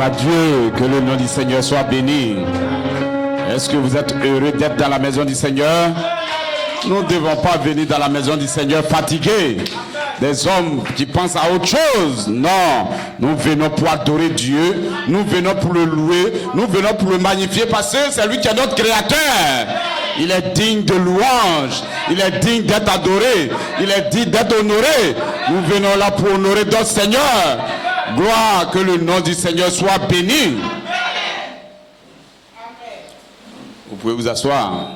à Dieu, que le nom du Seigneur soit béni. Est-ce que vous êtes heureux d'être dans la maison du Seigneur? Nous ne devons pas venir dans la maison du Seigneur fatigués. Des hommes qui pensent à autre chose. Non, nous venons pour adorer Dieu. Nous venons pour le louer. Nous venons pour le magnifier parce que c'est lui qui est notre créateur. Il est digne de louange. Il est digne d'être adoré. Il est digne d'être honoré. Nous venons là pour honorer notre Seigneur. Gloire, que le nom du Seigneur soit béni. Vous pouvez vous asseoir.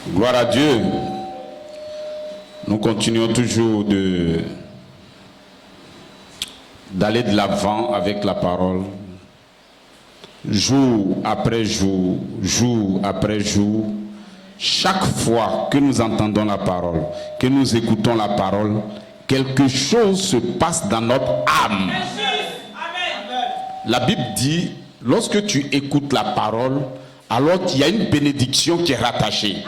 Gloire à Dieu. Nous continuons toujours d'aller de l'avant avec la parole. Jour après jour, jour après jour, chaque fois que nous entendons la parole, que nous écoutons la parole, quelque chose se passe dans notre âme. La Bible dit, lorsque tu écoutes la parole, alors qu'il y a une bénédiction qui est rattachée.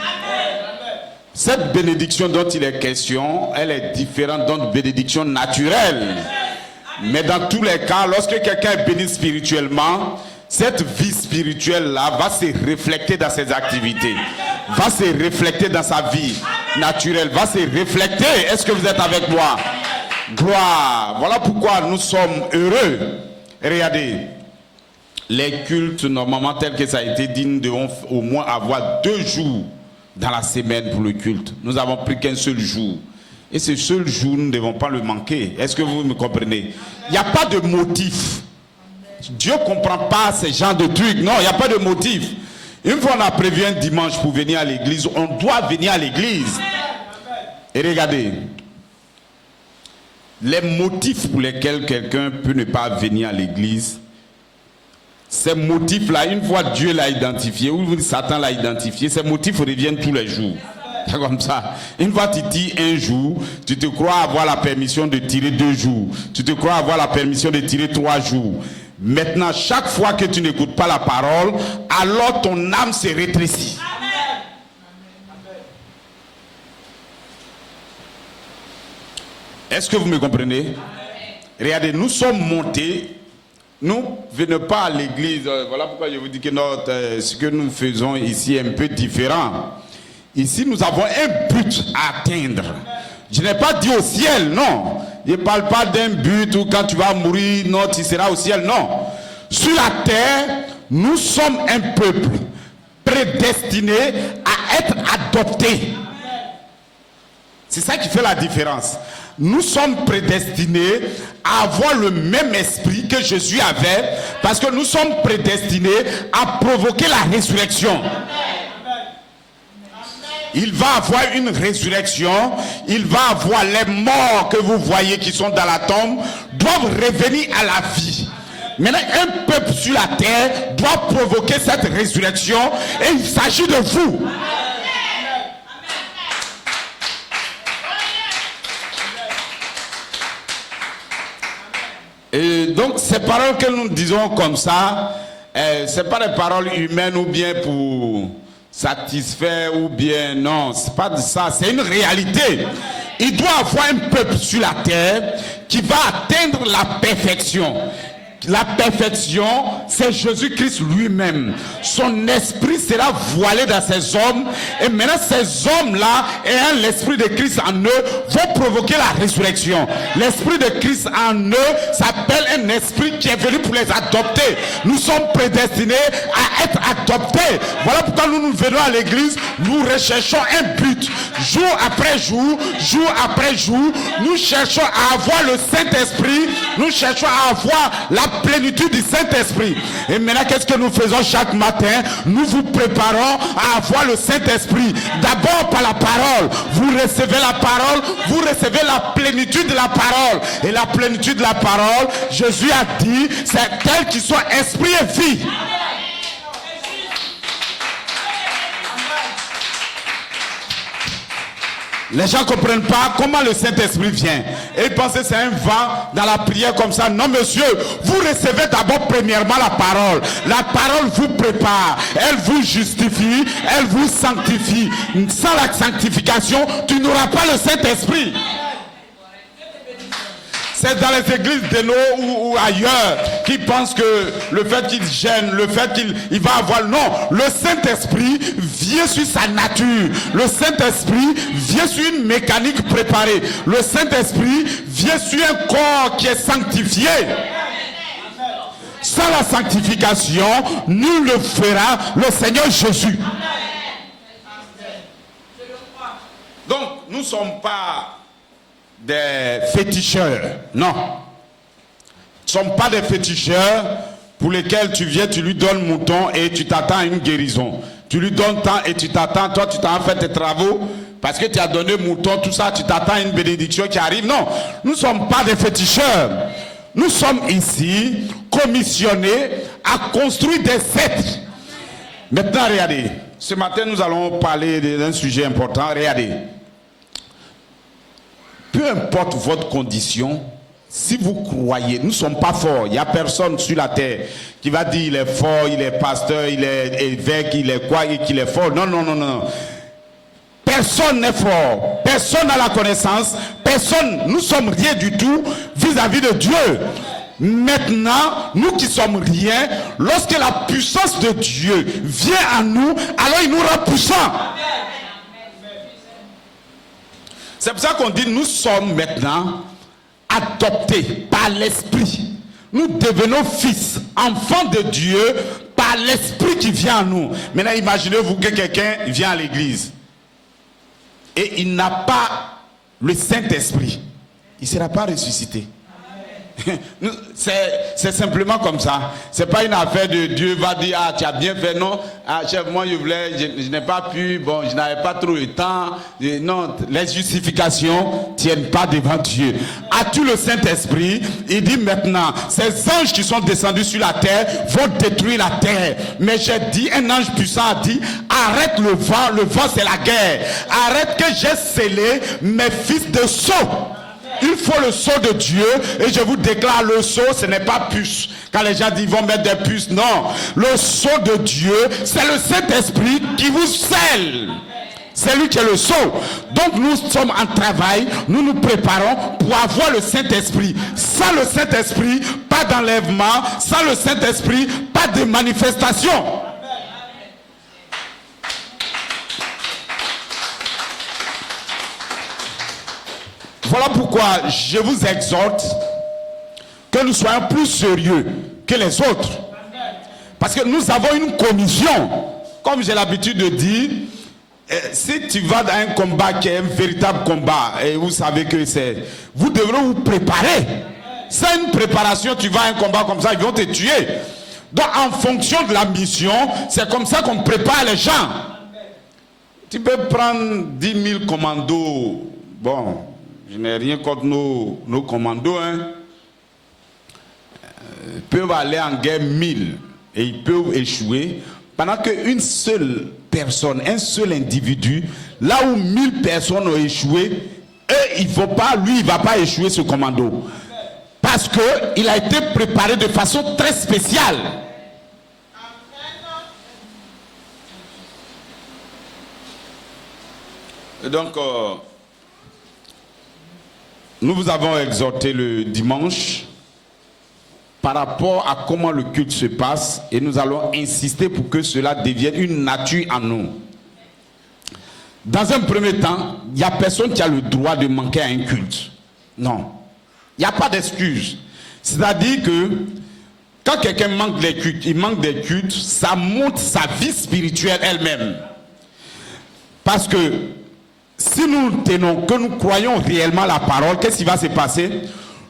Cette bénédiction dont il est question, elle est différente d'une bénédiction naturelle. Mais dans tous les cas, lorsque quelqu'un est béni spirituellement, cette vie spirituelle-là va se refléter dans ses activités, va se refléter dans sa vie naturelle, va se refléter. Est-ce que vous êtes avec moi? Gloire. Voilà pourquoi nous sommes heureux. Regardez, les cultes, normalement, tels que ça a été dit, nous devons au moins avoir 2 jours dans la semaine pour le culte. Nous n'avons pris qu'un seul jour. Et ce seul jour, nous ne devons pas le manquer. Est-ce que vous me comprenez? Il n'y a pas de motif. Dieu ne comprend pas ce genre de trucs. Non, il n'y a pas de motif. Une fois on a prévu un dimanche pour venir à l'église, on doit venir à l'église. Et regardez, les motifs pour lesquels quelqu'un peut ne pas venir à l'église, ces motifs-là, une fois Dieu l'a identifié, ou Satan l'a identifié, ces motifs reviennent tous les jours. C'est comme ça. Une fois tu tires un jour, tu te crois avoir la permission de tirer 2 jours. Tu te crois avoir la permission de tirer 3 jours. Maintenant, chaque fois que tu n'écoutes pas la parole, alors ton âme se rétrécit. Est-ce que vous me comprenez? Regardez, nous sommes montés. Nous ne venons pas à l'église. Voilà pourquoi je vous dis que ce que nous faisons ici est un peu différent. Ici, nous avons un but à atteindre. Je n'ai pas dit au ciel, non. Je ne parle pas d'un but où quand tu vas mourir, non, tu seras au ciel, non. Sur la terre, nous sommes un peuple prédestiné à être adopté. C'est ça qui fait la différence. Nous sommes prédestinés à avoir le même esprit que Jésus avait, parce que nous sommes prédestinés à provoquer la résurrection. Il va avoir une résurrection, il va avoir les morts que vous voyez qui sont dans la tombe, doivent revenir à la vie. Maintenant, un peuple sur la terre doit provoquer cette résurrection et il s'agit de vous. Et donc, ces paroles que nous disons comme ça, ce n'est pas des paroles humaines ou bien pour satisfaire ou bien non, c'est pas de ça, c'est une réalité. Il doit avoir un peuple sur la terre qui va atteindre la perfection. La perfection, c'est Jésus-Christ lui-même. Son esprit sera voilé dans ces hommes. Et maintenant, ces hommes-là, ayant l'esprit de Christ en eux, vont provoquer la résurrection. L'esprit de Christ en eux s'appelle un esprit qui est venu pour les adopter. Nous sommes prédestinés à être adoptés. Voilà pourquoi nous venons à l'église. Nous recherchons un but. Jour après jour, jour après jour, nous cherchons à avoir le Saint-Esprit. Nous cherchons à avoir la plénitude du Saint-Esprit. Et maintenant, qu'est-ce que nous faisons chaque matin? Nous vous préparons à avoir le Saint-Esprit. D'abord par la parole. Vous recevez la parole, vous recevez la plénitude de la parole. Et la plénitude de la parole, Jésus a dit, c'est tel qui soit esprit et vie. Les gens ne comprennent pas comment le Saint-Esprit vient. Et ils pensent que c'est un vent dans la prière comme ça. Non, monsieur, vous recevez d'abord premièrement la parole. La parole vous prépare. Elle vous justifie. Elle vous sanctifie. Sans la sanctification, tu n'auras pas le Saint-Esprit. C'est dans les églises de nous ou ailleurs qui pensent que le fait qu'il gêne, le fait qu'il va avoir... Non, le Saint-Esprit vient sur sa nature. Le Saint-Esprit vient sur une mécanique préparée. Le Saint-Esprit vient sur un corps qui est sanctifié. Sans la sanctification, nul ne fera le Seigneur Jésus. Donc, nous ne sommes pas des féticheurs. Non. Ce ne sont pas des féticheurs pour lesquels tu viens, tu lui donnes mouton et tu t'attends à une guérison. Tu lui donnes temps et tu t'attends, toi tu t'en fait tes travaux parce que tu as donné mouton, tout ça, tu t'attends à une bénédiction qui arrive. Non, nous ne sommes pas des féticheurs. Nous sommes ici commissionnés à construire des êtres. Maintenant, regardez. Ce matin, nous allons parler d'un sujet important. Regardez. Peu importe votre condition, si vous croyez, nous ne sommes pas forts. Il n'y a personne sur la terre qui va dire il est fort, il est pasteur, il est évêque, il est quoi, qu'il est fort. Non, non, non, non. Personne n'est fort. Personne n'a la connaissance. Personne, nous ne sommes rien du tout vis-à-vis de Dieu. Maintenant, nous qui sommes rien, lorsque la puissance de Dieu vient à nous, alors il nous rend puissants. C'est pour ça qu'on dit nous sommes maintenant adoptés par l'Esprit. Nous devenons fils, enfants de Dieu par l'Esprit qui vient à nous. Maintenant, imaginez-vous que quelqu'un vient à l'église et il n'a pas le Saint-Esprit. Il ne sera pas ressuscité. C'est simplement comme ça. C'est pas une affaire de Dieu va dire ah tu as bien fait. Non, ah, chef, moi je n'ai pas pu, bon je n'avais pas trop le temps. Non, les justifications tiennent pas devant Dieu. As-tu le Saint-Esprit? Il dit maintenant ces anges qui sont descendus sur la terre vont détruire la terre. Mais j'ai dit, un ange puissant a dit arrête le vent c'est la guerre. Arrête que j'ai scellé mes fils de sceau. Il faut le sceau de Dieu et je vous déclare le sceau ce n'est pas puce. Quand les gens disent ils vont mettre des puces, non. Le sceau de Dieu c'est le Saint-Esprit qui vous scelle. C'est lui qui est le sceau. Donc nous sommes en travail, nous nous préparons pour avoir le Saint-Esprit. Sans le Saint-Esprit, pas d'enlèvement. Sans le Saint-Esprit, pas de manifestation. Voilà pourquoi je vous exhorte que nous soyons plus sérieux que les autres. Parce que nous avons une commission. Comme j'ai l'habitude de dire, si tu vas dans un combat qui est un véritable combat, et vous savez que c'est... Vous devrez vous préparer. Sans une préparation, tu vas à un combat comme ça, ils vont te tuer. Donc en fonction de la mission, c'est comme ça qu'on prépare les gens. Tu peux prendre 10 000 commandos. Bon... Je n'ai rien contre nos commandos. Hein. Ils peuvent aller en guerre 1000 et ils peuvent échouer. Pendant qu'une seule personne, un seul individu, là où 1000 personnes ont échoué, eux, ils vont pas, lui, il ne va pas échouer ce commando. Parce qu'il a été préparé de façon très spéciale. Et donc... nous vous avons exhorté le dimanche par rapport à comment le culte se passe et nous allons insister pour que cela devienne une nature en nous. Dans un premier temps, il n'y a personne qui a le droit de manquer à un culte. Non. Il n'y a pas d'excuse. C'est-à-dire que quand quelqu'un manque des cultes, il manque des cultes, ça montre sa vie spirituelle elle-même. Parce que si nous tenons que nous croyons réellement la parole, qu'est-ce qui va se passer?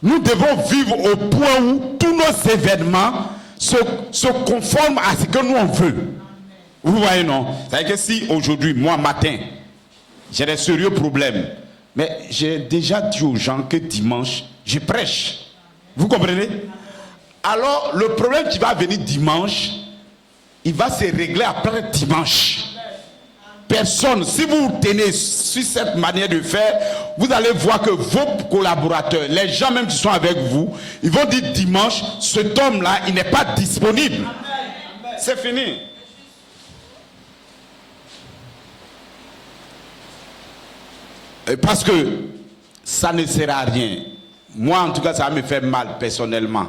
Nous devons vivre au point où tous nos événements se conforment à ce que nous on veut. Vous voyez, non? C'est-à-dire que si aujourd'hui, moi matin, j'ai des sérieux problèmes, mais j'ai déjà dit aux gens que dimanche, je prêche. Vous comprenez? Alors, le problème qui va venir dimanche, il va se régler après dimanche. personne, si vous tenez sur cette manière de faire, vous allez voir que vos collaborateurs, les gens même qui sont avec vous, ils vont dire dimanche, cet homme-là, il n'est pas disponible. C'est fini. Parce que ça ne sert à rien. Moi, en tout cas, ça me fait mal personnellement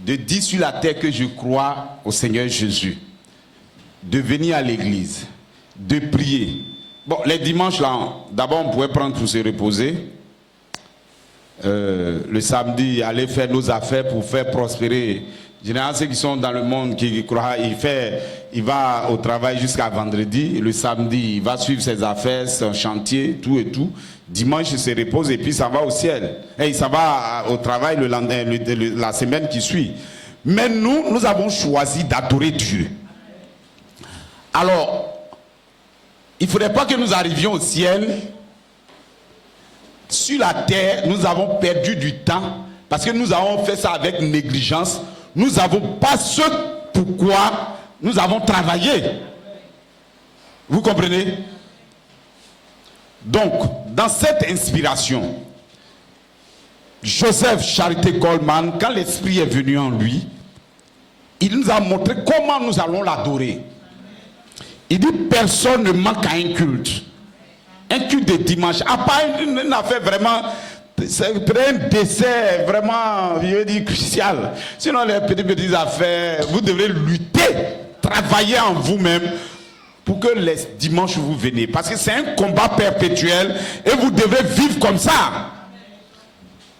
de dire sur la terre que je crois au Seigneur Jésus, de venir à l'église, de prier. Bon, les dimanches là, d'abord on pouvait prendre pour se reposer. Le samedi, aller faire nos affaires pour faire prospérer. Généralement, ceux qui sont dans le monde, qui croient, il va au travail jusqu'à vendredi. Le samedi, il va suivre ses affaires, son chantier, tout et tout. Dimanche, il se repose et puis ça va au ciel. Et ça va au travail la semaine qui suit. Mais nous avons choisi d'adorer Dieu. Alors, il ne faudrait pas que nous arrivions au ciel. Sur la terre, nous avons perdu du temps parce que nous avons fait ça avec négligence. Nous n'avons pas ce pourquoi nous avons travaillé. Vous comprenez? Donc, dans cette inspiration, Joseph Charité Coleman, quand l'Esprit est venu en lui, il nous a montré comment nous allons l'adorer. Il dit personne ne manque à un culte. Un culte de dimanche. À part une affaire vraiment, c'est un dessert vraiment, je veux dire, crucial. Sinon, les petites affaires, vous devrez lutter, travailler en vous-même pour que les dimanches vous venez. Parce que c'est un combat perpétuel et vous devez vivre comme ça.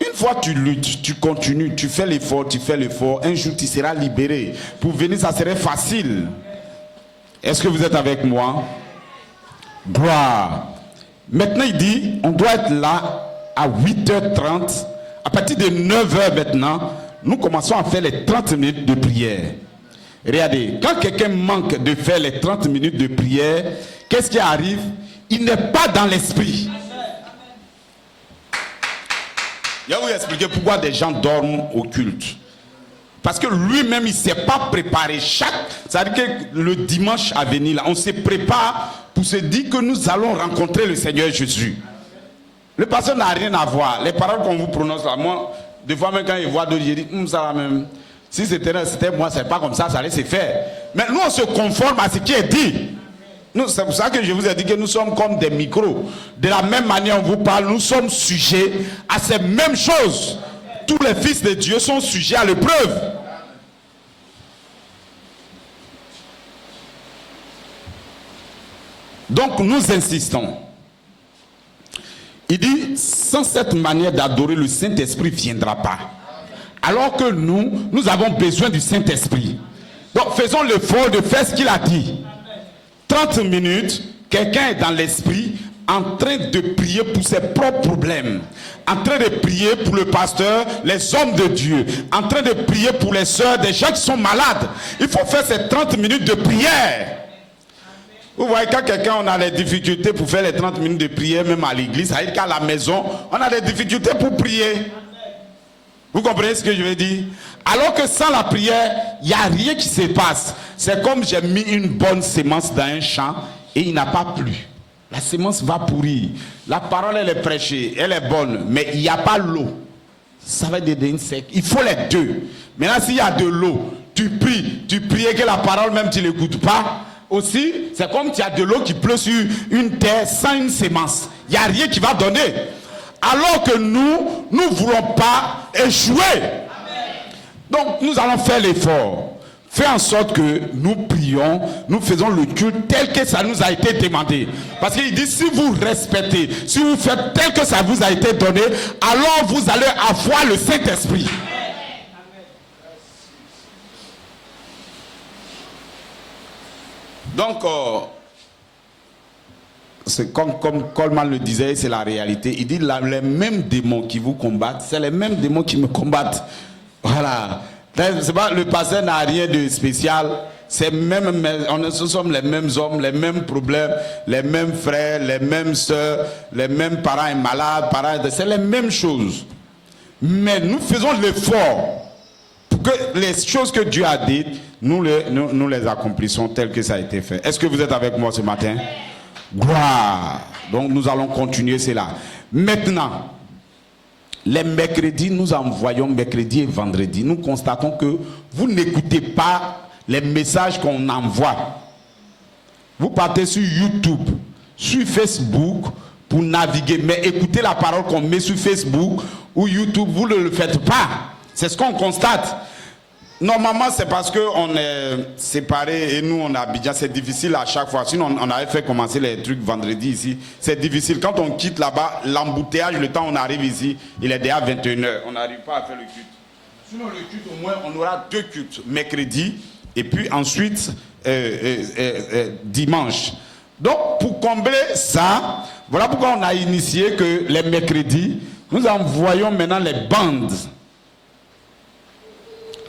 Une fois tu luttes, tu continues, tu fais l'effort, un jour tu seras libéré. Pour venir, ça serait facile. Est-ce que vous êtes avec moi? Gloire. Maintenant, il dit, on doit être là à 8h30. À partir de 9h maintenant, nous commençons à faire les 30 minutes de prière. Regardez, quand quelqu'un manque de faire les 30 minutes de prière, qu'est-ce qui arrive? Il n'est pas dans l'esprit. Je vais vous expliquer pourquoi des gens dorment au culte. Parce que lui-même, il ne s'est pas préparé. C'est-à-dire que le dimanche à venir, là, on se prépare pour se dire que nous allons rencontrer le Seigneur Jésus. Le pasteur n'a rien à voir. Les paroles qu'on vous prononce là, moi, des fois même quand il voit d'autres, je dis, ça va même. Si c'était moi, c'est pas comme ça allait se faire. Mais nous, on se conforme à ce qui est dit. C'est pour ça que je vous ai dit que nous sommes comme des micros. De la même manière, on vous parle, nous sommes sujets à ces mêmes choses. Tous les fils de Dieu sont sujets à l'épreuve. Donc nous insistons. Il dit, sans cette manière d'adorer, le Saint-Esprit ne viendra pas. Alors que nous avons besoin du Saint-Esprit. Donc faisons l'effort de faire ce qu'il a dit. 30 minutes, quelqu'un est dans l'esprit, en train de prier pour ses propres problèmes, en train de prier pour le pasteur, les hommes de Dieu, en train de prier pour les sœurs, des gens qui sont malades. Il faut faire ces 30 minutes de prière. Vous voyez, quand quelqu'un on a des difficultés pour faire les 30 minutes de prière, même à l'église, ça veut dire qu'à la maison, on a des difficultés pour prier. Vous comprenez ce que je veux dire? Alors que sans la prière, il n'y a rien qui se passe. C'est comme j'ai mis une bonne sémence dans un champ et il n'a pas plu. La sémence va pourrir. La parole, elle est prêchée, elle est bonne, mais il n'y a pas l'eau. Ça va devenir sec. Il faut les deux. Maintenant, s'il y a de l'eau, tu pries et que la parole même tu ne l'écoutes pas. Aussi, c'est comme s'il y a de l'eau qui pleut sur une terre sans une sémence. Il n'y a rien qui va donner. Alors que nous ne voulons pas échouer. Donc, nous allons faire l'effort. Fais en sorte que nous prions, nous faisons le culte tel que ça nous a été demandé. Parce qu'il dit, si vous respectez, si vous faites tel que ça vous a été donné, alors vous allez avoir le Saint-Esprit. Donc, c'est comme Coleman le disait, c'est la réalité. Il dit, les mêmes démons qui vous combattent, c'est les mêmes démons qui me combattent. Voilà. C'est pas, le pasteur n'a rien de spécial. C'est même, nous sommes les mêmes hommes, les mêmes problèmes, les mêmes frères, les mêmes soeurs, les mêmes parents malades, c'est les mêmes choses. Mais nous faisons l'effort pour que les choses que Dieu a dites, nous les accomplissons tels que ça a été fait. Est-ce que vous êtes avec moi ce matin? Gloire. Donc nous allons continuer cela. Maintenant, les mercredis, nous envoyons mercredi et vendredi. Nous constatons que vous n'écoutez pas les messages qu'on envoie. Vous partez sur YouTube, sur Facebook pour naviguer, mais écoutez la parole qu'on met sur Facebook ou YouTube, vous ne le faites pas. C'est ce qu'on constate. Normalement, c'est parce qu'on est séparés et nous, on est à Abidjan. C'est difficile à chaque fois. Sinon, on avait fait commencer les trucs vendredi ici. C'est difficile. Quand on quitte là-bas, l'embouteillage, le temps on arrive ici, il est déjà 21h. On n'arrive pas à faire le culte. Sinon, le culte, au moins, on aura 2 cultes. Mercredi et puis ensuite, dimanche. Donc, pour combler ça, voilà pourquoi on a initié que les mercredis, nous envoyons maintenant les bandes.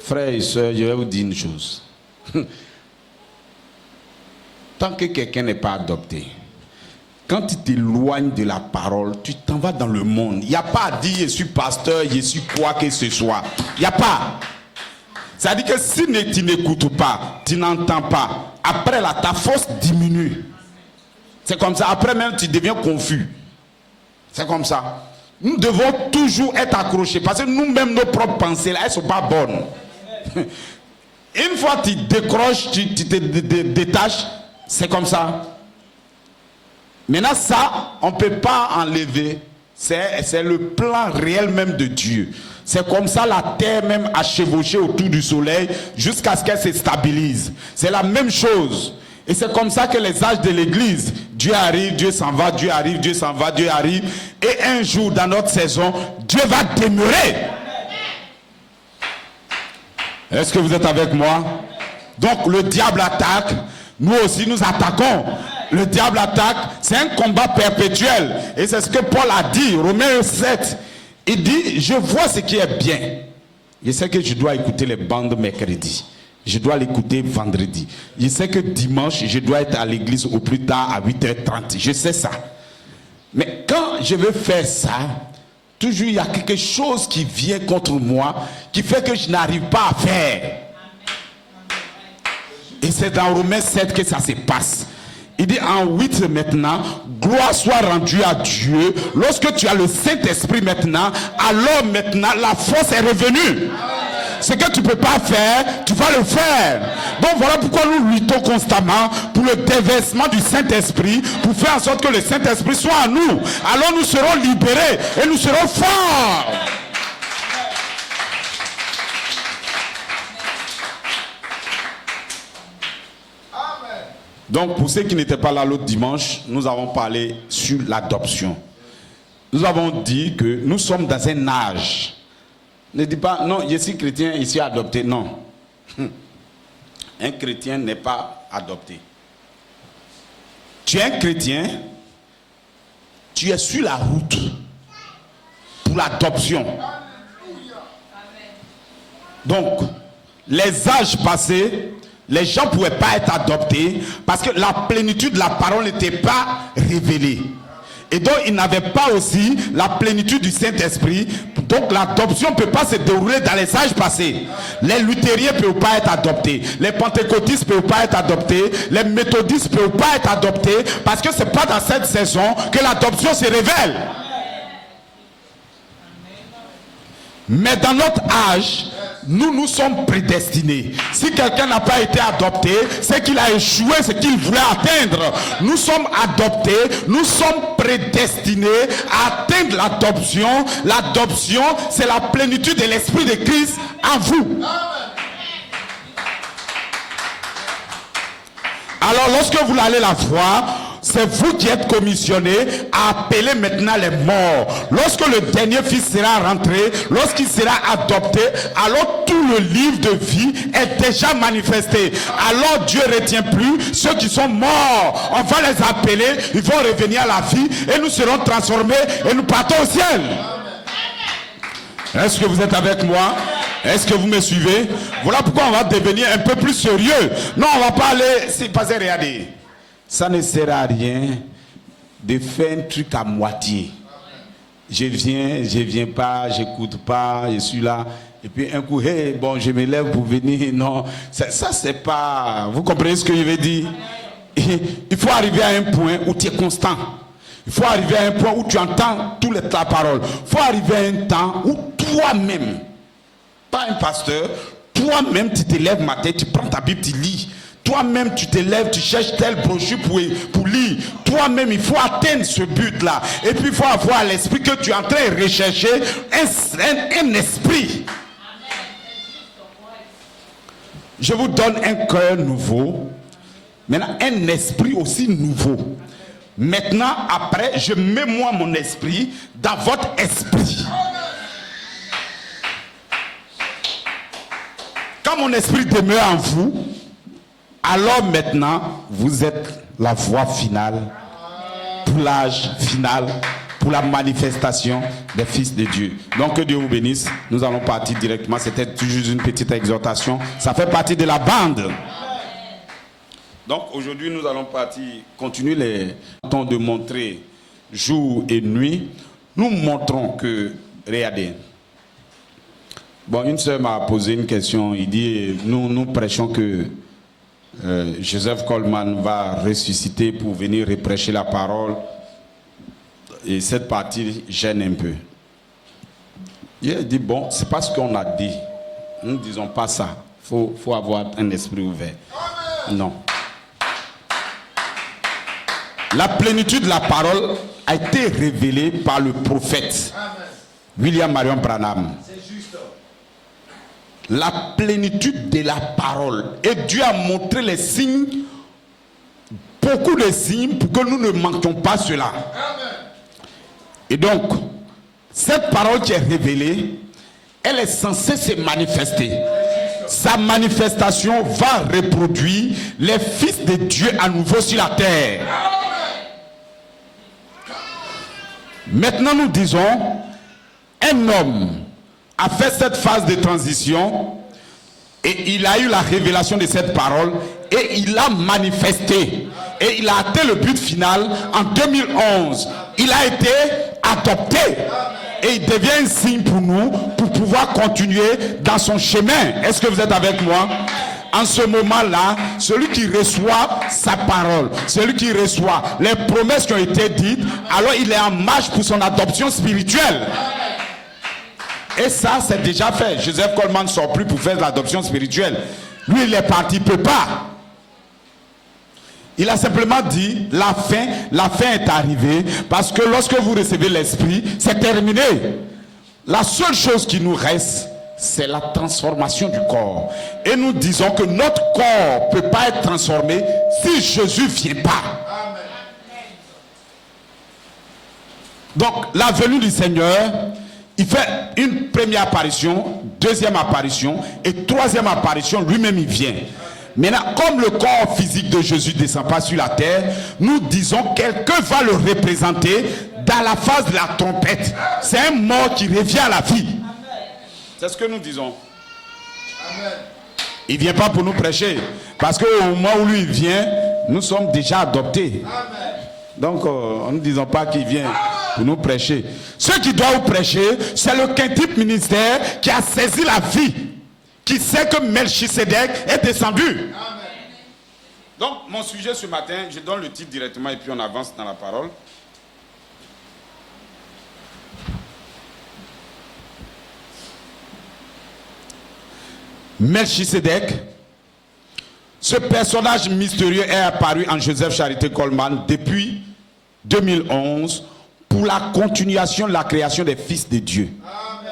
Frères et sœurs, je vais vous dire une chose. Tant que quelqu'un n'est pas adopté, quand tu t'éloignes de la parole, tu t'en vas dans le monde. Il n'y a pas à dire je suis pasteur, je suis quoi que ce soit. Il n'y a pas. C'est-à-dire que si tu n'écoutes pas, tu n'entends pas, après là, ta force diminue. C'est comme ça. Après même, tu deviens confus. C'est comme ça. Nous devons toujours être accrochés parce que nous-mêmes, nos propres pensées, là, elles ne sont pas bonnes. Une fois que tu décroches, tu te détaches, c'est comme ça. Maintenant, ça, on ne peut pas enlever. C'est le plan réel même de Dieu. C'est comme ça la terre même a chevauché autour du soleil jusqu'à ce qu'elle se stabilise. C'est la même chose. Et c'est comme ça que les âges de l'église, Dieu arrive, Dieu s'en va, Dieu arrive, Dieu s'en va, Dieu arrive. Et un jour dans notre saison, Dieu va demeurer. Est-ce que vous êtes avec moi? Donc le diable attaque, nous aussi nous attaquons. Le diable attaque, c'est un combat perpétuel. Et c'est ce que Paul a dit, Romains 7. Il dit, je vois ce qui est bien. Je sais que je dois écouter les bandes mercredi. Je dois l'écouter vendredi. Je sais que dimanche, je dois être à l'église au plus tard à 8h30. Je sais ça. Mais quand je veux faire ça, toujours il y a quelque chose qui vient contre moi, qui fait que je n'arrive pas à faire. Et c'est dans Romains 7 que ça se passe. Il dit en 8 maintenant, gloire soit rendue à Dieu. Lorsque tu as le Saint-Esprit maintenant, alors maintenant la force est revenue. Ce que tu ne peux pas faire, tu vas le faire. Donc voilà pourquoi nous luttons constamment pour le déversement du Saint-Esprit, pour faire en sorte que le Saint-Esprit soit en nous. Alors nous serons libérés et nous serons forts. Donc pour ceux qui n'étaient pas là l'autre dimanche, nous avons parlé sur l'adoption. Nous avons dit que nous sommes dans un âge. Ne dis pas, non, je suis chrétien, je suis adopté. Non. Un chrétien n'est pas adopté. Tu es un chrétien, tu es sur la route pour l'adoption. Donc, les âges passés, les gens ne pouvaient pas être adoptés parce que la plénitude de la parole n'était pas révélée. Et donc, ils n'avaient pas aussi la plénitude du Saint-Esprit. Donc, l'adoption ne peut pas se dérouler dans les âges passés. Les luthériens ne peuvent pas être adoptés. Les pentecôtistes ne peuvent pas être adoptés. Les méthodistes ne peuvent pas être adoptés. Parce que ce n'est pas dans cette saison que l'adoption se révèle. Mais dans notre âge, nous sommes prédestinés. Si quelqu'un n'a pas été adopté, c'est qu'il a échoué ce qu'il voulait atteindre. Nous sommes adoptés, nous sommes prédestinés à atteindre l'adoption. L'adoption, c'est la plénitude de l'Esprit de Christ en vous. Alors lorsque vous allez la voir, c'est vous qui êtes commissionné à appeler maintenant les morts. Lorsque le dernier fils sera rentré, lorsqu'il sera adopté, alors tout le livre de vie est déjà manifesté. Alors Dieu ne retient plus ceux qui sont morts. On va les appeler, ils vont revenir à la vie et nous serons transformés et nous partons au ciel. Est-ce que vous êtes avec moi? Est-ce que vous me suivez? Voilà pourquoi on va devenir un peu plus sérieux. Non, on ne va pas aller... C'est pas regardez. Ça ne sert à rien de faire un truc à moitié. je viens pas, j'écoute pas, je suis là. Et puis un coup, hey, bon, je me lève pour venir. Non, ça c'est pas... Vous comprenez ce que je veux dire? Il faut arriver à un point où tu es constant. Il faut arriver à un point où tu entends toutes les ta parole. Il faut arriver à un temps où toi-même, pas un pasteur, toi-même tu te lèves matin, tu prends ta Bible, tu lis. Toi-même tu te lèves, tu cherches telle brochure pour lire. Toi-même il faut atteindre ce but-là. Et puis il faut avoir à l'esprit que tu es en train de rechercher un esprit. Je vous donne un cœur nouveau. Maintenant un esprit aussi nouveau. Maintenant, après, je mets moi mon esprit dans votre esprit. Quand mon esprit demeure en vous, alors maintenant, vous êtes la voie finale, pour l'âge final, pour la manifestation des fils de Dieu. Donc que Dieu vous bénisse. Nous allons partir directement. C'était juste une petite exhortation. Ça fait partie de la bande. Donc aujourd'hui nous allons continuer les temps de montrer jour et nuit. Nous montrons que, regardez, bon, une sœur m'a posé une question, il dit, nous prêchons que Joseph Coleman va ressusciter pour venir reprêcher la parole et cette partie gêne un peu. Il dit, bon, c'est pas ce qu'on a dit, nous ne disons pas ça, faut avoir un esprit ouvert. Non. La plénitude de la parole a été révélée par le prophète William Marion Branham. La plénitude de la parole. Et Dieu a montré les signes, beaucoup de signes pour que nous ne manquions pas cela. Et donc, cette parole qui est révélée, elle est censée se manifester. Sa manifestation va reproduire les fils de Dieu à nouveau sur la terre. Maintenant nous disons, un homme a fait cette phase de transition et il a eu la révélation de cette parole et il a manifesté et il a atteint le but final en 2011. Il a été adopté et il devient un signe pour nous pour pouvoir continuer dans son chemin. Est-ce que vous êtes avec moi? En ce moment-là, celui qui reçoit sa parole, celui qui reçoit les promesses qui ont été dites, alors il est en marche pour son adoption spirituelle. Et ça, c'est déjà fait. Joseph Coleman ne sort plus pour faire l'adoption spirituelle. Lui, il est parti, il ne peut pas. Il a simplement dit, la fin est arrivée, parce que lorsque vous recevez l'esprit, c'est terminé. La seule chose qui nous reste, c'est la transformation du corps. Et nous disons que notre corps ne peut pas être transformé si Jésus ne vient pas. Donc, la venue du Seigneur, il fait une première apparition, deuxième apparition et troisième apparition, lui-même il vient. Maintenant, comme le corps physique de Jésus ne descend pas sur la terre, nous disons que quelqu'un va le représenter dans la phase de la trompette. C'est un mort qui revient à la vie. C'est ce que nous disons. Amen. Il ne vient pas pour nous prêcher. Parce qu'au moment où lui vient, nous sommes déjà adoptés. Amen. Donc, nous ne disons pas qu'il vient pour nous prêcher. Ce qui doit vous prêcher, c'est le quintuple ministère qui a saisi la vie. Qui sait que Melchisedec est descendu. Amen. Donc, mon sujet ce matin, je donne le titre directement et puis on avance dans la parole. Melchisedec, ce personnage mystérieux est apparu en Joseph Charité Coleman depuis 2011 pour la continuation de la création des fils de Dieu. Amen.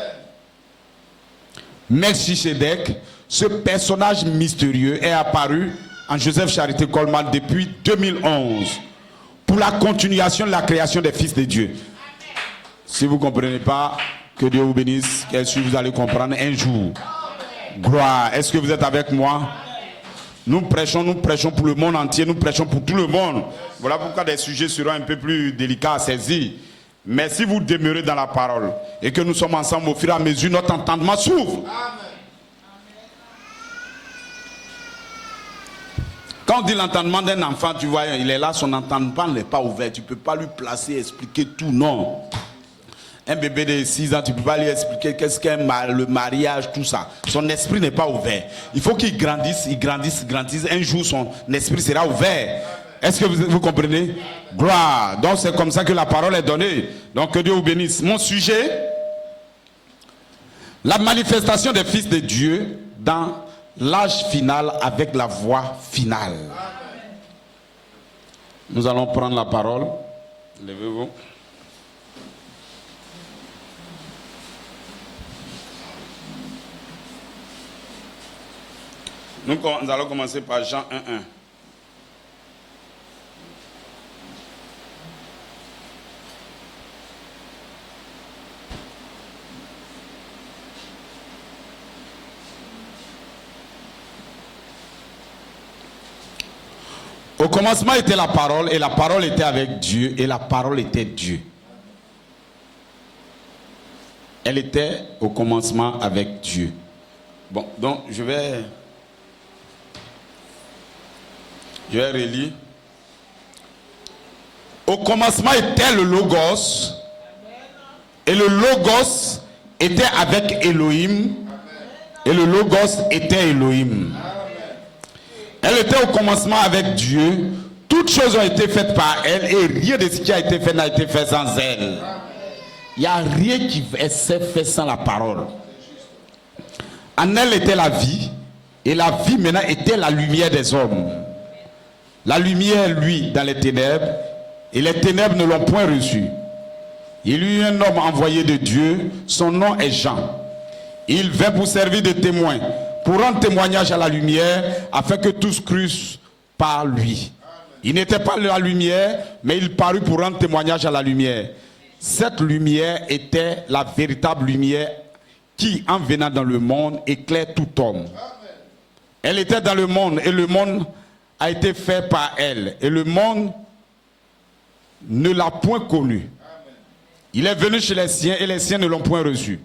Melchisedec, ce personnage mystérieux est apparu en Joseph Charité Coleman depuis 2011 pour la continuation de la création des fils de Dieu. Amen. Si vous ne comprenez pas, que Dieu vous bénisse, qu'est-ce que vous allez comprendre un jour. Gloire. Est-ce que vous êtes avec moi? Nous prêchons pour le monde entier, nous prêchons pour tout le monde. Voilà pourquoi des sujets seront un peu plus délicats à saisir. Mais si vous demeurez dans la parole et que nous sommes ensemble au fur et à mesure, notre entendement s'ouvre. Quand on dit l'entendement d'un enfant, tu vois, il est là, son entendement n'est pas ouvert. Tu ne peux pas lui placer, expliquer tout, non. Un bébé de 6 ans, tu ne peux pas lui expliquer qu'est-ce qu'est le mariage, tout ça. Son esprit n'est pas ouvert. Il faut qu'il grandisse, il grandisse, grandisse. Un jour, son esprit sera ouvert. Est-ce que vous comprenez? Gloire. Donc c'est comme ça que la parole est donnée. Donc que Dieu vous bénisse. Mon sujet, la manifestation des fils de Dieu dans l'âge final avec la voix finale. Nous allons prendre la parole. Levez-vous. Nous allons commencer par Jean 1:1. Au commencement était la parole, et la parole était avec Dieu, et la parole était Dieu. Elle était au commencement avec Dieu. Bon, donc je vais relire. Au commencement était le Logos, et le Logos était avec Elohim, et le Logos était Elohim. Elle était au commencement avec Dieu. Toutes choses ont été faites par elle, et rien de ce qui a été fait n'a été fait sans elle. Il n'y a rien qui s'est fait sans la parole. En elle était la vie, et la vie maintenant était la lumière des hommes. La lumière, lui, dans les ténèbres, et les ténèbres ne l'ont point reçu. Il y eut un homme envoyé de Dieu, son nom est Jean. Il vint pour servir de témoin, pour rendre témoignage à la lumière, afin que tous crussent par lui. Il n'était pas la lumière, mais il parut pour rendre témoignage à la lumière. Cette lumière était la véritable lumière qui, en venant dans le monde, éclaire tout homme. Elle était dans le monde, et le monde a été fait par elle, et le monde ne l'a point connue. Il est venu chez les siens, et les siens ne l'ont point reçu.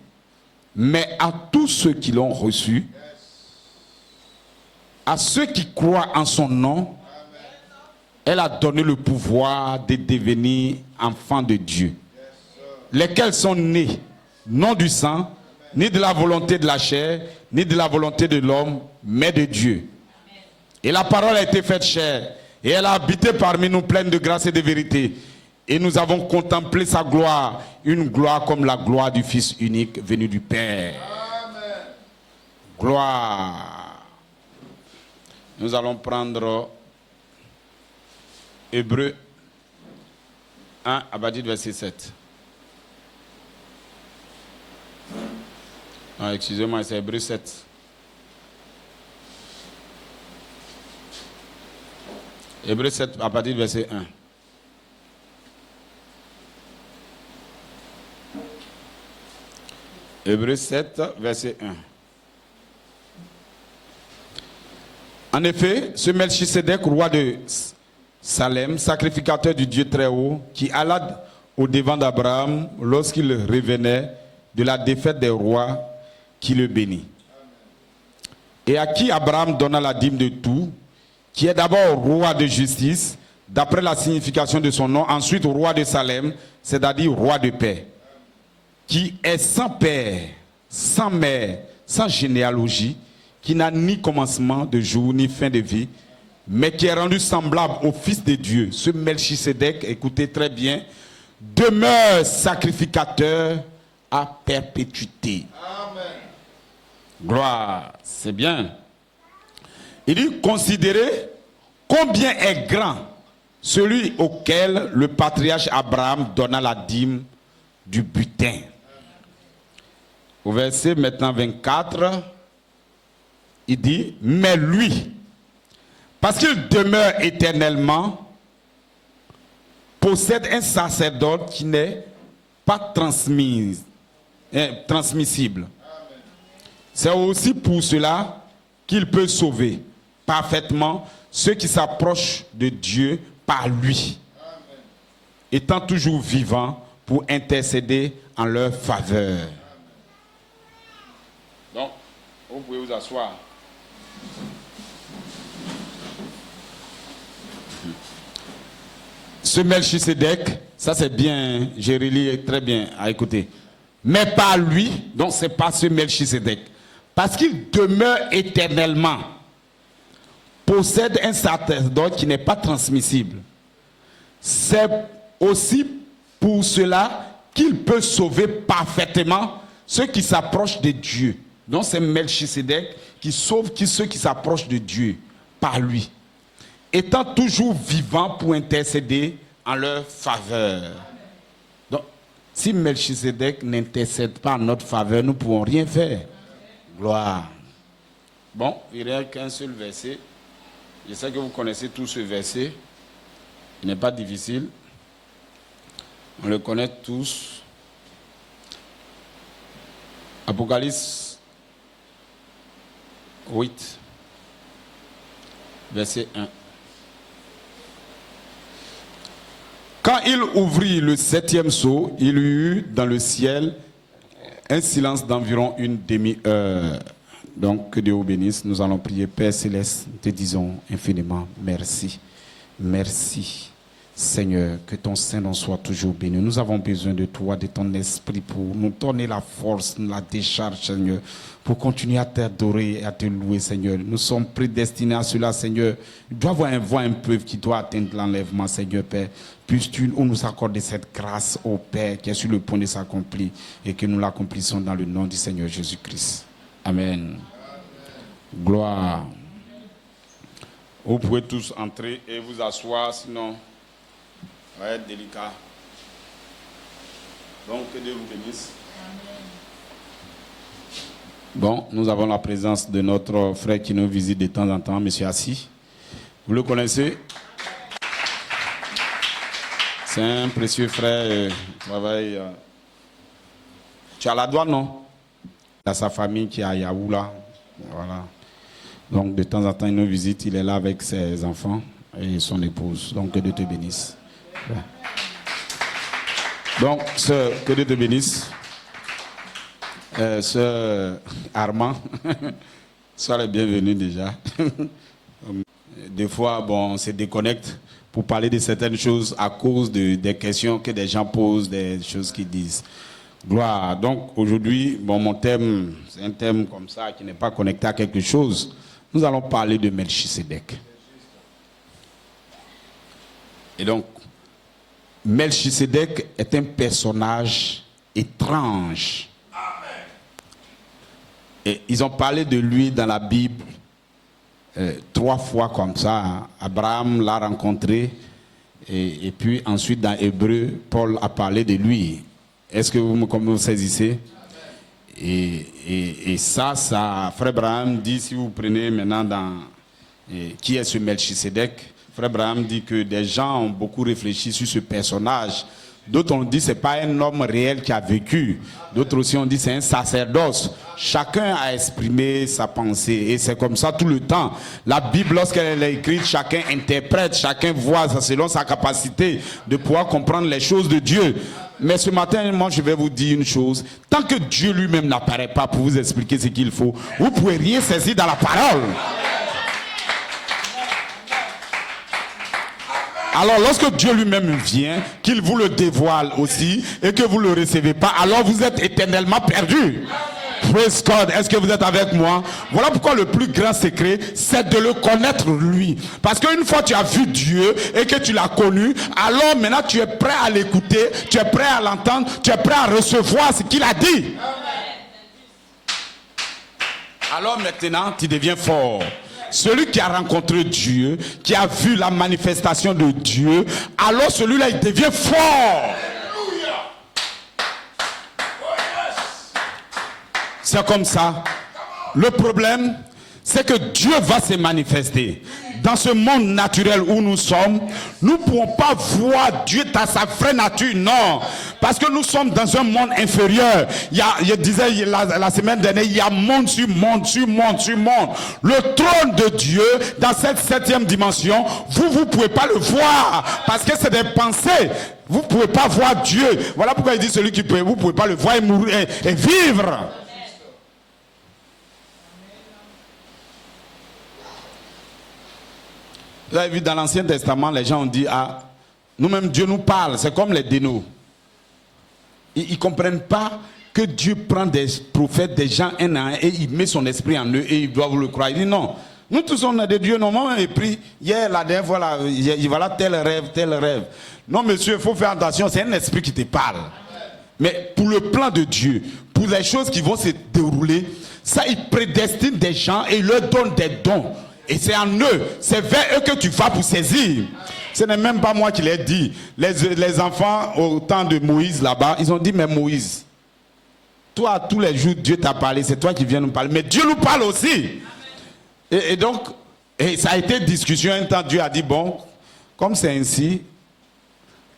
Mais à tous ceux qui l'ont reçu, à ceux qui croient en son nom, elle a donné le pouvoir de devenir enfants de Dieu, lesquels sont nés, non du sang, ni de la volonté de la chair, ni de la volonté de l'homme, mais de Dieu. Et la parole a été faite chair, et elle a habité parmi nous pleine de grâce et de vérité. Et nous avons contemplé sa gloire, une gloire comme la gloire du Fils unique venu du Père. Amen. Gloire. Nous allons prendre Hébreux 1 à partir du verset 7. Ah, excusez-moi, c'est Hébreux 7. Hébreux 7 à partir du verset 1. Hébreux 7, verset 1. En effet, ce Melchisedec, roi de Salem, sacrificateur du Dieu très haut, qui alla au devant d'Abraham lorsqu'il revenait de la défaite des rois, qui le bénit. Et à qui Abraham donna la dîme de tout, qui est d'abord roi de justice, d'après la signification de son nom, ensuite roi de Salem, c'est-à-dire roi de paix, qui est sans père, sans mère, sans généalogie, qui n'a ni commencement de jour, ni fin de vie, mais qui est rendu semblable au Fils de Dieu. Ce Melchisedec, écoutez très bien, demeure sacrificateur à perpétuité. Amen. Gloire, c'est bien. Il dit, considérez combien est grand celui auquel le patriarche Abraham donna la dîme du butin. Au verset maintenant 24, il dit, mais lui, parce qu'il demeure éternellement, possède un sacerdoce qui n'est pas transmissible. C'est aussi pour cela qu'il peut sauver parfaitement ceux qui s'approchent de Dieu par lui, étant toujours vivant pour intercéder en leur faveur. Donc, vous pouvez vous asseoir. Ce Melchisedec Ça c'est bien, Jérélie est très bien à écouter. Mais par lui, donc c'est pas ce Melchisédek, parce qu'il demeure éternellement, possède un sacerdoce qui n'est pas transmissible. C'est aussi pour cela qu'il peut sauver parfaitement ceux qui s'approchent de Dieu. Donc c'est Melchisédek qui sauve ceux qui s'approchent de Dieu par lui, étant toujours vivant pour intercéder en leur faveur. Donc, si Melchisédek n'intercède pas en notre faveur, nous ne pouvons rien faire. Gloire. Bon, il n'y a qu'un seul verset. Je sais que vous connaissez tous ce verset. Il n'est pas difficile. On le connaît tous. Apocalypse 8, verset 1. Quand il ouvrit le 7e sceau, il y eut dans le ciel un silence d'environ une demi-heure. Donc, que Dieu vous bénisse. Nous allons prier. Père Céleste, te disons infiniment merci. Merci, Seigneur, que ton Saint-Nom soit toujours béni. Nous avons besoin de toi, de ton esprit pour nous donner la force, la décharge, Seigneur, pour continuer à t'adorer et à te louer, Seigneur. Nous sommes prédestinés à cela, Seigneur. Il doit y avoir un peuple qui doit atteindre l'enlèvement, Seigneur, Père. Puisses-tu nous accorder cette grâce, ô Père, qui est sur le point de s'accomplir et que nous l'accomplissons dans le nom du Seigneur Jésus-Christ. Amen. Gloire. Vous pouvez tous entrer et vous asseoir, sinon ça va être délicat. Donc, que Dieu vous bénisse. Bon, nous avons la présence de notre frère qui nous visite de temps en temps, M. Assis. Vous le connaissez? C'est un précieux frère qui travaille. Tu as la douane, non? Il a sa famille qui est à Yaoula. Voilà. Donc, de temps en temps, il nous visite. Il est là avec ses enfants et son épouse. Donc, que Dieu te bénisse. Ouais. Donc, sœur, que Dieu te bénisse. Sœur Armand, sois le bienvenu déjà. Des fois, bon, on se déconnecte pour parler de certaines choses à cause des questions que des gens posent, des choses qu'ils disent. Gloire. Donc, aujourd'hui, bon, mon thème, c'est un thème comme ça qui n'est pas connecté à quelque chose. Nous allons parler de Melchisédek. Et donc, Melchisédek est un personnage étrange. Et ils ont parlé de lui dans la Bible 3 fois comme ça. Abraham l'a rencontré et puis ensuite dans Hébreu, Paul a parlé de lui. Est-ce que vous saisissez? Et ça, Frère Abraham dit, si vous prenez maintenant qui est ce Melchisédek, Frère Abraham dit que des gens ont beaucoup réfléchi sur ce personnage. D'autres ont dit que ce n'est pas un homme réel qui a vécu. D'autres aussi ont dit que c'est un sacerdoce. Chacun a exprimé sa pensée. Et c'est comme ça tout le temps. La Bible, lorsqu'elle est écrite, chacun interprète, chacun voit selon sa capacité de pouvoir comprendre les choses de Dieu. Mais ce matin, moi, je vais vous dire une chose. Tant que Dieu lui-même n'apparaît pas pour vous expliquer ce qu'il faut, vous ne pouvez rien saisir dans la parole. Alors, lorsque Dieu lui-même vient, qu'il vous le dévoile aussi, et que vous ne le recevez pas, alors vous êtes éternellement perdu. Praise God. Est-ce que vous êtes avec moi? Voilà pourquoi le plus grand secret, c'est de le connaître lui. Parce qu'une fois tu as vu Dieu et que tu l'as connu, alors maintenant tu es prêt à l'écouter, tu es prêt à l'entendre, tu es prêt à recevoir ce qu'il a dit. Alors maintenant, tu deviens fort. Celui qui a rencontré Dieu, qui a vu la manifestation de Dieu, alors celui-là, il devient fort. C'est comme ça. Le problème, c'est que Dieu va se manifester. Dans ce monde naturel où nous sommes, nous ne pouvons pas voir Dieu dans sa vraie nature, non. Parce que nous sommes dans un monde inférieur. Je disais la semaine dernière, il y a monde sur monde, sur monde, sur monde. Le trône de Dieu, dans cette 7e dimension, vous ne pouvez pas le voir. Parce que c'est des pensées. Vous ne pouvez pas voir Dieu. Voilà pourquoi il dit celui qui peut, vous ne pouvez pas le voir et mourir et vivre. Vous avez vu, dans l'Ancien Testament, les gens ont dit, ah, Nous-mêmes, Dieu nous parle. C'est comme les dénos. Ils ne comprennent pas que Dieu prend des prophètes, des gens un à un, et il met son esprit en eux et ils doivent le croire. Il dit non. Nous tous on a des dieux, normalement, et puis hier, la dernière fois, là, voilà tel rêve, tel rêve. Non, monsieur, il faut faire attention, c'est un esprit qui te parle. Mais pour le plan de Dieu, pour les choses qui vont se dérouler, ça, il prédestine des gens et il leur donne des dons. Et c'est en eux, c'est vers eux que tu vas pour saisir. Ce n'est même pas moi qui l'ai dit. Les enfants au temps de Moïse là-bas, ils ont dit, mais Moïse, toi, tous les jours, Dieu t'a parlé, c'est toi qui viens nous parler. Mais Dieu nous parle aussi. Et donc, ça a été discussion. Un temps, Dieu a dit, bon, comme c'est ainsi,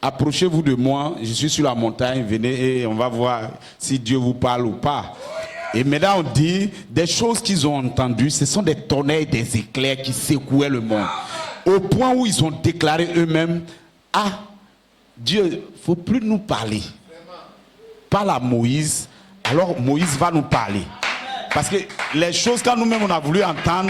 approchez-vous de moi, je suis sur la montagne, venez et on va voir si Dieu vous parle ou pas. Et maintenant, on dit, des choses qu'ils ont entendues, ce sont des tonnerres, des éclairs qui secouaient le monde. Au point où ils ont déclaré eux-mêmes, ah, Dieu, il ne faut plus nous parler. Parle à Moïse, alors Moïse va nous parler. Parce que les choses, quand nous-mêmes on a voulu entendre,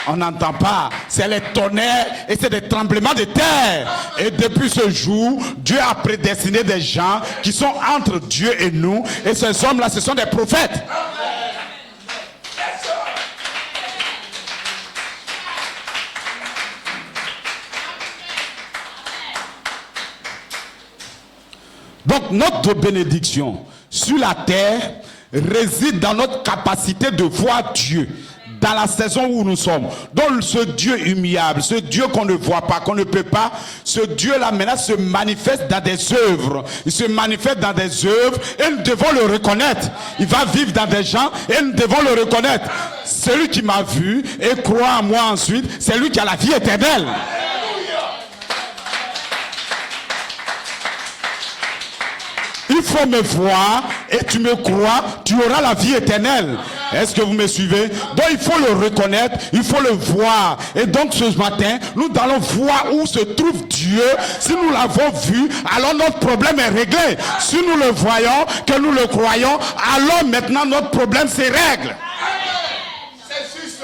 on n'entend pas. C'est les tonnerres et c'est des tremblements de terre. Et depuis ce jour, Dieu a prédestiné des gens qui sont entre Dieu et nous. Et ces hommes-là, ce sont des prophètes. Donc notre bénédiction sur la terre réside dans notre capacité de voir Dieu dans la saison où nous sommes. Donc ce Dieu humiliable, ce Dieu qu'on ne voit pas, qu'on ne peut pas, ce Dieu-là maintenant se manifeste dans des œuvres. Il se manifeste dans des œuvres et nous devons le reconnaître. Il va vivre dans des gens et nous devons le reconnaître. Celui qui m'a vu et croit en moi ensuite, c'est lui qui a la vie éternelle. Il faut me voir et tu me crois, tu auras la vie éternelle. Est-ce que vous me suivez? Donc il faut le reconnaître, il faut le voir. Et donc ce matin, nous allons voir où se trouve Dieu. Si nous l'avons vu, alors notre problème est réglé. Si nous le voyons, que nous le croyons, alors maintenant notre problème se règle. C'est juste.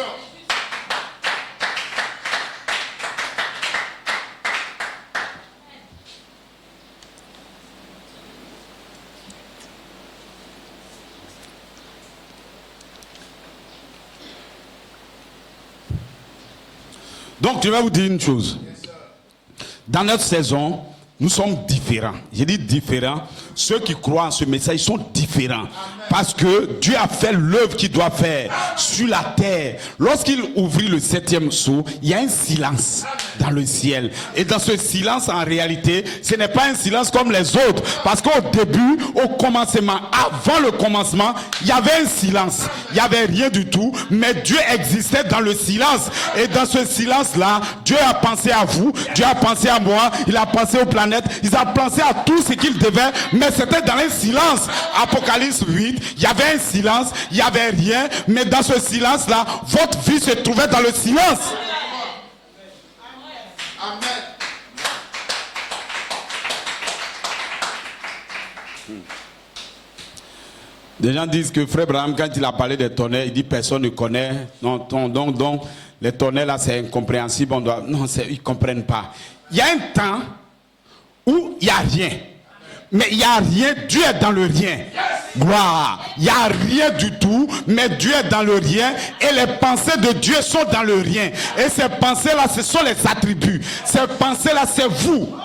Donc, je vais vous dire une chose. Dans notre saison, nous sommes différents. J'ai dit différents. Ceux qui croient en ce message sont différents. Parce que Dieu a fait l'œuvre qu'il doit faire sur la terre. Lorsqu'il ouvrit le 7e sceau, il y a un silence dans le ciel. Et dans ce silence, en réalité, ce n'est pas un silence comme les autres. Parce qu'au début, au commencement, avant le commencement, il y avait un silence. Il n'y avait rien du tout. Mais Dieu existait dans le silence. Et dans ce silence-là, Dieu a pensé à vous. Dieu a pensé à moi. Il a pensé aux planètes. Il a pensé à tout ce qu'il devait. Mais c'était dans un silence. Apocalypse 8, il y avait un silence, il n'y avait rien, mais dans ce silence-là, votre vie se trouvait dans le silence. Amen. Des gens disent que Frère Branham, quand il a parlé des tonnerres, il dit personne ne connaît. Non, donc les tonnerres là, c'est incompréhensible. Non, ils ne comprennent pas. Il y a un temps où il n'y a rien. Mais il n'y a rien, Dieu est dans le rien. Gloire. Il n'y a rien du tout, mais Dieu est dans le rien. Et les pensées de Dieu sont dans le rien. Et ces pensées-là, ce sont les attributs. Ces pensées-là, c'est vous.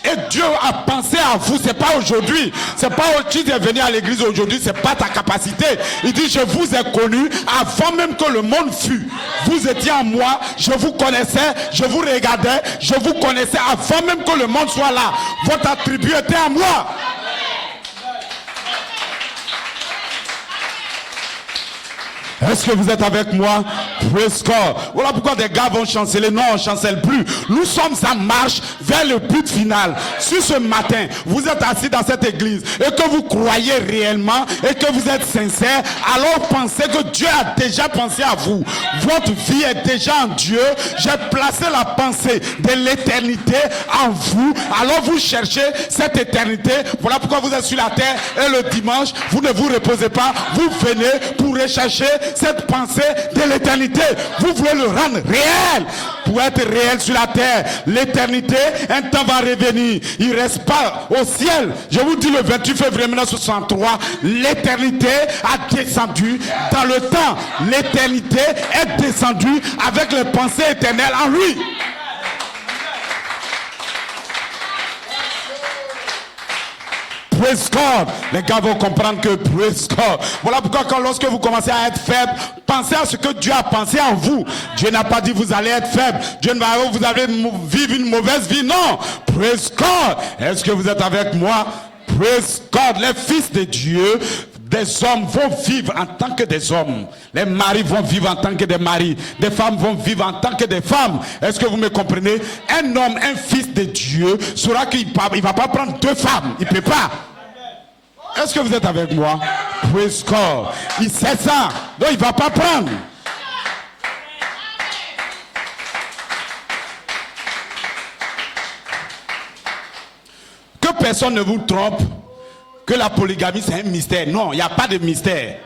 Et Dieu a pensé à vous, c'est pas aujourd'hui. C'est pas tu es venu à l'église aujourd'hui, c'est pas ta capacité. Il dit, je vous ai connu avant même que le monde fût. Vous étiez en moi, je vous connaissais, je vous regardais, je vous connaissais avant même que le monde soit là. Votre attribut était à moi. Est-ce que vous êtes avec moi? Praise God. Voilà pourquoi des gars vont chanceler. Non, on ne chancelle plus. Nous sommes en marche vers le but final. Si ce matin, vous êtes assis dans cette église et que vous croyez réellement et que vous êtes sincère, alors pensez que Dieu a déjà pensé à vous. Votre vie est déjà en Dieu. J'ai placé la pensée de l'éternité en vous. Alors vous cherchez cette éternité. Voilà pourquoi vous êtes sur la terre et le dimanche, vous ne vous reposez pas. Vous venez pour rechercher cette pensée de l'éternité. Vous voulez le rendre réel. pour être réel sur la terre. L'éternité, un temps va revenir. Il ne reste pas au ciel. Je vous dis le 28 février 1963, l'éternité a descendu dans le temps. L'éternité est descendue avec les pensées éternelles en lui. Praise God. Les gars vont comprendre que praise God. Voilà pourquoi lorsque vous commencez à être faible, pensez à ce que Dieu a pensé en vous. Dieu n'a pas dit vous allez être faible. Dieu ne va pas vous allez vivre une mauvaise vie. Non. Praise God. Est-ce que vous êtes avec moi? Praise God. Les fils de Dieu, des hommes vont vivre en tant que des hommes. Les maris vont vivre en tant que des maris. Des femmes vont vivre en tant que des femmes. Est-ce que vous me comprenez? Un homme, un fils de Dieu, saura qu'il ne va pas prendre deux femmes. Il ne peut pas. Est-ce que vous êtes avec moi? Praise God. Il sait ça. Donc il ne va pas prendre. Que personne ne vous trompe que la polygamie c'est un mystère. Non, il n'y a pas de mystère.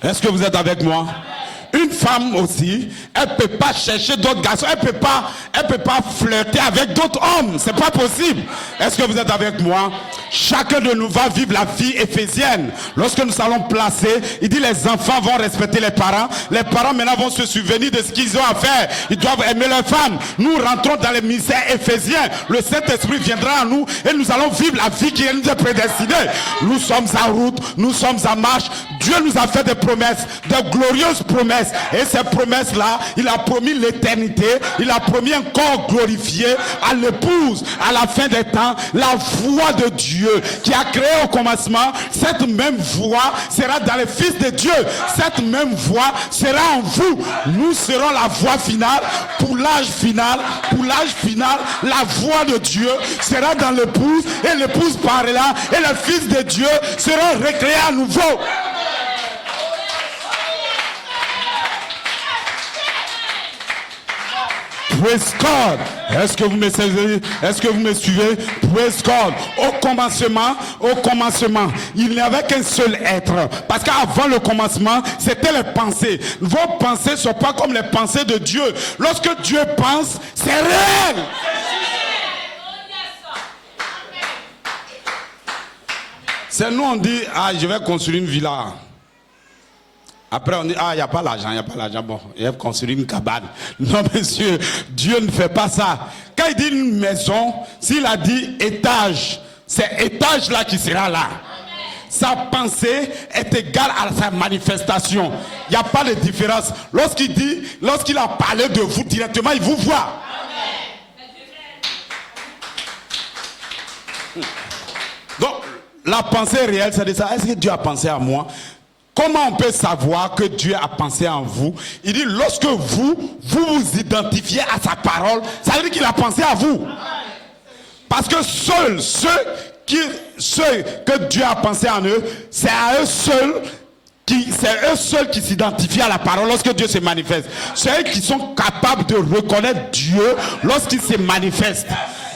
Est-ce que vous êtes avec moi? Une femme aussi, elle ne peut pas chercher d'autres garçons, elle peut pas flirter avec d'autres hommes, c'est pas possible. Est-ce que vous êtes avec moi? Chacun de nous va vivre la vie éphésienne. Lorsque nous allons placer, il dit les enfants vont respecter les parents maintenant vont se souvenir de ce qu'ils ont à faire. Ils doivent aimer leurs femmes. Nous rentrons dans les mystères éphésiens. Le Saint-Esprit viendra à nous et nous allons vivre la vie qui nous est prédestinée. Nous sommes en route, nous sommes en marche. Dieu nous a fait des promesses, de glorieuses promesses. Et ces promesses-là, il a promis l'éternité, il a promis un corps glorifié à l'épouse, à la fin des temps, la voix de Dieu qui a créé au commencement. Cette même voix sera dans les fils de Dieu. Cette même voix sera en vous. Nous serons la voix finale pour l'âge final. Pour l'âge final, la voix de Dieu sera dans l'épouse et l'épouse parlera et les fils de Dieu seront recréés à nouveau. Praise God. Est-ce que vous me suivez? Est-ce que vous me suivez? Praise God. Au commencement, il n'y avait qu'un seul être. Parce qu'avant le commencement, c'était les pensées. Vos pensées ne sont pas comme les pensées de Dieu. Lorsque Dieu pense, c'est réel. C'est nous, on dit, ah, je vais construire une villa. Après, on dit, ah, il n'y a pas l'argent, bon, il va construire une cabane. Non, monsieur, Dieu ne fait pas ça. Quand il dit une maison, s'il a dit étage, c'est étage là qui sera là. Sa pensée est égale à sa manifestation. Il n'y a pas de différence. Lorsqu'il a parlé de vous directement, il vous voit. Donc, la pensée réelle, c'est de ça. Est-ce que Dieu a pensé à moi? Comment on peut savoir que Dieu a pensé en vous? Il dit, lorsque vous vous identifiez à sa parole, ça veut dire qu'il a pensé à vous. Parce que seuls ceux que Dieu a pensé en eux, c'est eux seuls qui s'identifient à la parole lorsque Dieu se manifeste. C'est eux qui sont capables de reconnaître Dieu lorsqu'il se manifeste.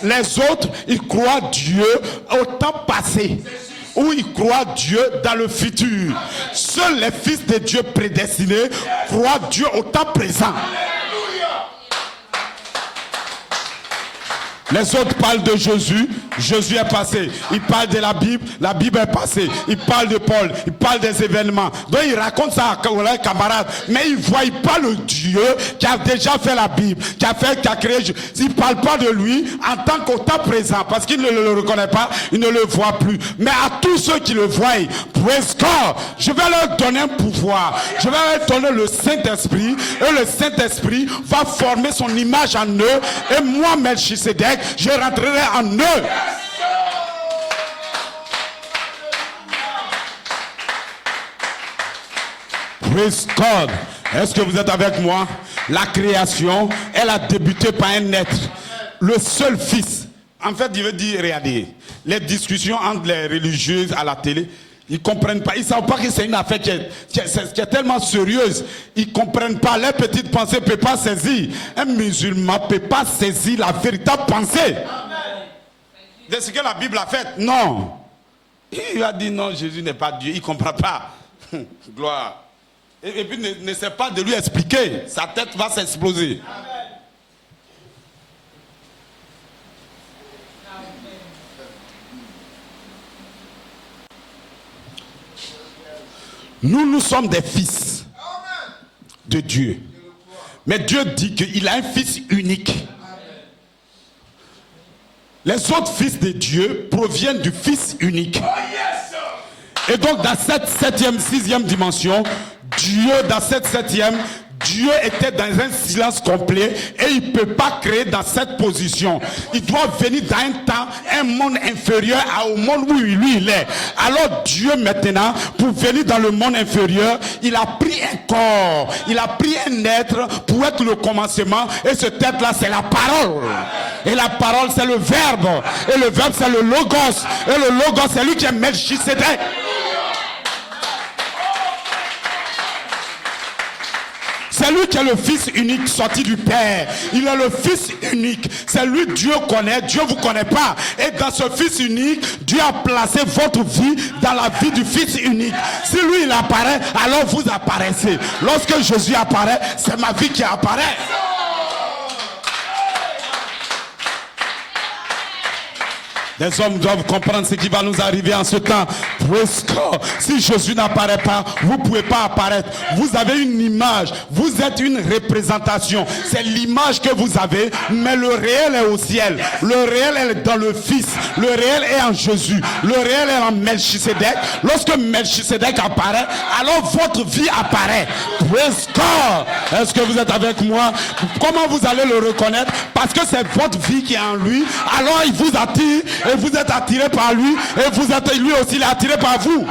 Les autres, ils croient Dieu au temps passé. Où ils croient Dieu dans le futur. Seuls les fils de Dieu prédestinés croient Dieu au temps présent. Les autres parlent de Jésus, Jésus est passé. Ils parlent de la Bible est passée. Ils parlent de Paul, ils parlent des événements. Donc ils racontent ça à leurs camarades. Mais ils ne voient pas le Dieu qui a déjà fait la Bible, qui a créé. Ils ne parlent pas de lui en tant qu'au temps présent. Parce qu'ils ne le reconnaissent pas, ils ne le voient plus. Mais à tous ceux qui le voient, praise God, je vais leur donner un pouvoir. Je vais leur donner le Saint-Esprit. Et le Saint-Esprit va former son image en eux. Et moi, Melchisedec, je rentrerai en eux. Praise God. Est-ce que vous êtes avec moi? La création, elle a débuté par un être. Le seul fils. En fait, il veut dire, regardez, les discussions entre les religieuses à la télé, ils ne comprennent pas. Ils ne savent pas que c'est une affaire qui est tellement sérieuse. Ils ne comprennent pas. Leur petite pensée ne peut pas saisir. Un musulman ne peut pas saisir la véritable pensée de ce que la Bible a fait. Non. Il a dit non, Jésus n'est pas Dieu, il ne comprend pas. Gloire. Et puis ne sait pas de lui expliquer. Sa tête va s'exploser. Nous sommes des fils de Dieu. Mais Dieu dit qu'il a un fils unique. Les autres fils de Dieu proviennent du fils unique. Et donc dans cette septième, sixième dimension, Dieu, dans cette septième, Dieu était dans un silence complet et il ne peut pas créer dans cette position. Il doit venir dans un temps, un monde inférieur au monde où lui il est. Alors Dieu maintenant, pour venir dans le monde inférieur, il a pris un corps, il a pris un être pour être le commencement. Et ce être-là, c'est la parole. Et la parole, c'est le verbe. Et le verbe, c'est le logos. Et le logos, c'est lui qui est Melchisedec. C'est lui qui est le fils unique sorti du Père. Il est le fils unique. C'est lui Dieu connaît. Dieu ne vous connaît pas. Et dans ce fils unique, Dieu a placé votre vie dans la vie du fils unique. Si lui il apparaît, alors vous apparaissez. Lorsque Jésus apparaît, c'est ma vie qui apparaît. Les hommes doivent comprendre ce qui va nous arriver en ce temps. Si Jésus n'apparaît pas, vous ne pouvez pas apparaître. Vous avez une image, vous êtes une représentation. C'est l'image que vous avez, mais le réel est au ciel. Le réel est dans le Fils. Le réel est en Jésus. Le réel est en Melchisedec. Lorsque Melchisedec apparaît, alors votre vie apparaît. Praise God. Est-ce que vous êtes avec moi? Comment vous allez le reconnaître? Parce que c'est votre vie qui est en lui. Alors il vous attire. Et vous êtes attiré par lui. Et vous êtes lui aussi, il est attiré par vous.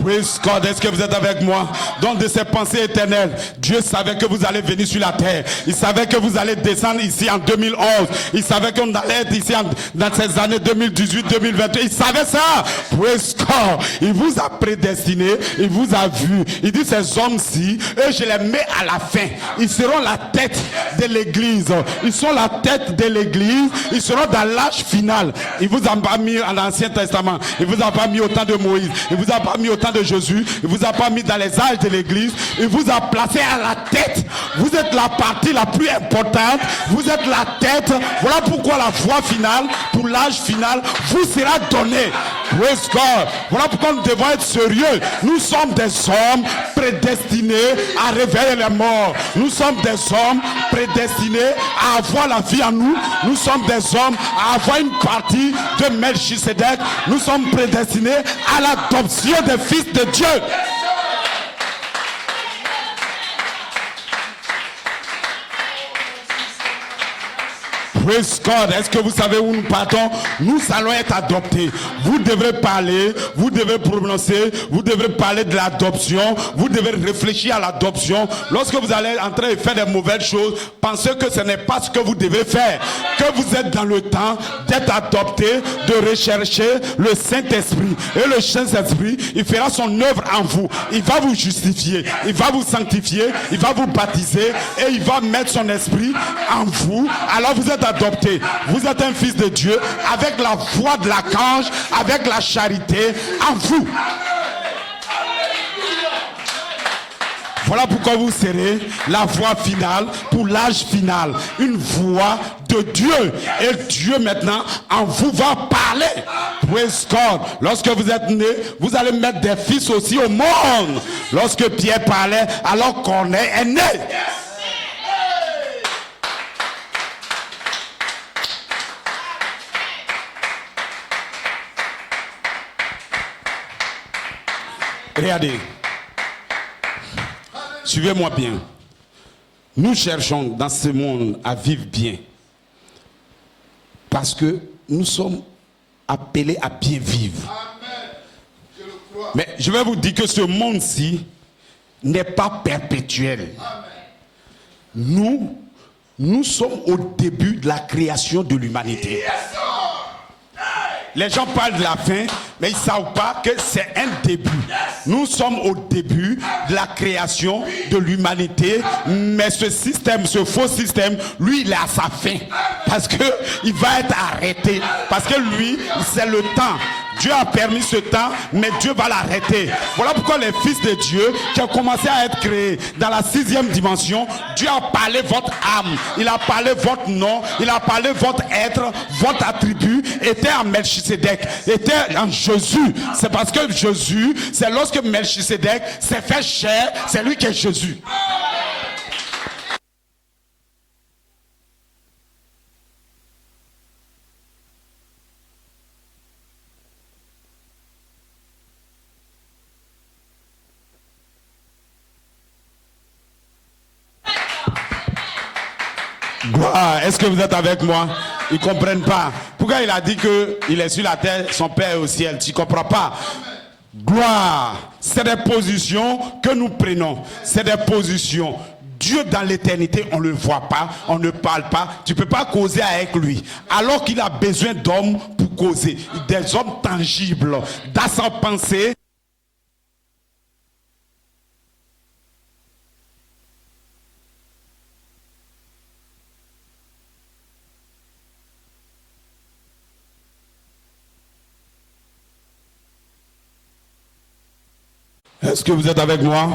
Praise God, est-ce que vous êtes avec moi? Donc de ces pensées éternelles, Dieu savait que vous allez venir sur la terre. Il savait que vous allez descendre ici en 2011. Il savait qu'on allait être ici dans ces années 2018-2021. Il savait ça. Praise God. Il vous a prédestiné. Il vous a vu. Il dit ces hommes-ci, eux je les mets à la fin. Ils seront la tête de l'église. Ils sont la tête de l'église. Ils seront dans l'âge final. Il vous a pas mis à l'Ancien Testament. Il vous a pas mis au temps de Moïse. Il vous a pas mis au temps de Jésus. Il vous a pas mis dans les âges de l'église. Il vous a placé à la tête. Vous êtes la partie la plus importante. Vous êtes la tête. Voilà pourquoi la voie finale, pour l'âge final, vous sera donnée. Praise God. Voilà pourquoi nous devons être sérieux. Nous sommes des hommes prédestinés à réveiller les morts. Nous sommes des hommes prédestinés à avoir la vie en nous. Nous sommes des hommes à avoir une partie de Melchisedec. Nous sommes prédestinés à l'adoption des fils de Dieu. Praise God. Est-ce que vous savez où nous partons? Nous allons être adoptés. Vous devrez parler, vous devez prononcer, vous devrez parler de l'adoption, vous devez réfléchir à l'adoption. Lorsque vous allez en train de faire des mauvaises choses, pensez que ce n'est pas ce que vous devez faire. Que vous êtes dans le temps d'être adopté, de rechercher le Saint-Esprit. Et le Saint-Esprit, il fera son œuvre en vous. Il va vous justifier, il va vous sanctifier, il va vous baptiser et il va mettre son esprit en vous. Alors vous êtes adopté. Vous êtes un fils de Dieu avec la voix de l'archange, avec la charité en vous. Voilà pourquoi vous serez la voix finale pour l'âge final. Une voix de Dieu. Et Dieu maintenant en vous va parler. Praise God. Lorsque vous êtes né, vous allez mettre des fils aussi au monde. Lorsque Pierre parlait, alors Corneille est né. Regardez, suivez-moi bien. Nous cherchons dans ce monde à vivre bien. Parce que nous sommes appelés à bien vivre. Mais je vais vous dire que ce monde-ci n'est pas perpétuel. Nous sommes au début de la création de l'humanité. Les gens parlent de la fin, Mais ils ne savent pas que c'est un début. Nous sommes au début de la création de l'humanité. Mais ce système, ce faux système, lui, il est à sa fin. Parce qu'il va être arrêté. Parce que lui, c'est le temps. Dieu a permis ce temps, mais Dieu va l'arrêter. Voilà pourquoi les fils de Dieu qui ont commencé à être créés dans la 6e dimension, Dieu a parlé votre âme, il a parlé votre nom, il a parlé votre être, votre attribut, était en Melchisedec, était en Jésus. C'est parce que Jésus, c'est lorsque Melchisedec s'est fait chair, c'est lui qui est Jésus. Gloire, est-ce que vous êtes avec moi? Ils ne comprennent pas. Pourquoi il a dit qu'il est sur la terre, son Père est au ciel? Tu ne comprends pas? Gloire, c'est des positions que nous prenons. C'est des positions. Dieu dans l'éternité, on ne le voit pas, on ne parle pas. Tu ne peux pas causer avec lui. Alors qu'il a besoin d'hommes pour causer. Des hommes tangibles. Dans sa pensée. Est-ce que vous êtes avec moi?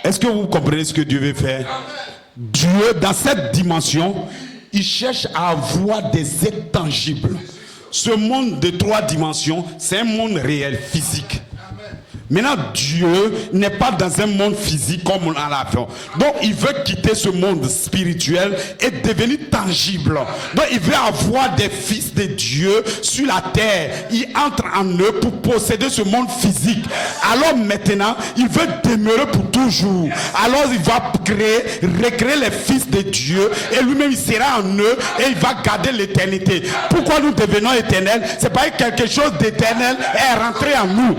Est-ce que vous comprenez ce que Dieu veut faire? Dieu, dans cette dimension, il cherche à avoir des êtres tangibles. Ce monde de 3 dimensions, c'est un monde réel, physique. Maintenant, Dieu n'est pas dans un monde physique comme on l'a fait. Donc, il veut quitter ce monde spirituel et devenir tangible. Donc, il veut avoir des fils de Dieu sur la terre. Il entre en eux pour posséder ce monde physique. Alors maintenant, il veut demeurer pour toujours. Alors, il va recréer les fils de Dieu et lui-même, il sera en eux et il va garder l'éternité. Pourquoi nous devenons éternels? C'est parce que quelque chose d'éternel est rentré en nous.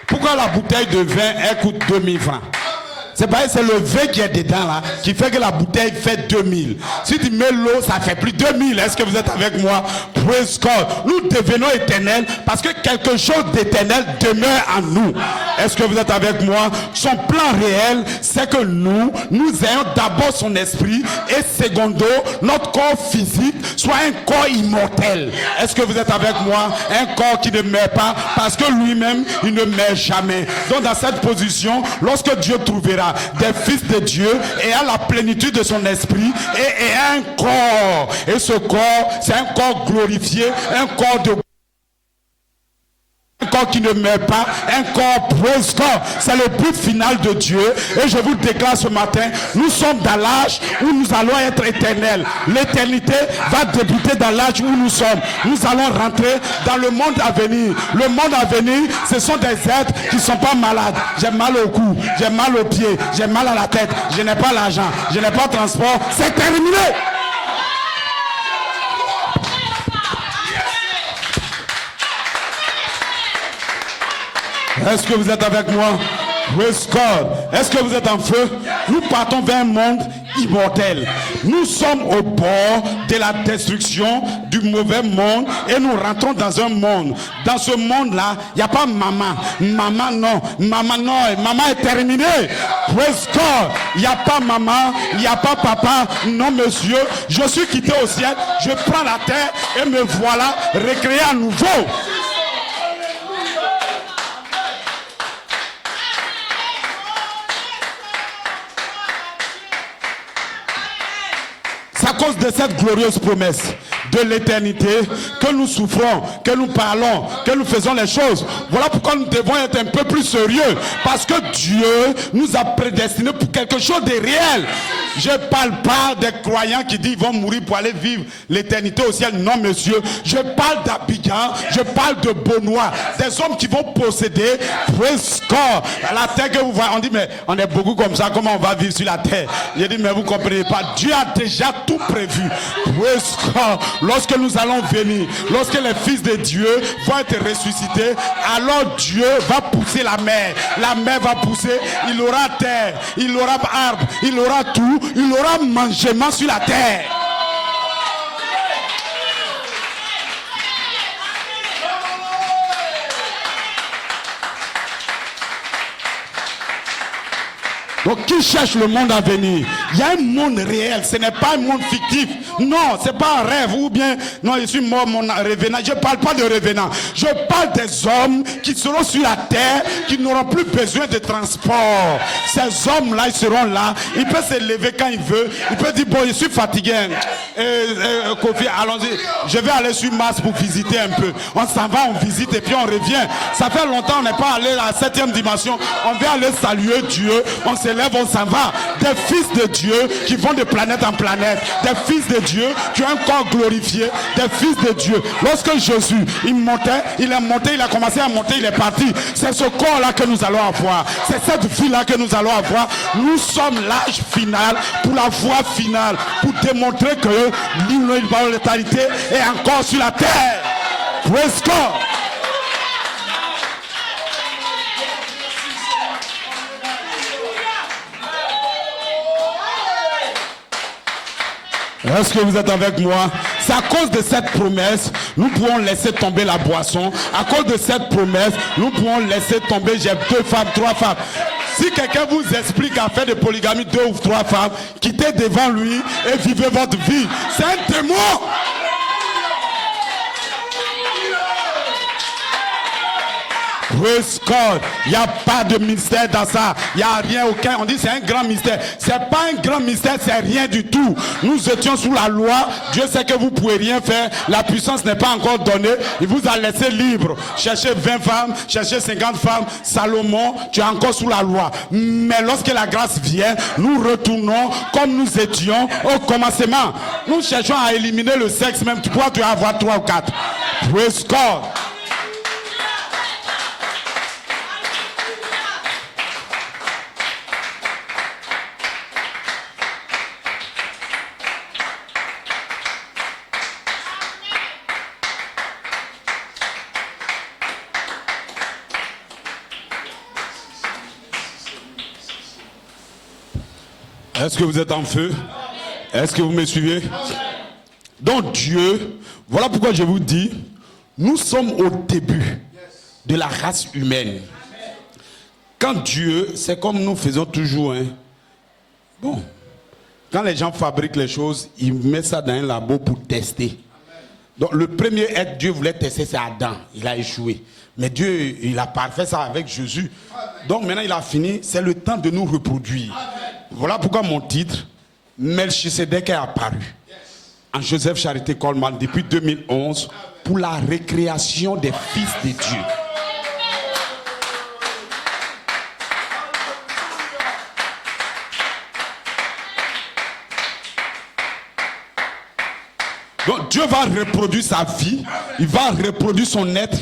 Pourquoi la bouteille de vin, elle coûte 2000 francs? C'est pas, c'est le vin qui est dedans là, qui fait que la bouteille fait 2000. Si tu mets l'eau, ça fait plus 2000. Est-ce que vous êtes avec moi? Praise God. Nous devenons éternels parce que quelque chose d'éternel demeure en nous. Est-ce que vous êtes avec moi? Son plan réel, c'est que nous ayons d'abord son esprit et secondo, notre corps physique soit un corps immortel. Est-ce que vous êtes avec moi? Un corps qui ne meurt pas parce que lui-même, il ne meurt jamais. Donc dans cette position, lorsque Dieu trouvera des fils de Dieu et à la plénitude de son esprit et un corps, et ce corps, c'est un corps glorifié, un corps de un corps qui ne meurt pas, un corps praise God. C'est le but final de Dieu. Et je vous déclare ce matin, nous sommes dans l'âge où nous allons être éternels. L'éternité va débuter dans l'âge où nous sommes. Nous allons rentrer dans le monde à venir. Le monde à venir, ce sont des êtres qui ne sont pas malades. J'ai mal au cou, j'ai mal aux pieds, j'ai mal à la tête, je n'ai pas l'argent, je n'ai pas de transport. C'est terminé. Est-ce que vous êtes avec moi? Praise God. Est-ce que vous êtes en feu? Nous partons vers un monde immortel. Nous sommes au bord de la destruction du mauvais monde et nous rentrons dans un monde. Dans ce monde-là, il n'y a pas maman. Maman non. Maman non. Maman est terminée. Praise God. Il n'y a pas maman. Il n'y a pas papa. Non, monsieur. Je suis quitté au ciel. Je prends la terre et me voilà recréé à nouveau. C'est à cause de cette glorieuse promesse de l'éternité que nous souffrons, que nous parlons, que nous faisons les choses. Voilà pourquoi nous devons être un peu plus sérieux. Parce que Dieu nous a prédestinés pour quelque chose de réel. Je ne parle pas des croyants qui disent qu'ils vont mourir pour aller vivre l'éternité au ciel. Non, monsieur. Je parle d'Abidjan, je parle de Benoît. Des hommes qui vont posséder la terre que vous voyez. On dit, mais on est beaucoup comme ça, comment on va vivre sur la terre? Je dis, mais vous ne comprenez pas. Dieu a déjà tout prévu. lorsque nous allons venir, lorsque les fils de Dieu vont être ressuscités, alors Dieu va pousser la mer va pousser, il aura terre, il aura arbre, il aura tout, il aura mangement sur la terre. Donc qui cherche le monde à venir? Il y a un monde réel, ce n'est pas un monde fictif. Non, ce n'est pas un rêve ou bien, non, je suis mort, mon revenant. Je ne parle pas de revenant. Je parle des hommes qui seront sur la terre, qui n'auront plus besoin de transport. Ces hommes-là, ils seront là. Il peut se lever quand il veut. Il peut dire, bon, je suis fatigué. Kofi, allons-y. Je vais aller sur Mars pour visiter un peu. On s'en va, on visite et puis on revient. Ça fait longtemps on n'est pas allé à la 7e dimension. On vient aller saluer Dieu. On se lève, on s'en va. Des fils de Dieu qui vont de planète en planète. Des fils de Dieu qui ont un corps glorifié. Des fils de Dieu. Lorsque Jésus, il montait, il est monté, il a commencé à monter, il est parti. C'est ce corps-là que nous allons avoir. C'est cette vie-là que nous allons avoir. Nous sommes l'âge final pour la voie finale. Pour démontrer que l'immortalité est encore sur la terre. Praise God. Est-ce que vous êtes avec moi? C'est à cause de cette promesse, nous pouvons laisser tomber la boisson. À cause de cette promesse, nous pouvons laisser tomber, j'ai 2 femmes, 3 femmes. Si quelqu'un vous explique à faire de polygamie 2 ou 3 femmes, quittez devant lui et vivez votre vie. C'est un démon. Praise God. Il n'y a pas de mystère dans ça. Il n'y a rien, aucun. On dit c'est un grand mystère. C'est pas un grand mystère, c'est rien du tout. Nous étions sous la loi. Dieu sait que vous ne pouvez rien faire. La puissance n'est pas encore donnée. Il vous a laissé libre. Cherchez 20 femmes, cherchez 50 femmes. Salomon, tu es encore sous la loi. Mais lorsque la grâce vient, nous retournons comme nous étions au commencement. Nous cherchons à éliminer le sexe, même tu pourras avoir 3 ou 4. Praise God. Est-ce que vous êtes en feu? Est-ce que vous me suivez? Donc Dieu, voilà pourquoi je vous dis, nous sommes au début de la race humaine. Quand Dieu, c'est comme nous faisons toujours, hein. Bon, quand les gens fabriquent les choses, ils mettent ça dans un labo pour tester. Donc le premier être, Dieu voulait tester, c'est Adam. Il a échoué. Mais Dieu, il a parfait ça avec Jésus. Donc maintenant il a fini, c'est le temps de nous reproduire. Voilà pourquoi mon titre, Melchisedec est apparu en Joseph Charité Coleman depuis 2011 pour la récréation des fils de Dieu. Donc Dieu va reproduire sa vie, il va reproduire son être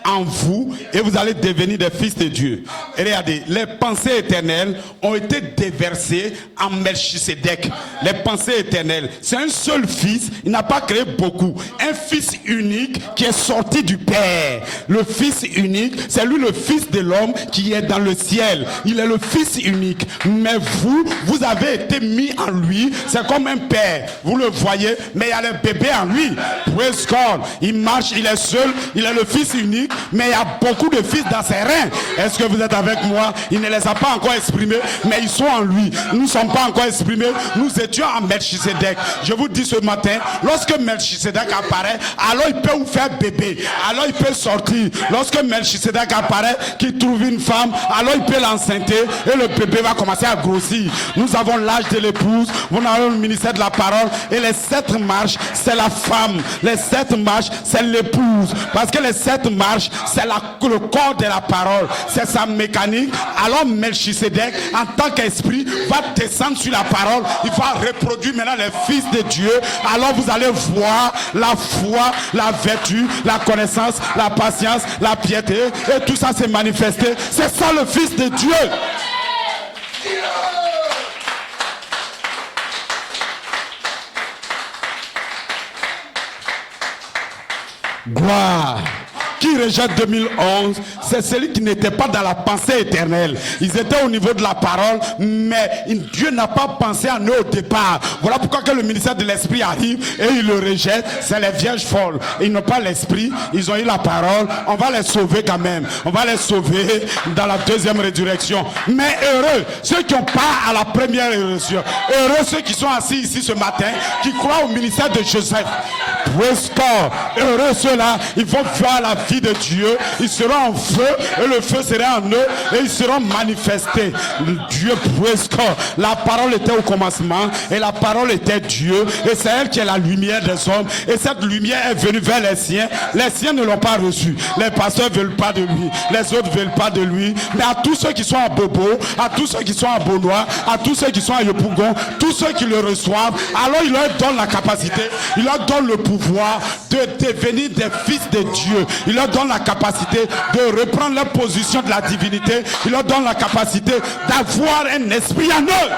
en vous et vous allez devenir des fils de Dieu. Et regardez, les pensées éternelles ont été déversées en Melchisedec. Les pensées éternelles, c'est un seul fils, il n'a pas créé beaucoup. Un fils unique qui est sorti du Père. Le fils unique, c'est lui le fils de l'homme qui est dans le ciel. Il est le fils unique. Mais vous, vous avez été mis en lui. C'est comme un père. Vous le voyez, mais il y a le bébé en lui. Praise God. Il marche, il est seul, il est le fils unique. Mais il y a beaucoup de fils dans ses reins. Est-ce que vous êtes avec moi? Il ne les a pas encore exprimés, mais ils sont en lui. Nous ne sommes pas encore exprimés. Nous étions en Melchisedec. Je vous dis ce matin, lorsque Melchisedec apparaît, alors il peut vous faire bébé. Alors il peut sortir. Lorsque Melchisedec apparaît, qu'il trouve une femme, alors il peut l'enceinter et le bébé va commencer à grossir. Nous avons l'âge de l'épouse, nous avons le ministère de la parole et les 7 marches, c'est la femme. Les 7 marches, c'est l'épouse. Parce que les 7 marches, c'est le corps de la parole, c'est sa mécanique. Alors Melchisedec, en tant qu'esprit, va descendre sur la parole. Il va reproduire maintenant les fils de Dieu. Alors vous allez voir la foi, la vertu, la connaissance, la patience, la piété, et tout ça s'est manifesté. C'est ça le fils de Dieu. Gloire. Qui rejette 2011, c'est celui qui n'était pas dans la pensée éternelle. Ils étaient au niveau de la parole, mais Dieu n'a pas pensé à eux au départ. Voilà pourquoi que le ministère de l'Esprit arrive et il le rejette. C'est les vierges folles. Ils n'ont pas l'Esprit, ils ont eu la parole. On va les sauver quand même. On va les sauver dans la deuxième résurrection. Mais heureux ceux qui ont part à la première résurrection. Heureux ceux qui sont assis ici ce matin, qui croient au ministère de Joseph. Heureux ceux-là, ils vont voir la vie de Dieu, ils seront en feu et le feu sera en eux et ils seront manifestés. Dieu, la parole était au commencement et la parole était Dieu et c'est elle qui est la lumière des hommes et cette lumière est venue vers les siens ne l'ont pas reçu, les pasteurs ne veulent pas de lui, les autres ne veulent pas de lui, mais à tous ceux qui sont à Bobo, à tous ceux qui sont à Beaunois, à tous ceux qui sont à Yopougon, tous ceux qui le reçoivent, alors il leur donne la capacité, il leur donne le pouvoir de devenir des fils de Dieu. Il leur donne la capacité de reprendre leur position de la divinité. Il leur donne la capacité d'avoir un esprit en eux.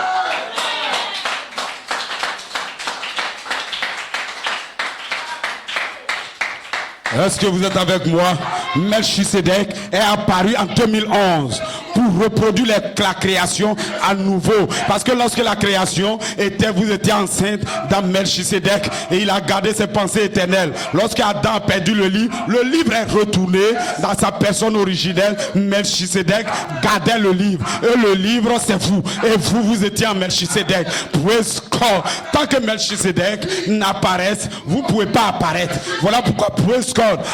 Est-ce que vous êtes avec moi? Melchisedec est apparu en 2011 pour reproduire la création à nouveau. Parce que lorsque la création était, vous étiez enceinte dans Melchisedec et il a gardé ses pensées éternelles. Lorsque Adam a perdu le livre est retourné dans sa personne originelle. Melchisedec gardait le livre. Et le livre, c'est vous. Et vous, vous étiez en Melchisedec. Tant que Melchisedec n'apparaisse, vous ne pouvez pas apparaître. Voilà pourquoi,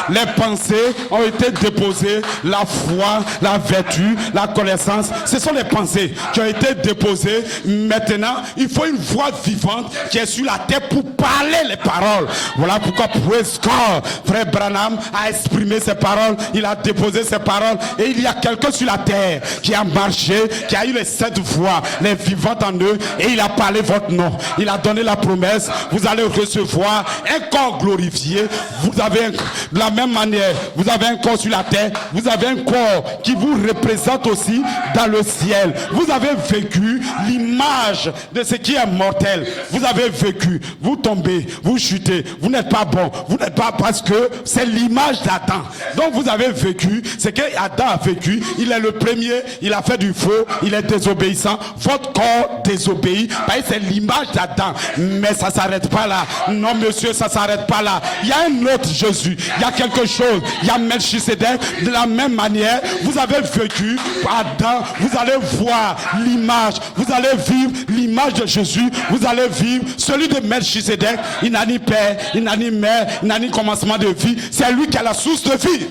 les pensées ont été déposées, la foi, la vertu, la connaissance, ce sont les pensées qui ont été déposées. Maintenant, il faut une voix vivante qui est sur la terre pour parler les paroles. Voilà pourquoi frère Branham a exprimé ses paroles, il a déposé ses paroles et il y a quelqu'un sur la terre qui a marché, qui a eu les 7 voix, les vivantes en eux et il a parlé votre nom. Il a donné la promesse, vous allez recevoir un corps glorifié. Vous avez de la même manière, vous avez un corps sur la terre, vous avez un corps qui vous représente aussi dans le ciel. Vous avez vécu l'image de ce qui est mortel. Vous avez vécu, vous tombez, vous chutez, vous n'êtes pas bon, vous n'êtes pas, parce que c'est l'image d'Adam. Donc vous avez vécu ce que Adam a vécu. Il est le premier, il a fait du faux, il est désobéissant. Votre corps désobéit, parce que c'est l'image d'Adam. Mais ça ne s'arrête pas là. Non monsieur, ça ne s'arrête pas là. Il y a un autre Jésus, il y a quelque chose, il y a Melchisedec. De la même manière, vous avez vécu Adam, vous allez voir l'image, vous allez vivre l'image de Jésus, vous allez vivre celui de Melchisedec. Il n'a ni père, il n'a ni mère, il n'a ni commencement de vie, c'est lui qui a la source de vie.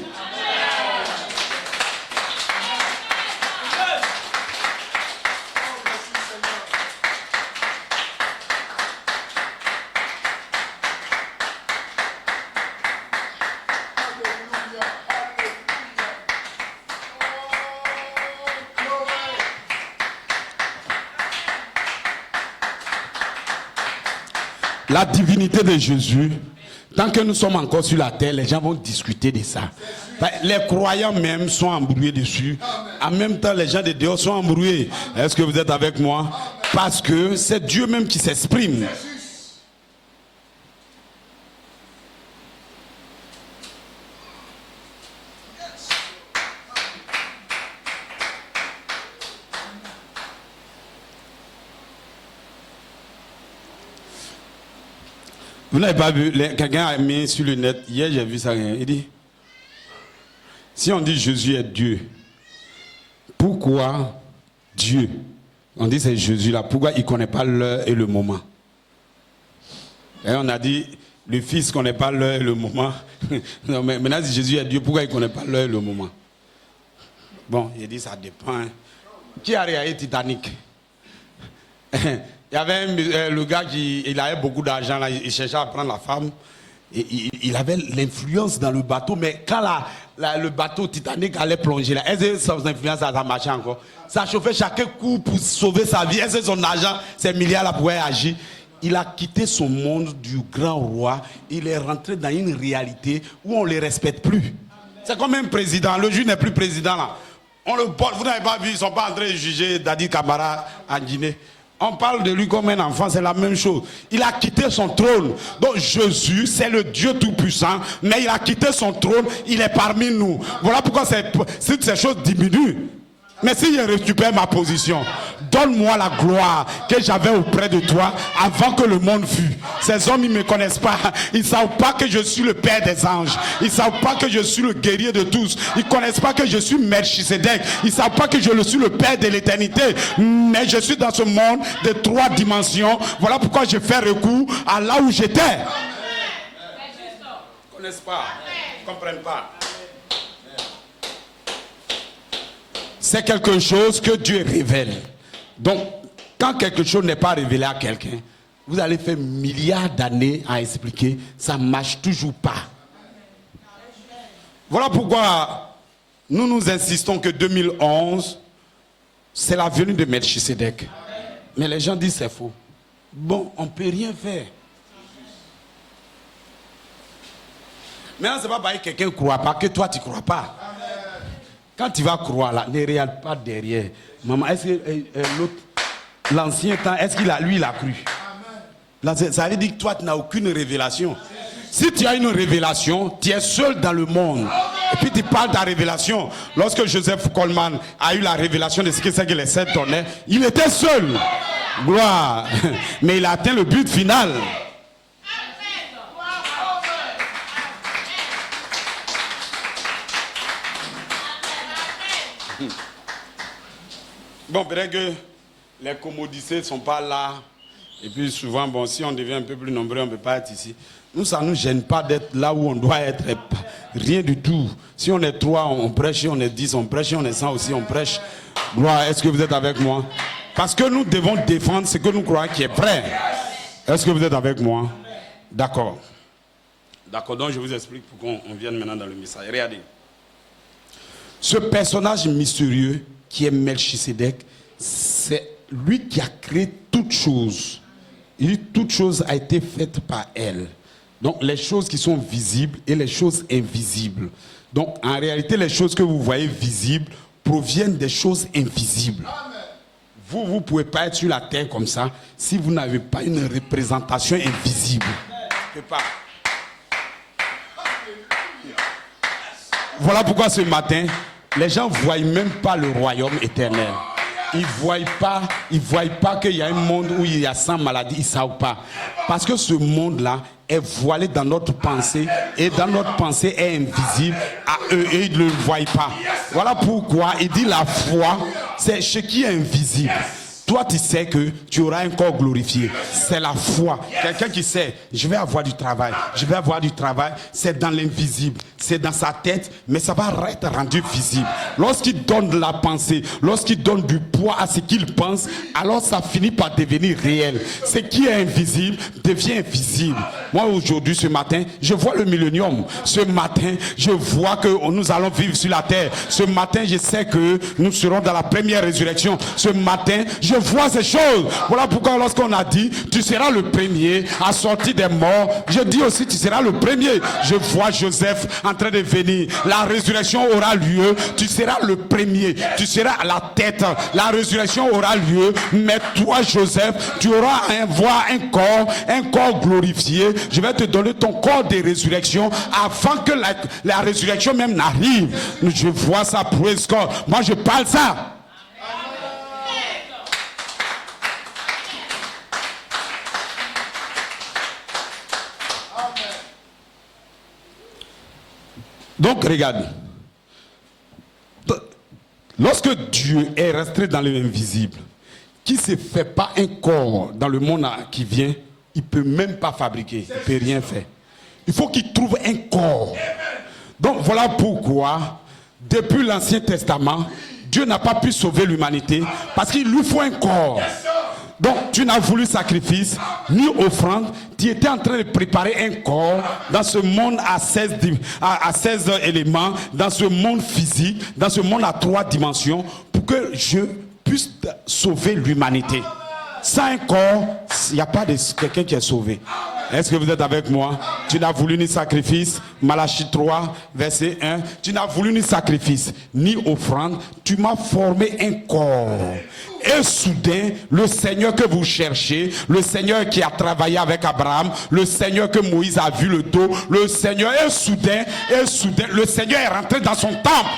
La divinité de Jésus, tant que nous sommes encore sur la terre, les gens vont discuter de ça. Les croyants même sont embrouillés dessus. En même temps, les gens de dehors sont embrouillés. Est-ce que vous êtes avec moi? Parce que c'est Dieu même qui s'exprime. Vous n'avez pas vu, quelqu'un a mis sur le net, hier j'ai vu ça, il dit, si on dit Jésus est Dieu, pourquoi Dieu, on dit c'est Jésus là, pourquoi il ne connaît pas l'heure et le moment? Et on a dit, le Fils ne connaît pas l'heure et le moment. Non, mais maintenant si Jésus est Dieu, pourquoi il ne connaît pas l'heure et le moment? Bon, il dit ça dépend. Hein. Qui a regardé Titanic? Il y avait le gars il avait beaucoup d'argent, là, il cherchait à prendre la femme. Et il avait l'influence dans le bateau, mais quand le bateau Titanic allait plonger, là, est-ce que son influence ça marchait encore? Ça chauffait chaque coup pour sauver sa vie. Est-ce que son argent, ses milliards là pouvaient agir? Il a quitté son monde du grand roi, il est rentré dans une réalité où on ne le respecte plus. C'est comme un président, le juge n'est plus président là. On le porte, vous n'avez pas vu, ils ne sont pas en train de juger Dadi Camara en Guinée. On parle de lui comme un enfant, c'est la même chose. Il a quitté son trône. Donc Jésus, c'est le Dieu Tout-Puissant, mais il a quitté son trône, il est parmi nous. Voilà pourquoi toutes ces choses diminuent. Mais si je récupère ma position, donne-moi la gloire que j'avais auprès de toi avant que le monde fût. Ces hommes, ils ne me connaissent pas. Ils ne savent pas que je suis le Père des anges. Ils ne savent pas que je suis le guerrier de tous. Ils ne connaissent pas que je suis Melchisedec. Ils ne savent pas que je suis le Père de l'éternité. Mais je suis dans ce monde de 3 dimensions. Voilà pourquoi je fais recours à là où j'étais. Ils ne connaissent pas. Ils ne comprennent pas. C'est quelque chose que Dieu révèle. Donc, quand quelque chose n'est pas révélé à quelqu'un, vous allez faire milliards d'années à expliquer, ça ne marche toujours pas. Voilà pourquoi nous insistons que 2011, c'est la venue de Melchisedec. Mais les gens disent c'est faux. Bon, on ne peut rien faire. Maintenant, ce n'est pas parce que quelqu'un ne croit pas que toi tu ne crois pas. Quand tu vas croire là, ne regarde pas derrière. Maman, est-ce que l'autre, l'ancien temps, est-ce qu'il a, lui, il a cru? Là, ça veut dire que toi, tu n'as aucune révélation. Si tu as une révélation, tu es seul dans le monde. Et puis tu parles de ta révélation. Lorsque Joseph Coleman a eu la révélation de ce que c'est que les 7 tonnerres, il était seul. Gloire. Mais il a atteint le but final. Bon, peut-être que les commodités ne sont pas là. Et puis souvent, bon, si on devient un peu plus nombreux, on ne peut pas être ici. Nous, ça ne nous gêne pas d'être là où on doit être. Rien du tout. Si on est 3, on prêche. Si on est 10, on prêche. Si on est 100 aussi, on prêche. Gloire, est-ce que vous êtes avec moi? Parce que nous devons défendre ce que nous croyons qui est vrai. Est-ce que vous êtes avec moi? D'accord. D'accord, donc je vous explique pour qu'on vienne maintenant dans le message. Regardez. Ce personnage mystérieux qui est Melchisedec, c'est lui qui a créé toutes choses. Il dit toute chose a été faite par elle. Donc les choses qui sont visibles et les choses invisibles. Donc en réalité, les choses que vous voyez visibles proviennent des choses invisibles. Vous ne pouvez pas être sur la terre comme ça si vous n'avez pas une représentation invisible. Voilà pourquoi ce matin, les gens ne voient même pas le royaume éternel. Ils ne voient pas qu'il y a un monde où il y a 100 maladies, ils ne savent pas. Parce que ce monde-là est voilé dans notre pensée et dans notre pensée est invisible à eux et ils ne le voient pas. Voilà pourquoi il dit la foi, c'est ce qui est invisible. Toi, tu sais que tu auras un corps glorifié. C'est la foi. Quelqu'un qui sait, je vais avoir du travail. Je vais avoir du travail. C'est dans l'invisible. C'est dans sa tête, mais ça va être rendu visible. Lorsqu'il donne de la pensée, lorsqu'il donne du poids à ce qu'il pense, alors ça finit par devenir réel. Ce qui est invisible devient visible. Moi, aujourd'hui, ce matin, je vois le millénium. Ce matin, je vois que nous allons vivre sur la terre. Ce matin, je sais que nous serons dans la première résurrection. Ce matin, je vois ces choses. Voilà pourquoi lorsqu'on a dit tu seras le premier à sortir des morts, je dis aussi tu seras le premier. Je vois Joseph en train de venir. La résurrection aura lieu. Tu seras le premier. Tu seras à la tête. La résurrection aura lieu. Mais toi, Joseph, tu auras un corps glorifié. Je vais te donner ton corps de résurrection avant que la résurrection même n'arrive. Je vois ça, praise God. Moi, je parle ça. Donc regarde, lorsque Dieu est resté dans l'invisible, qui ne se fait pas un corps dans le monde qui vient, il ne peut même pas fabriquer, il ne peut rien faire. Il faut qu'il trouve un corps. Donc voilà pourquoi, depuis l'Ancien Testament, Dieu n'a pas pu sauver l'humanité parce qu'il lui faut un corps. Donc tu n'as voulu sacrifice ni offrande, tu étais en train de préparer un corps dans ce monde à 16 éléments, dans ce monde physique, dans ce monde à 3 dimensions, pour que je puisse sauver l'humanité. Sans un corps, il n'y a pas de quelqu'un qui est sauvé. Est-ce que vous êtes avec moi? Tu n'as voulu ni sacrifice. Malachie 3, verset 1. Tu n'as voulu ni sacrifice, ni offrande. Tu m'as formé un corps. Et soudain, le Seigneur que vous cherchez, le Seigneur qui a travaillé avec Abraham, le Seigneur que Moïse a vu le dos, le Seigneur est soudain, le Seigneur est rentré dans son temple.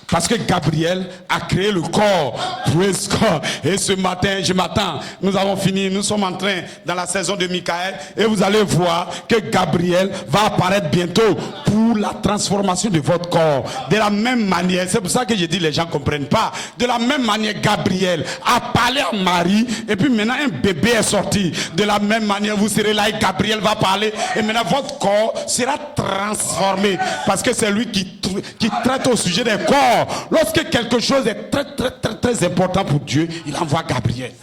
Parce que Gabriel a créé le corps. Praise God. Et ce matin, je m'attends. Nous avons fini. Nous sommes en train dans la saison de Michael. Et vous allez voir que Gabriel va apparaître bientôt pour la transformation de votre corps. De la même manière, c'est pour ça que je dis les gens ne comprennent pas. De la même manière, Gabriel a parlé à Marie. Et puis maintenant, un bébé est sorti. De la même manière, vous serez là et Gabriel va parler. Et maintenant, votre corps sera transformé. Parce que c'est lui qui traite au sujet des corps. Lorsque quelque chose est très important pour Dieu, il envoie Gabriel.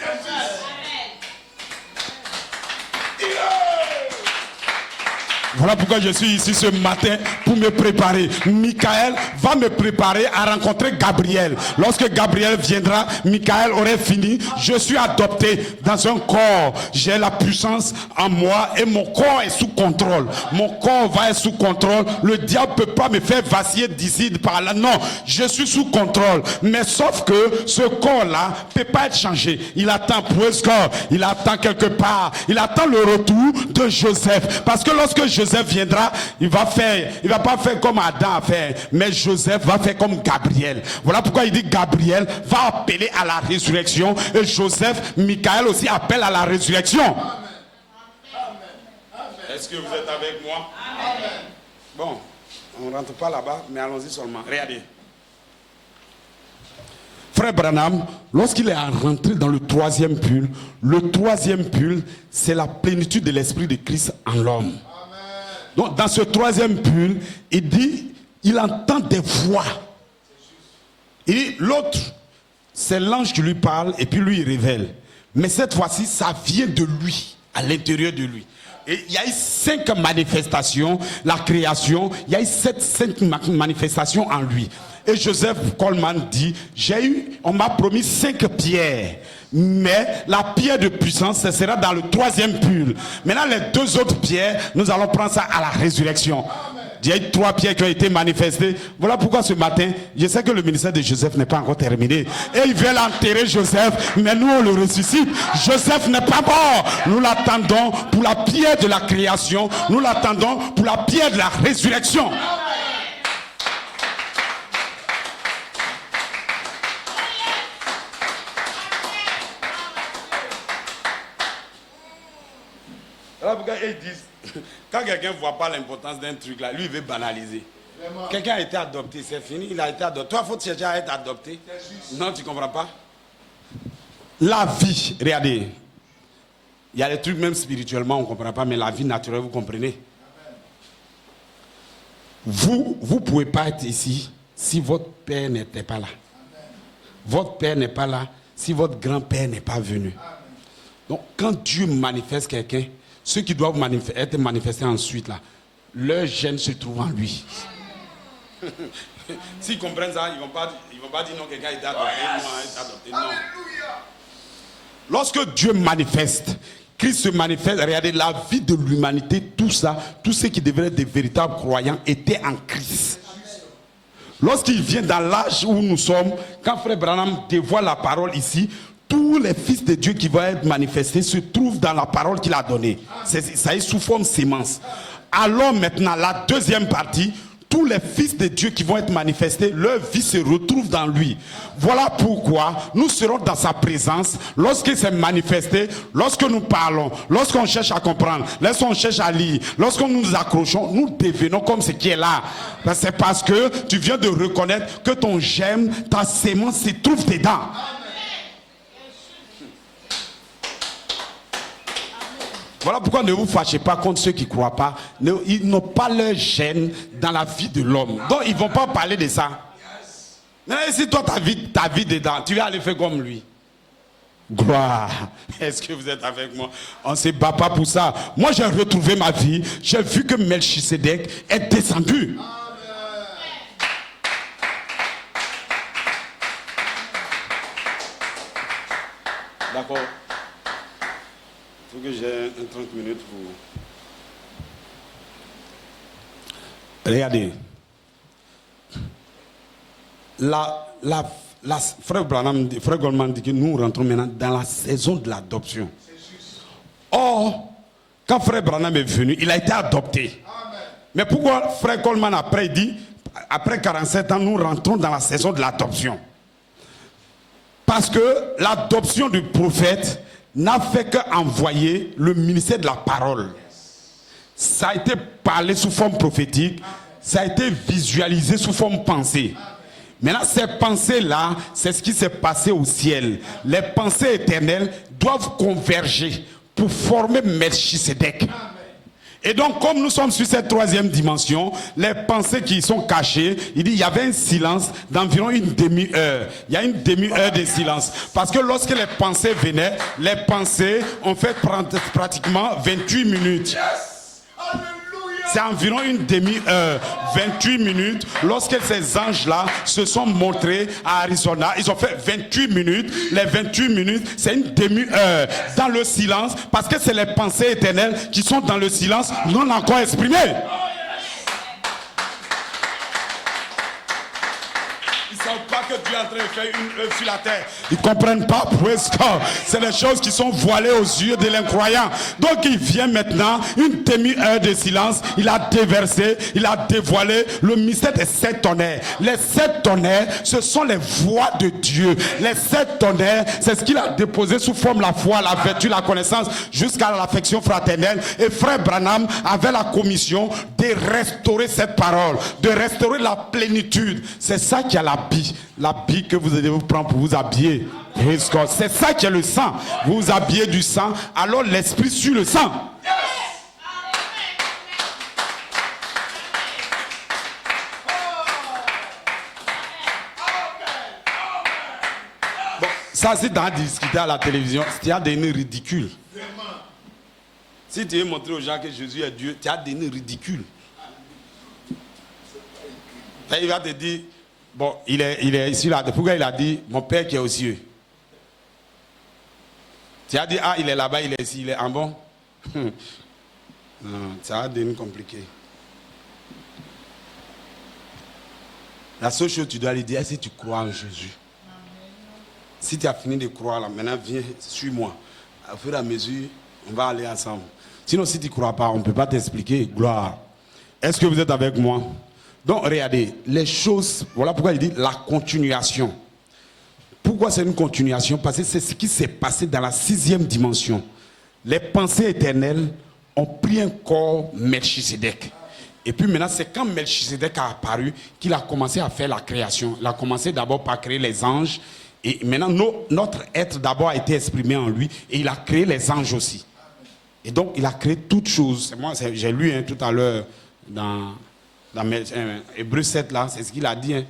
Voilà pourquoi je suis ici ce matin pour me préparer. Michael va me préparer à rencontrer Gabriel. Lorsque Gabriel viendra, Michael aurait fini. Je suis adopté dans un corps. J'ai la puissance en moi et mon corps est sous contrôle. Mon corps va être sous contrôle. Le diable ne peut pas me faire vaciller d'ici, par là. Non, je suis sous contrôle. Mais sauf que ce corps-là ne peut pas être changé. Il attend il attend quelque part. Il attend le retour de Joseph. Parce que lorsque Joseph viendra, il va pas faire comme Adam a fait, mais Joseph va faire comme Gabriel. Voilà pourquoi il dit Gabriel va appeler à la résurrection et Joseph, Michael aussi appelle à la résurrection. Est-ce que vous êtes avec moi? Amen. Bon, on ne rentre pas là-bas, mais allons-y seulement. Regardez. Frère Branham, lorsqu'il est rentré dans le troisième pull, c'est la plénitude de l'esprit de Christ en l'homme. Donc dans ce troisième pull, il dit, il entend des voix. Il dit, l'autre, c'est l'ange qui lui parle et puis lui il révèle. Mais cette fois-ci, ça vient de lui, à l'intérieur de lui. Et il y a eu 5 manifestations, la création, il y a eu 5 manifestations en lui. Et Joseph Coleman dit, on m'a promis 5 pierres. Mais la pierre de puissance, ce sera dans le troisième pull. Maintenant, les 2 autres pierres, nous allons prendre ça à la résurrection. Il y a eu 3 pierres qui ont été manifestées. Voilà pourquoi ce matin, je sais que le ministère de Joseph n'est pas encore terminé. Et ils veulent enterrer Joseph, mais nous on le ressuscite. Joseph n'est pas mort. Nous l'attendons pour la pierre de la création. Nous l'attendons pour la pierre de la résurrection. Voilà pourquoi ils disent, quand quelqu'un ne voit pas l'importance d'un truc là, lui il veut banaliser. Quelqu'un a été adopté, c'est fini, il a été adopté. Toi, il faut chercher à être adopté. Non, tu ne comprends pas. La vie, regardez, il y a des trucs même spirituellement, on ne comprend pas, mais la vie naturelle, vous comprenez. Vous ne pouvez pas être ici si votre père n'était pas là. Votre père n'est pas là si votre grand-père n'est pas venu. Donc, quand Dieu manifeste quelqu'un, ceux qui doivent être manifestés ensuite, là, leur gène se trouve en lui. S'ils comprennent ça, ils ne vont pas dire non, quelqu'un a été adopté, non. Lorsque Dieu manifeste, Christ se manifeste, regardez la vie de l'humanité, tout ça, tous ceux qui devraient être des véritables croyants étaient en Christ. Lorsqu'il vient dans l'âge où nous sommes, quand Frère Branham dévoile la parole ici, tous les fils de Dieu qui vont être manifestés se trouvent dans la parole qu'il a donnée. Ça est sous forme sémence. Alors maintenant, la deuxième partie, tous les fils de Dieu qui vont être manifestés, leur vie se retrouve dans lui. Voilà pourquoi nous serons dans sa présence lorsqu'il s'est manifesté, lorsque nous parlons, lorsqu'on cherche à comprendre, lorsqu'on cherche à lire, lorsqu'on nous accrochons, nous devenons comme ce qui est là. C'est parce que tu viens de reconnaître que ton germe, ta sémence se trouve dedans. Voilà pourquoi ne vous fâchez pas contre ceux qui ne croient pas. Ils n'ont pas leur gène dans la vie de l'homme. Donc ils ne vont pas parler de ça. Mais si toi ta vie dedans, tu vas aller faire comme lui. Gloire. Est-ce que vous êtes avec moi? On ne se bat pas pour ça. Moi j'ai retrouvé ma vie. J'ai vu que Melchisedec est descendu. D'accord. Il faut que j'ai un 30 minutes pour... Regardez. Frère Branham, Frère Goldman dit que nous rentrons maintenant dans la saison de l'adoption. Or, quand Frère Branham est venu, il a été adopté. Amen. Mais pourquoi Frère Goldman après dit, après 47 ans, nous rentrons dans la saison de l'adoption? Parce que l'adoption du prophète n'a fait qu'envoyer le ministère de la parole. Ça a été parlé sous forme prophétique, ça a été visualisé sous forme pensée. Maintenant, ces pensées-là, c'est ce qui s'est passé au ciel. Les pensées éternelles doivent converger pour former Melchisedec. Et donc, comme nous sommes sur cette troisième dimension, les pensées qui sont cachées, il dit il y avait un silence d'environ une demi-heure. Il y a une demi-heure de silence. Parce que lorsque les pensées venaient, les pensées ont fait pratiquement 28 minutes. C'est environ une demi-heure, 28 minutes. Lorsque ces anges-là se sont montrés à Arizona, ils ont fait 28 minutes. Les 28 minutes, c'est une demi-heure dans le silence, parce que c'est les pensées éternelles qui sont dans le silence, non encore exprimées. Ils ne savent pas que Dieu est en train de faire une œuvre sur la terre. Ils ne comprennent pas, c'est les choses qui sont voilées aux yeux de l'incroyant. Donc il vient maintenant, une demi-heure de silence, il a déversé, il a dévoilé le mystère des 7 tonnerres. Les 7 tonnerres, ce sont les voix de Dieu. Les 7 tonnerres, c'est ce qu'il a déposé sous forme la foi, la vertu, la connaissance, jusqu'à l'affection fraternelle. Et Frère Branham avait la commission de restaurer cette parole, de restaurer la plénitude. C'est ça qui a l'habit que vous allez vous prendre pour vous habiller. C'est ça qui est le sang. Vous vous habillez du sang, alors l'esprit sur le sang. Bon, ça c'est dans discuter à la télévision, tu as donné ridicule. Si tu veux montrer aux gens que Jésus est Dieu, tu as donné ridicule. Il va te dire, bon, il est ici là. Pourquoi il a dit, mon Père qui est aux cieux? Tu as dit, ah, il est là-bas, il est ici, il est en bon. Non, ça a devenu compliqué. La seule chose que tu dois lui dire, c'est que tu crois en Jésus. Si tu as fini de croire là, maintenant viens, suis-moi. Au fur et à mesure, on va aller ensemble. Sinon, si tu ne crois pas, on ne peut pas t'expliquer. Gloire. Est-ce que vous êtes avec moi? Donc, regardez, les choses, voilà pourquoi il dit la continuation. Pourquoi c'est une continuation? Parce que c'est ce qui s'est passé dans la 6e dimension. Les pensées éternelles ont pris un corps Melchisedec. Et puis maintenant, c'est quand Melchisedec a apparu qu'il a commencé à faire la création. Il a commencé d'abord par créer les anges. Et maintenant, notre être d'abord a été exprimé en lui. Et il a créé les anges aussi. Et donc, il a créé toutes choses. Moi, j'ai lu tout à l'heure dans Hébreux 7, là, c'est ce qu'il a dit. Hein.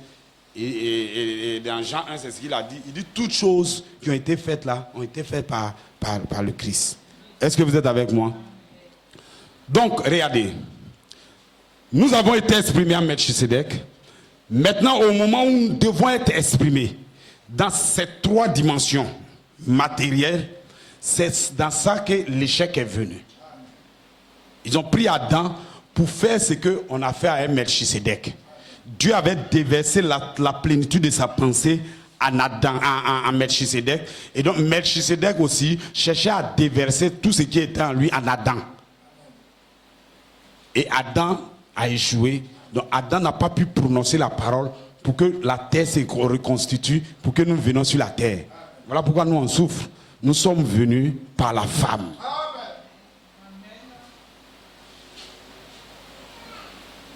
Et dans Jean 1, c'est ce qu'il a dit. Il dit toutes choses qui ont été faites là, ont été faites par le Christ. Est-ce que vous êtes avec moi? Donc, regardez. Nous avons été exprimés en Melchisedec. Maintenant, au moment où nous devons être exprimés dans ces 3 dimensions matérielles, c'est dans ça que l'échec est venu. Ils ont pris Adam pour faire ce qu'on a fait à un Melchisedec. Dieu avait déversé la plénitude de sa pensée en Adam, en Melchisedec. Et donc Melchisedec aussi cherchait à déverser tout ce qui était en lui en Adam. Et Adam a échoué. Donc Adam n'a pas pu prononcer la parole pour que la terre se reconstitue, pour que nous venions sur la terre. Voilà pourquoi nous on souffre. Nous sommes venus par la femme.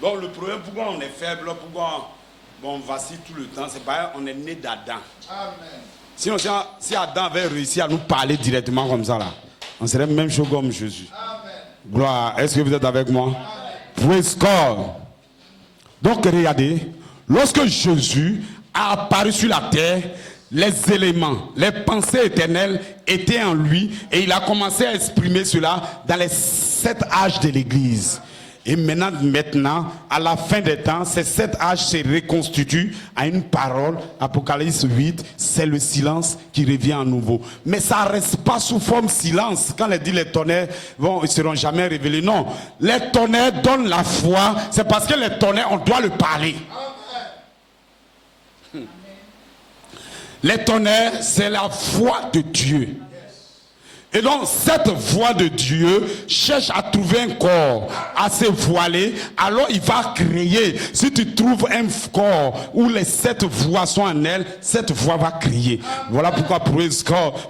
Donc le problème, pourquoi on est faible, pourquoi on vacille tout le temps, c'est parce qu'on est né d'Adam. Sinon, si Adam avait réussi à nous parler directement comme ça, là, on serait même chaud comme Jésus. Amen. Gloire. Est-ce que vous êtes avec moi? Praise God. Donc regardez, lorsque Jésus a apparu sur la terre, les éléments, les pensées éternelles étaient en lui et il a commencé à exprimer cela dans les 7 âges de l'Église. Et maintenant, à la fin des temps, cet âge se reconstitue à une parole. Apocalypse 8, c'est le silence qui revient à nouveau. Mais ça ne reste pas sous forme silence. Quand il dit les tonnerres ils seront jamais révélés. Non, les tonnerres donnent la foi. C'est parce que les tonnerres, on doit le parler. Les tonnerres, c'est la voix de Dieu. Et donc, cette voix de Dieu cherche à trouver un corps, à se voiler, alors il va créer. Si tu trouves un corps où les 7 voix sont en elle, cette voix va crier. Voilà pourquoi,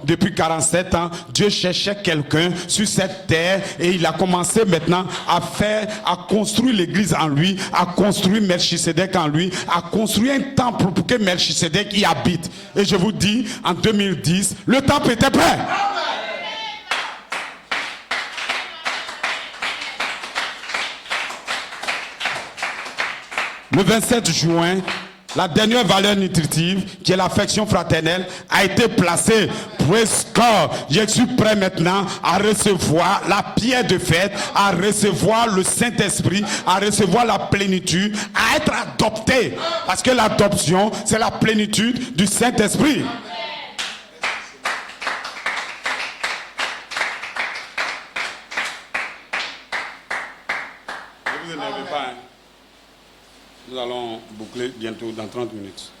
depuis 47 ans, Dieu cherchait quelqu'un sur cette terre et il a commencé maintenant à construire l'église en lui, à construire Melchisedec en lui, à construire un temple pour que Melchisedec y habite. Et je vous dis, en 2010, le temple était prêt. Le 27 juin, la dernière valeur nutritive, qui est l'affection fraternelle, a été placée. Praise God. Je suis prêt maintenant à recevoir la pierre de fête, à recevoir le Saint-Esprit, à recevoir la plénitude, à être adopté. Parce que l'adoption, c'est la plénitude du Saint-Esprit. Ne vous énervez pas, hein. Nous allons boucler bientôt dans 30 minutes.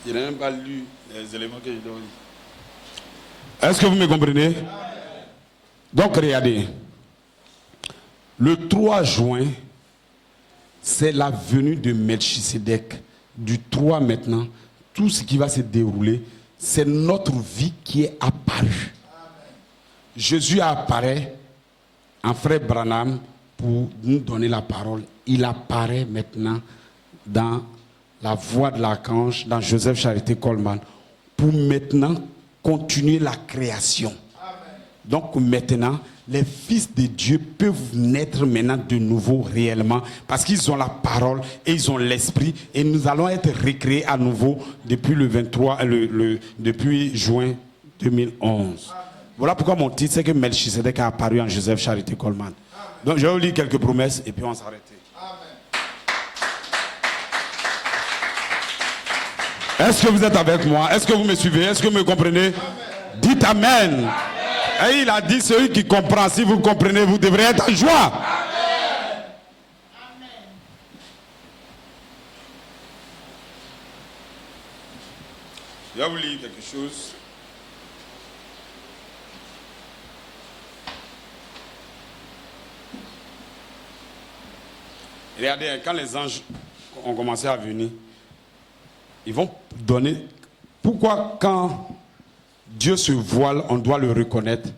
Je n'ai même pas lu les éléments que je dois lire. Est-ce que vous me comprenez? Donc regardez. Le 3 juin, c'est la venue de Melchisedec. Du 3 maintenant, tout ce qui va se dérouler, c'est notre vie qui est apparue. Jésus apparaît en frère Branham pour nous donner la parole. Il apparaît maintenant dans la voix de l'archange, dans Joseph Charité Coleman, pour maintenant continuer la création. Amen. Donc maintenant, les fils de Dieu peuvent naître maintenant de nouveau réellement, parce qu'ils ont la parole et ils ont l'esprit, et nous allons être recréés à nouveau depuis le 23, depuis juin 2011. Amen. Voilà pourquoi mon titre, c'est que Melchisedec a apparu en Joseph Charité Coleman. Amen. Donc je vais vous lire quelques promesses et puis on va s'arrêter. Est-ce que vous êtes avec moi? Est-ce que vous me suivez? Est-ce que vous me comprenez? Amen. Dites Amen. Amen. Et il a dit, celui qui comprend, si vous comprenez, vous devrez être en joie. Amen. Amen. Je vais vous lire quelque chose. Regardez, quand les anges ont commencé à venir, ils vont donner... Pourquoi quand Dieu se voile, on doit le reconnaître?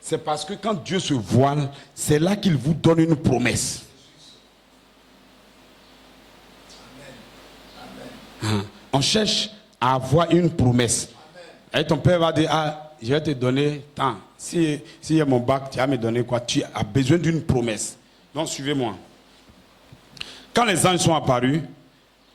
C'est parce que quand Dieu se voile, c'est là qu'il vous donne une promesse. Amen. On cherche à avoir une promesse. Et ton père va dire, ah, je vais te donner tant. Si il y a mon bac, tu vas me donner quoi? Tu as besoin d'une promesse. Donc suivez-moi. Quand les anges sont apparus,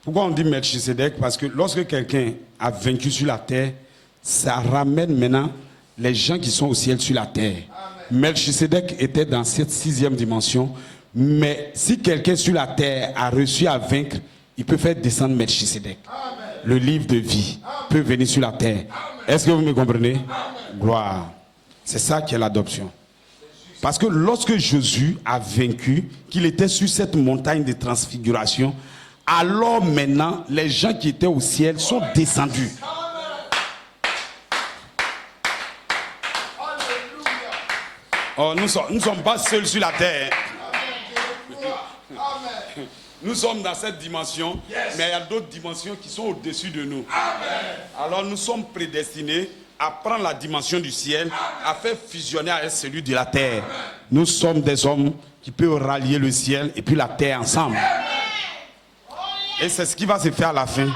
pourquoi on dit Melchisedec? Parce que lorsque quelqu'un a vaincu sur la terre, ça ramène maintenant les gens qui sont au ciel sur la terre. Amen. Melchisedec était dans cette 6e dimension, mais si quelqu'un sur la terre a réussi à vaincre, il peut faire descendre Melchisedec. Amen. Le livre de vie peut venir sur la terre. Est-ce que vous me comprenez? Amen. Gloire. C'est ça qui est l'adoption. Parce que lorsque Jésus a vaincu, qu'il était sur cette montagne de transfiguration, alors maintenant, les gens qui étaient au ciel sont descendus. Oh, nous ne sommes pas seuls sur la terre. Nous sommes dans cette dimension, mais il y a d'autres dimensions qui sont au-dessus de nous. Alors nous sommes prédestinés à prendre la dimension du ciel, à faire fusionner avec celui de la terre. Nous sommes des hommes qui peuvent rallier le ciel et puis la terre ensemble. Et c'est ce qui va se faire à la fin.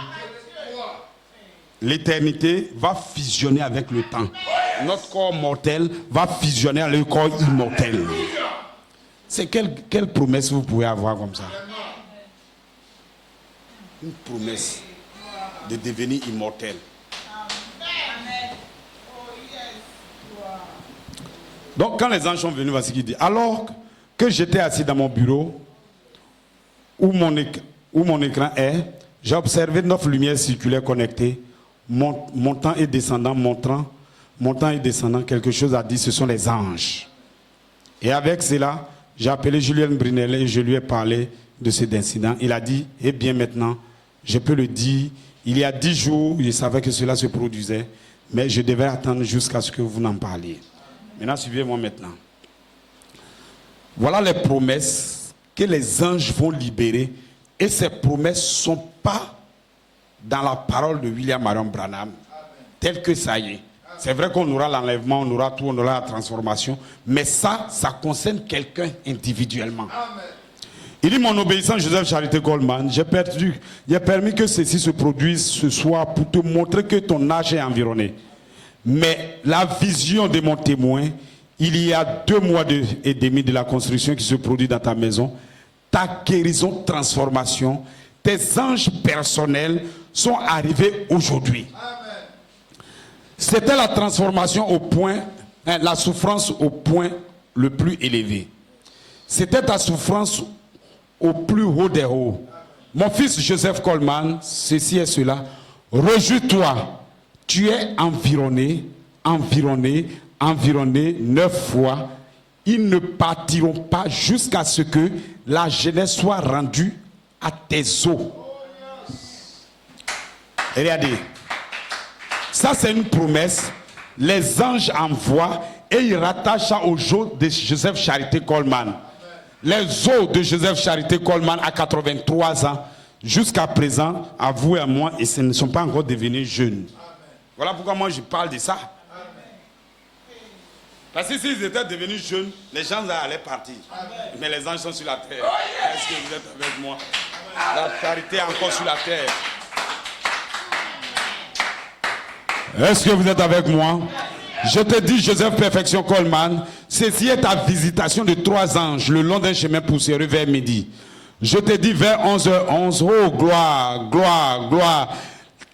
L'éternité va fusionner avec le temps. Notre corps mortel va fusionner avec le corps immortel. C'est quelle promesse vous pouvez avoir comme ça? Une promesse de devenir immortel. Donc quand les anges sont venus, voici ce qu'il dit. Alors que j'étais assis dans mon bureau, où mon écran est, j'ai observé 9 lumières circulaires connectées, montant et descendant, montant et descendant. Quelque chose a dit, ce sont les anges. Et avec cela, j'ai appelé Julien Brunel et je lui ai parlé de cet incident. Il a dit, eh bien maintenant, je peux le dire, il y a 10 jours, je savais que cela se produisait, mais je devais attendre jusqu'à ce que vous n'en parliez. Maintenant, suivez-moi maintenant. Voilà les promesses que les anges vont libérer. Et ces promesses ne sont pas dans la parole de William Marion Branham, tel que ça y est. C'est vrai qu'on aura l'enlèvement, on aura tout, on aura la transformation, mais ça concerne quelqu'un individuellement. Amen. Il dit, mon obéissant Joseph Charité Coleman, j'ai permis que ceci se produise ce soir pour te montrer que ton âge est environné. Mais la vision de mon témoin, il y a 2 mois et demi de la construction qui se produit dans ta maison, ta guérison, transformation, tes anges personnels sont arrivés aujourd'hui. C'était la transformation au point, la souffrance au point le plus élevé. C'était ta souffrance au plus haut des hauts. Mon fils Joseph Coleman, ceci et cela, réjouis-toi, tu es environné 9 fois. Ils ne partiront pas jusqu'à ce que la jeunesse soit rendue à tes os. Regardez. Ça, c'est une promesse. Les anges envoient et ils rattachent ça aux os de Joseph Charité Coleman. Les os de Joseph Charité Coleman à 83 ans, jusqu'à présent, à vous et à moi, et ce ne sont pas encore devenus jeunes. Voilà pourquoi moi je parle de ça. Parce que s'ils étaient devenus jeunes, les gens allaient partir. Mais les anges sont sur la terre. Est-ce que vous êtes avec moi? La charité est encore sur la terre. Est-ce que vous êtes avec moi? Je te dis, Joseph Perfection Coleman, ceci est ta visitation de 3 anges le long d'un chemin poussiéreux vers midi. Je te dis vers 11h11, oh gloire, gloire, gloire.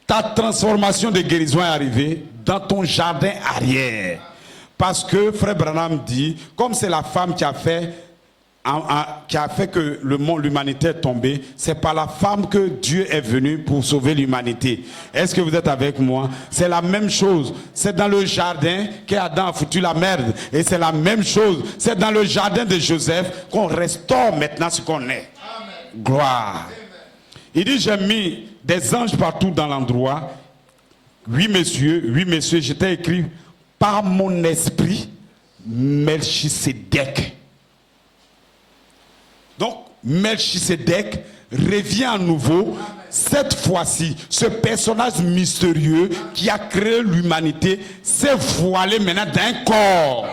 Ta transformation de guérison est arrivée dans ton jardin arrière. Parce que Frère Branham dit, comme c'est la femme qui a fait que l'humanité est tombée, c'est par la femme que Dieu est venu pour sauver l'humanité. Est-ce que vous êtes avec moi? C'est la même chose. C'est dans le jardin qu'Adam a foutu la merde. Et c'est la même chose. C'est dans le jardin de Joseph qu'on restaure maintenant ce qu'on est. Amen. Gloire. Amen. Il dit, j'ai mis des anges partout dans l'endroit. Oui, messieurs, j'étais écrit par mon esprit, Melchisedec. Donc, Melchisedec revient à nouveau. Cette fois-ci, ce personnage mystérieux qui a créé l'humanité s'est voilé maintenant d'un corps.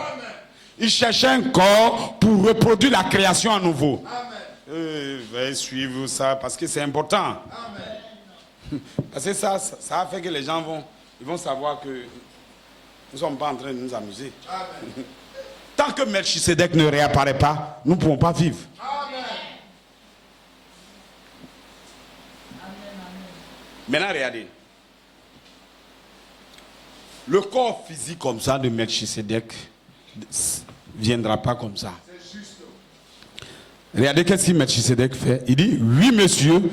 Il cherchait un corps pour reproduire la création à nouveau. Veuillez suivre ça parce que c'est important. Parce que ça a fait que les gens vont savoir que nous ne sommes pas en train de nous amuser. Tant que Melchisedec ne réapparaît pas, nous ne pouvons pas vivre. Maintenant, regardez. Le corps physique comme ça de Melchisedec ne viendra pas comme ça. Regardez qu'est-ce que Melchisedec fait. Il dit, oui monsieur,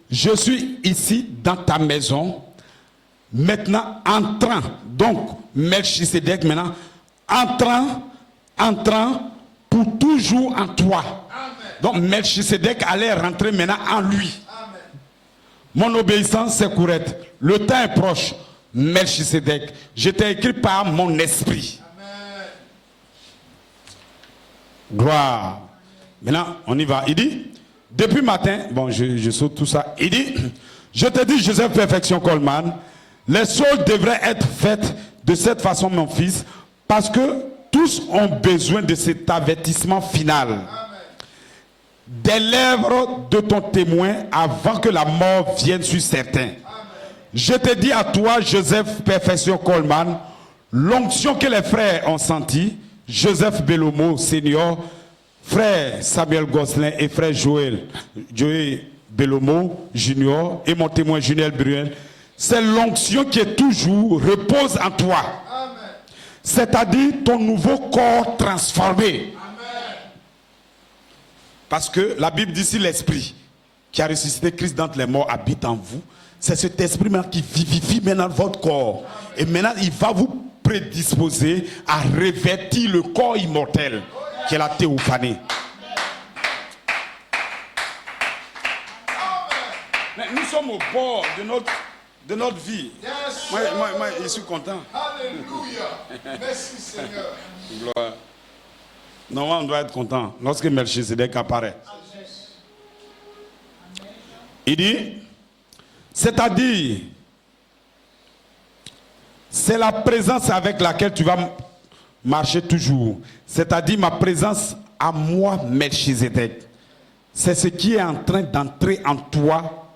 je suis ici dans ta maison, maintenant entrant. Donc, Melchisedec maintenant, entrant pour toujours en toi. Amen. Donc, Melchisedec allait rentrer maintenant en lui. Amen. Mon obéissance, c'est correct. Le temps est proche. Melchisedec, je t'ai écrit par mon esprit. Amen. Gloire. Maintenant, on y va. Il dit, depuis matin, bon, je saute tout ça. Il dit, je te dis, Joseph Perfection Coleman, les choses devraient être faites de cette façon, mon fils, parce que tous ont besoin de cet avertissement final. Amen. Des lèvres de ton témoin avant que la mort vienne sur certains. Amen. Je te dis à toi, Joseph Perfection Coleman, l'onction que les frères ont sentie, Joseph Bellomo, senior, frère Samuel Gosselin et frère Joël Bellomo, junior, et mon témoin Juniel Bruel, c'est l'onction qui est toujours repose en toi. C'est-à-dire ton nouveau corps transformé. Amen. Parce que la Bible dit si l'esprit qui a ressuscité Christ d'entre les morts habite en vous, c'est cet esprit maintenant qui vivifie maintenant votre corps. Et maintenant, il va vous prédisposer à revêtir le corps immortel qui est la théophanie. Mais nous sommes au bord de notre vie. Moi, je suis content. Alléluia. Merci Seigneur. Gloire. Normalement, on doit être content lorsque Melchizedek apparaît. Il dit, c'est-à-dire, c'est la présence avec laquelle tu vas marcher toujours. C'est-à-dire ma présence à moi, Melchizedek. C'est ce qui est en train d'entrer en toi,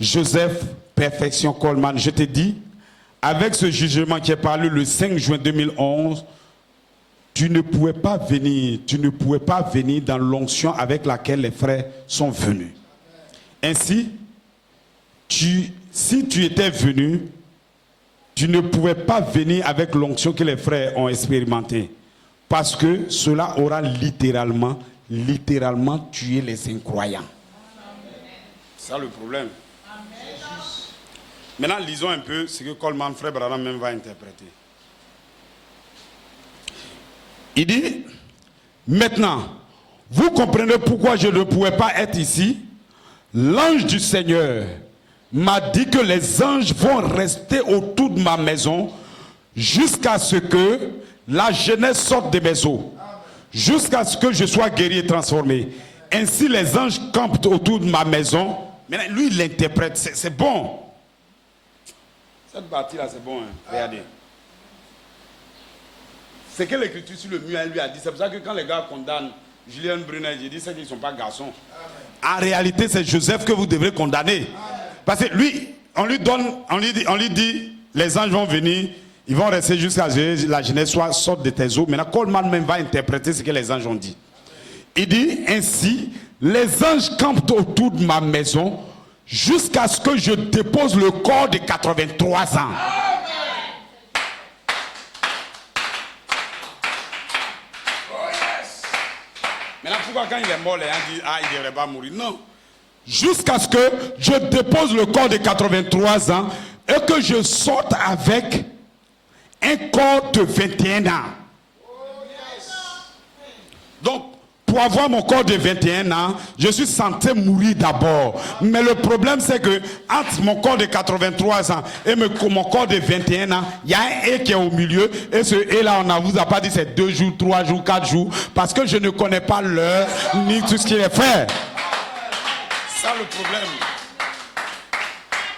Joseph Perfection Coleman. Je te dis, avec ce jugement qui est paru le 5 juin 2011, tu ne pouvais pas venir dans l'onction avec laquelle les frères sont venus. Ainsi, si tu étais venu, tu ne pouvais pas venir avec l'onction que les frères ont expérimentée. Parce que cela aura littéralement tué les incroyants. C'est ça le problème. Maintenant, lisons un peu ce que Coleman, frère Branham même va interpréter. Il dit, maintenant, vous comprenez pourquoi je ne pouvais pas être ici. L'ange du Seigneur m'a dit que les anges vont rester autour de ma maison jusqu'à ce que la jeunesse sorte de mes os, jusqu'à ce que je sois guéri et transformé. Ainsi, les anges campent autour de ma maison. Maintenant, lui, il l'interprète. C'est bon. Cette partie-là, c'est bon. Hein. Regardez. C'est que l'écriture sur le mur, elle lui a dit. C'est pour ça que quand les gars condamnent Julien Brunet, il dit c'est qu'ils ne sont pas garçons. Amen. En réalité, c'est Joseph que vous devrez condamner. Amen. Parce que lui, on lui dit, les anges vont venir, ils vont rester jusqu'à ce que la jeunesse sorte de tes eaux. Maintenant, Coleman même va interpréter ce que les anges ont dit. Il dit ainsi, les anges campent autour de ma maison jusqu'à ce que je dépose le corps de 83 ans. Maintenant, pourquoi quand il est mort, les gens disent ah, il ne devrait pas mourir? Non. Jusqu'à ce que je dépose le corps de 83 ans et que je sorte avec un corps de 21 ans. Donc, pour avoir mon corps de 21 ans, je suis censé mourir d'abord. Mais le problème, c'est que entre mon corps de 83 ans et mon corps de 21 ans, il y a un et qui est au milieu. Et ce et là, on ne vous a pas dit c'est 2 jours, 3 jours, 4 jours. Parce que je ne connais pas l'heure ni tout ce qu'il est fait. C'est ça le problème.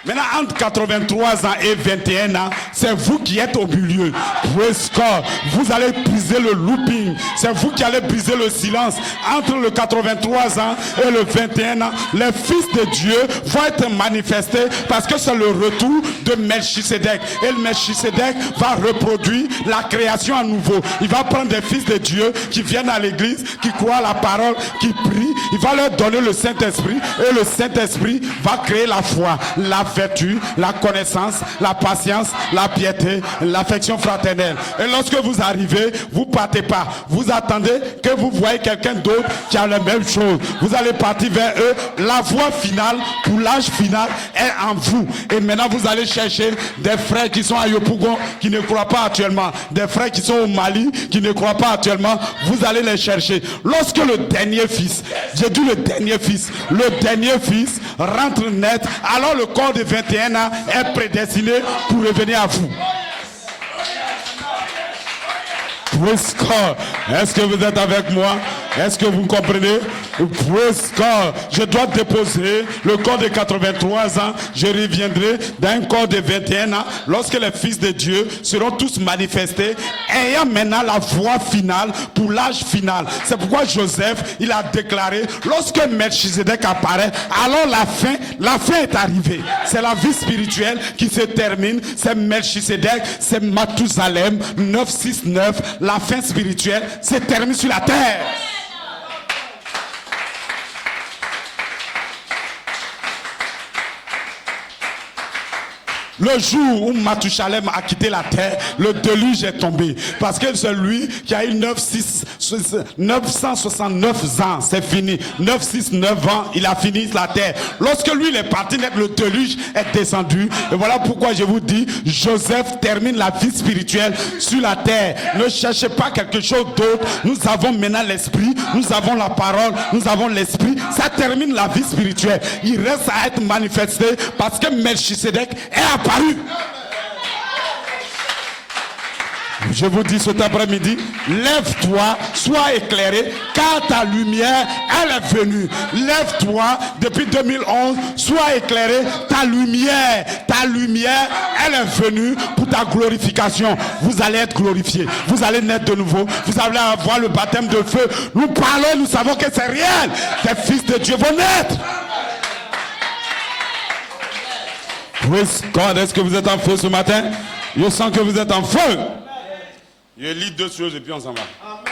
Maintenant, entre 83 ans et 21 ans, c'est vous qui êtes au milieu. Vous allez briser le looping. C'est vous qui allez briser le silence. Entre le 83 ans et le 21 ans, les fils de Dieu vont être manifestés parce que c'est le retour de Melchizedek. Et le Melchizedek va reproduire la création à nouveau. Il va prendre des fils de Dieu qui viennent à l'église, qui croient à la parole, qui prient. Il va leur donner le Saint-Esprit. Et le Saint-Esprit va créer la foi, la vertu, la connaissance, la patience, la piété, l'affection fraternelle. Et lorsque vous arrivez, vous partez pas. Vous attendez que vous voyez quelqu'un d'autre qui a la même chose. Vous allez partir vers eux. La voie finale pour l'âge final est en vous. Et maintenant, vous allez chercher des frères qui sont à Yopougon, qui ne croient pas actuellement. Des frères qui sont au Mali, qui ne croient pas actuellement. Vous allez les chercher. Lorsque le dernier fils, j'ai dit le dernier fils rentre net, alors le corps de 21 ans est prédestiné pour revenir à vous. Praise God. Est-ce que vous êtes avec moi? Est-ce que vous comprenez? Praise God. Je dois déposer le corps de 83 ans. Je reviendrai d'un corps de 21 ans lorsque les fils de Dieu seront tous manifestés, ayant maintenant la voie finale pour l'âge final. C'est pourquoi Joseph, il a déclaré, lorsque Melchizedek apparaît, alors la fin est arrivée. C'est la vie spirituelle qui se termine. C'est Melchizedek, c'est Mathusalem 969. La fin spirituelle se termine sur la terre. Le jour où Mathusalem a quitté la terre, le déluge est tombé. Parce que celui qui a eu 969 ans, c'est fini. 969 ans, il a fini la terre. Lorsque lui il est parti, le déluge est descendu. Et voilà pourquoi je vous dis, Joseph termine la vie spirituelle sur la terre. Ne cherchez pas quelque chose d'autre. Nous avons maintenant l'esprit, nous avons la parole, nous avons l'esprit. Ça termine la vie spirituelle. Il reste à être manifesté parce que Melchisedec est apparu. Je vous dis cet après-midi, lève-toi, sois éclairé, car ta lumière, elle est venue. Lève-toi, depuis 2011, sois éclairé, ta lumière, elle est venue pour ta glorification. Vous allez être glorifiés, vous allez naître de nouveau, vous allez avoir le baptême de feu. Nous parlons, nous savons que c'est réel. Les fils de Dieu vont naître. Praise God. Est-ce que vous êtes en feu ce matin? Je sens que vous êtes en feu. Je lis deux choses et puis on s'en va. Amen.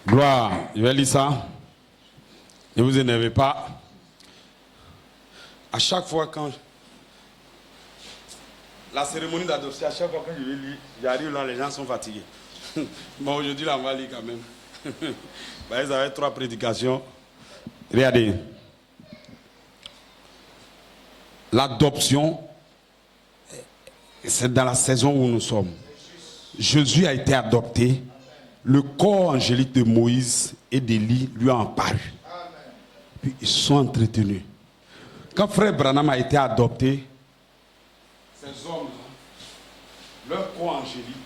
Gloire. Je vais lire ça. Ne vous énervez pas. À chaque fois quand la cérémonie d'adoption, à chaque fois que je vais lire, j'arrive là, les gens sont fatigués. Bon, aujourd'hui là, on va lire quand même. Bah, ils avaient 3 prédications. Regardez. L'adoption, c'est dans la saison où nous sommes. Jésus a été adopté. Le corps angélique de Moïse et d'Élie lui a apparu. Puis ils sont entretenus. Quand frère Branham a été adopté, ces hommes-là, leur corps angélique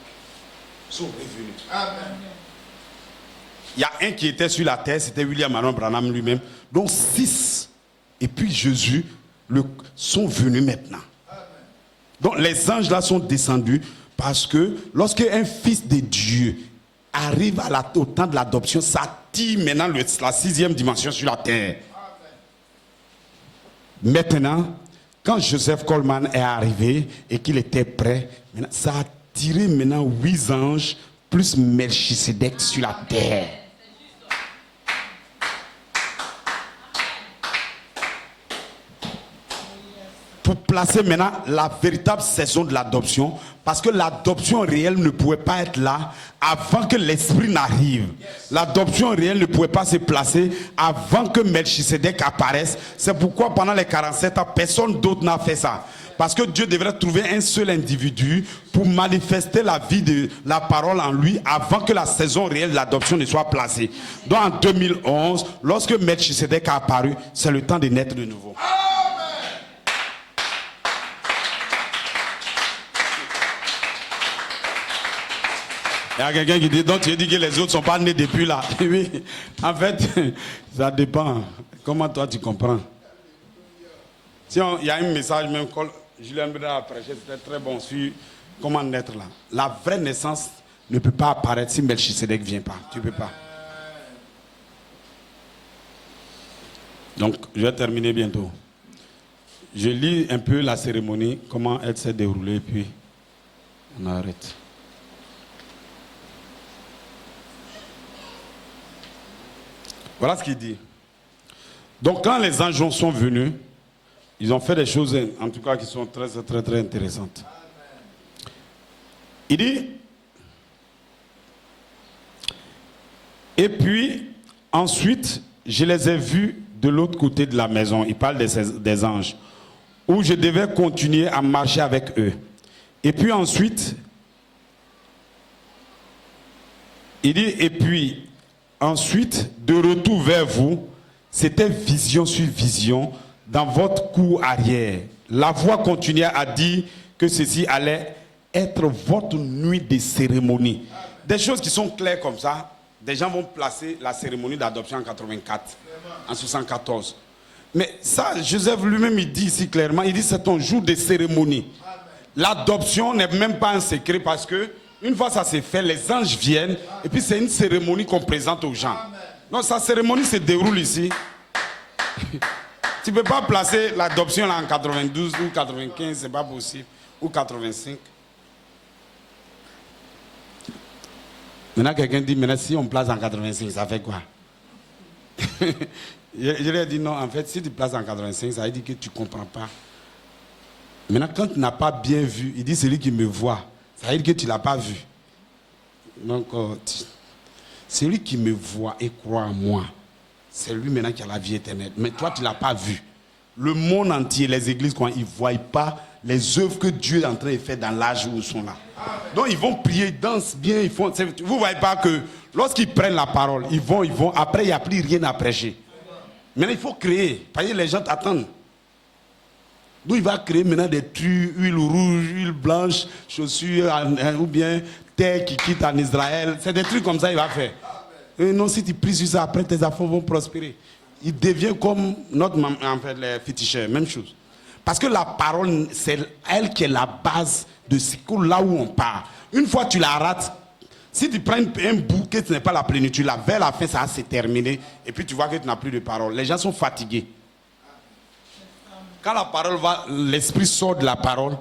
sont revenus. Amen. Il y a un qui était sur la terre, c'était William Aaron Branham lui-même. Donc 6. Et puis Jésus sont venus maintenant. Amen. Donc les anges là sont descendus parce que lorsque un fils de Dieu arrive au temps de l'adoption, ça attire maintenant la 6e dimension sur la terre. Amen. Maintenant, quand Joseph Coleman est arrivé et qu'il était prêt, maintenant, ça a attiré maintenant 8 anges plus Melchisedec sur la terre. Pour placer maintenant la véritable saison de l'adoption, parce que l'adoption réelle ne pouvait pas être là avant que l'esprit n'arrive. L'adoption réelle ne pouvait pas se placer avant que Melchisedec apparaisse. C'est pourquoi pendant les 47 ans, personne d'autre n'a fait ça. Parce que Dieu devrait trouver un seul individu pour manifester la vie de la parole en lui avant que la saison réelle de l'adoption ne soit placée. Donc en 2011, lorsque Melchisedec a apparu, c'est le temps de naître de nouveau. Il y a quelqu'un qui dit, donc tu dis que les autres ne sont pas nés depuis là. Oui, en fait, ça dépend. Comment toi tu comprends? Si il y a un message même que Julien Bédard a prêché, c'était très bon sur comment naître là. La vraie naissance ne peut pas apparaître si Melchisedec ne vient pas. Tu ne peux pas. Donc, je vais terminer bientôt. Je lis un peu la cérémonie, comment elle s'est déroulée, puis on arrête. Voilà ce qu'il dit. Donc quand les anges sont venus, ils ont fait des choses, en tout cas, qui sont très, très, très intéressantes. Il dit, et puis, ensuite, je les ai vus de l'autre côté de la maison. Il parle des anges, où je devais continuer à marcher avec eux. Et puis ensuite, il dit, et puis, ensuite, de retour vers vous, c'était vision sur vision dans votre cour arrière. La voix continuait à dire que ceci allait être votre nuit de cérémonie. Des choses qui sont claires comme ça, des gens vont placer la cérémonie d'adoption en 84, en 74. Mais ça, Joseph lui-même, il dit ici clairement, il dit c'est ton jour de cérémonie. L'adoption n'est même pas un secret parce que une fois ça s'est fait, les anges viennent et puis c'est une cérémonie qu'on présente aux gens. Donc sa cérémonie se déroule ici. Tu ne peux pas placer l'adoption là en 92 ou 95, c'est pas possible. Ou 85. Maintenant quelqu'un dit, maintenant si on place en 85, ça fait quoi? Je lui ai dit non, en fait, si tu places en 85, ça veut dire que tu ne comprends pas. Maintenant, quand tu n'as pas bien vu, il dit celui qui me voit, ça veut dire que tu ne l'as pas vu. Donc, celui qui me voit et croit en moi, c'est lui maintenant qui a la vie éternelle. Mais toi, tu ne l'as pas vu. Le monde entier, les églises, quand ils ne voient pas les œuvres que Dieu est en train de faire dans l'âge où ils sont là. Donc, ils vont prier, ils dansent bien. Vous ne voyez pas que lorsqu'ils prennent la parole, ils vont. Après, il n'y a plus rien à prêcher. Maintenant, il faut créer. Parce que les gens t'attendent. Donc, il va créer maintenant des trucs, huile rouge, huile blanche, chaussures, ou bien terre qui quitte en Israël. C'est des trucs comme ça qu'il va faire. Et non, si tu pries sur ça, après tes affaires vont prospérer. Il devient comme notre maman, en fait, les féticheurs, même chose. Parce que la parole, c'est elle qui est la base de là où on part. Une fois que tu la rates, si tu prends un bout que ce n'est pas la plénitude, là, vers la fin, ça va se terminer. Et puis tu vois que tu n'as plus de parole. Les gens sont fatigués. Quand la parole va, l'esprit sort de la parole,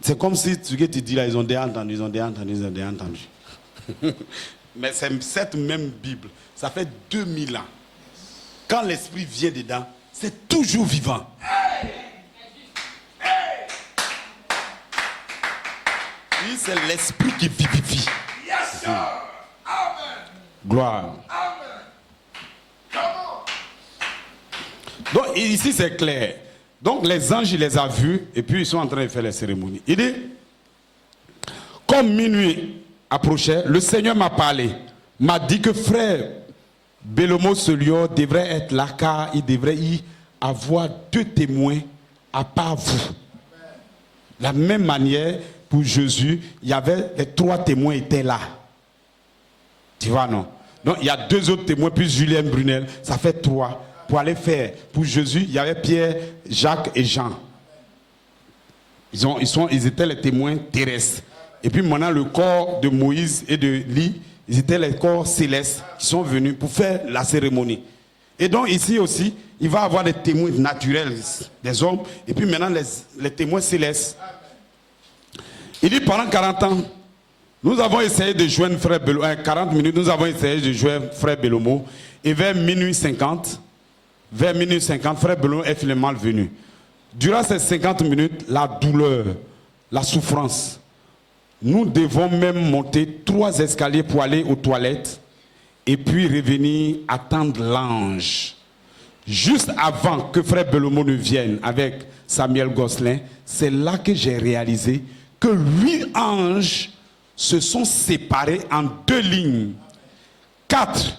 c'est comme si ce que tu dis là, ils ont déjà entendu. Mais c'est cette même Bible, ça fait 2000 ans. Quand l'esprit vient dedans, c'est toujours vivant. Oui, c'est l'esprit qui vivifie. Yes, sir. Amen. Gloire. Amen. Donc ici c'est clair. Donc les anges, il les a vus et puis ils sont en train de faire les cérémonies. Il dit, comme minuit approchait, le Seigneur m'a parlé, m'a dit que frère Belomo Solior devrait être là car il devrait y avoir 2 témoins à part vous. De la même manière, pour Jésus, il y avait les 3 témoins étaient là. Tu vois, non? Donc il y a 2 autres témoins, puis Julien Brunel, ça fait 3. Pour aller faire, pour Jésus, il y avait Pierre, Jacques et Jean. Ils étaient les témoins terrestres. Et puis maintenant, le corps de Moïse et de Lie, ils étaient les corps célestes qui sont venus pour faire la cérémonie. Et donc ici aussi, il va y avoir des témoins naturels, des hommes, et puis maintenant les témoins célestes. Il dit pendant 40 ans, nous avons essayé de joindre frère Belomo, 40 minutes, nous avons essayé de joindre frère Belomo, et vers minuit 50, frère Belomo est finalement venu. Durant ces 50 minutes, la douleur, la souffrance, nous devons même monter 3 escaliers pour aller aux toilettes et puis revenir attendre l'ange. Juste avant que frère Belomo ne vienne avec Samuel Gosselin, c'est là que j'ai réalisé que 8 anges se sont séparés en 2 lignes. 4,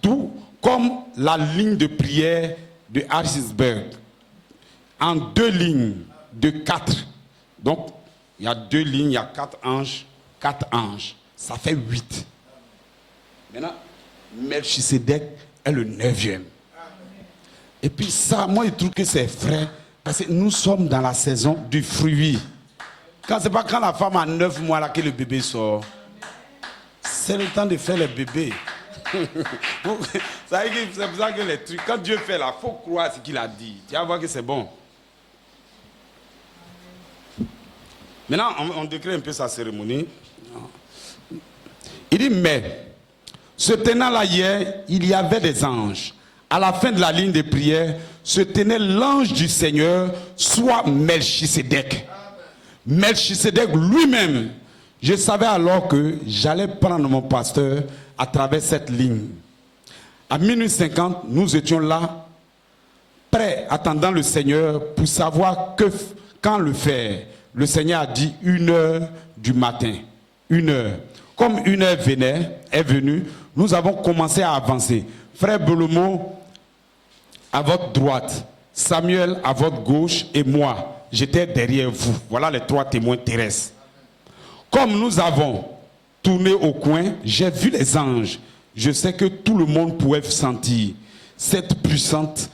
tout comme la ligne de prière de Harrisburg. En 2 lignes de 4. Donc, il y a 2 lignes, il y a 4 anges. 4 anges. Ça fait 8. Maintenant, Melchisedec est le 9e. Et puis ça, moi je trouve que c'est vrai. Parce que nous sommes dans la saison du fruit. C'est pas quand la femme a 9 mois là que le bébé sort. C'est le temps de faire les bébés. C'est pour ça que les trucs, quand Dieu fait là, il faut croire ce qu'il a dit. Tu vas voir que c'est bon. Maintenant, on décrit un peu sa cérémonie. Il dit, mais, se tenant là hier, il y avait des anges. À la fin de la ligne de prière, se tenait l'ange du Seigneur, soit Melchisedec. Melchisedec lui-même. Je savais alors que j'allais prendre mon pasteur à travers cette ligne. À minuit 50, nous étions là, prêts, attendant le Seigneur pour savoir quand le faire. Le Seigneur a dit 1h du matin. 1h. Comme 1h est venue, nous avons commencé à avancer. Frère Belomo, à votre droite. Samuel, à votre gauche. Et moi, j'étais derrière vous. Voilà les 3 témoins terrestres. Comme nous avons tourné au coin, j'ai vu les anges. Je sais que tout le monde pouvait sentir cette puissante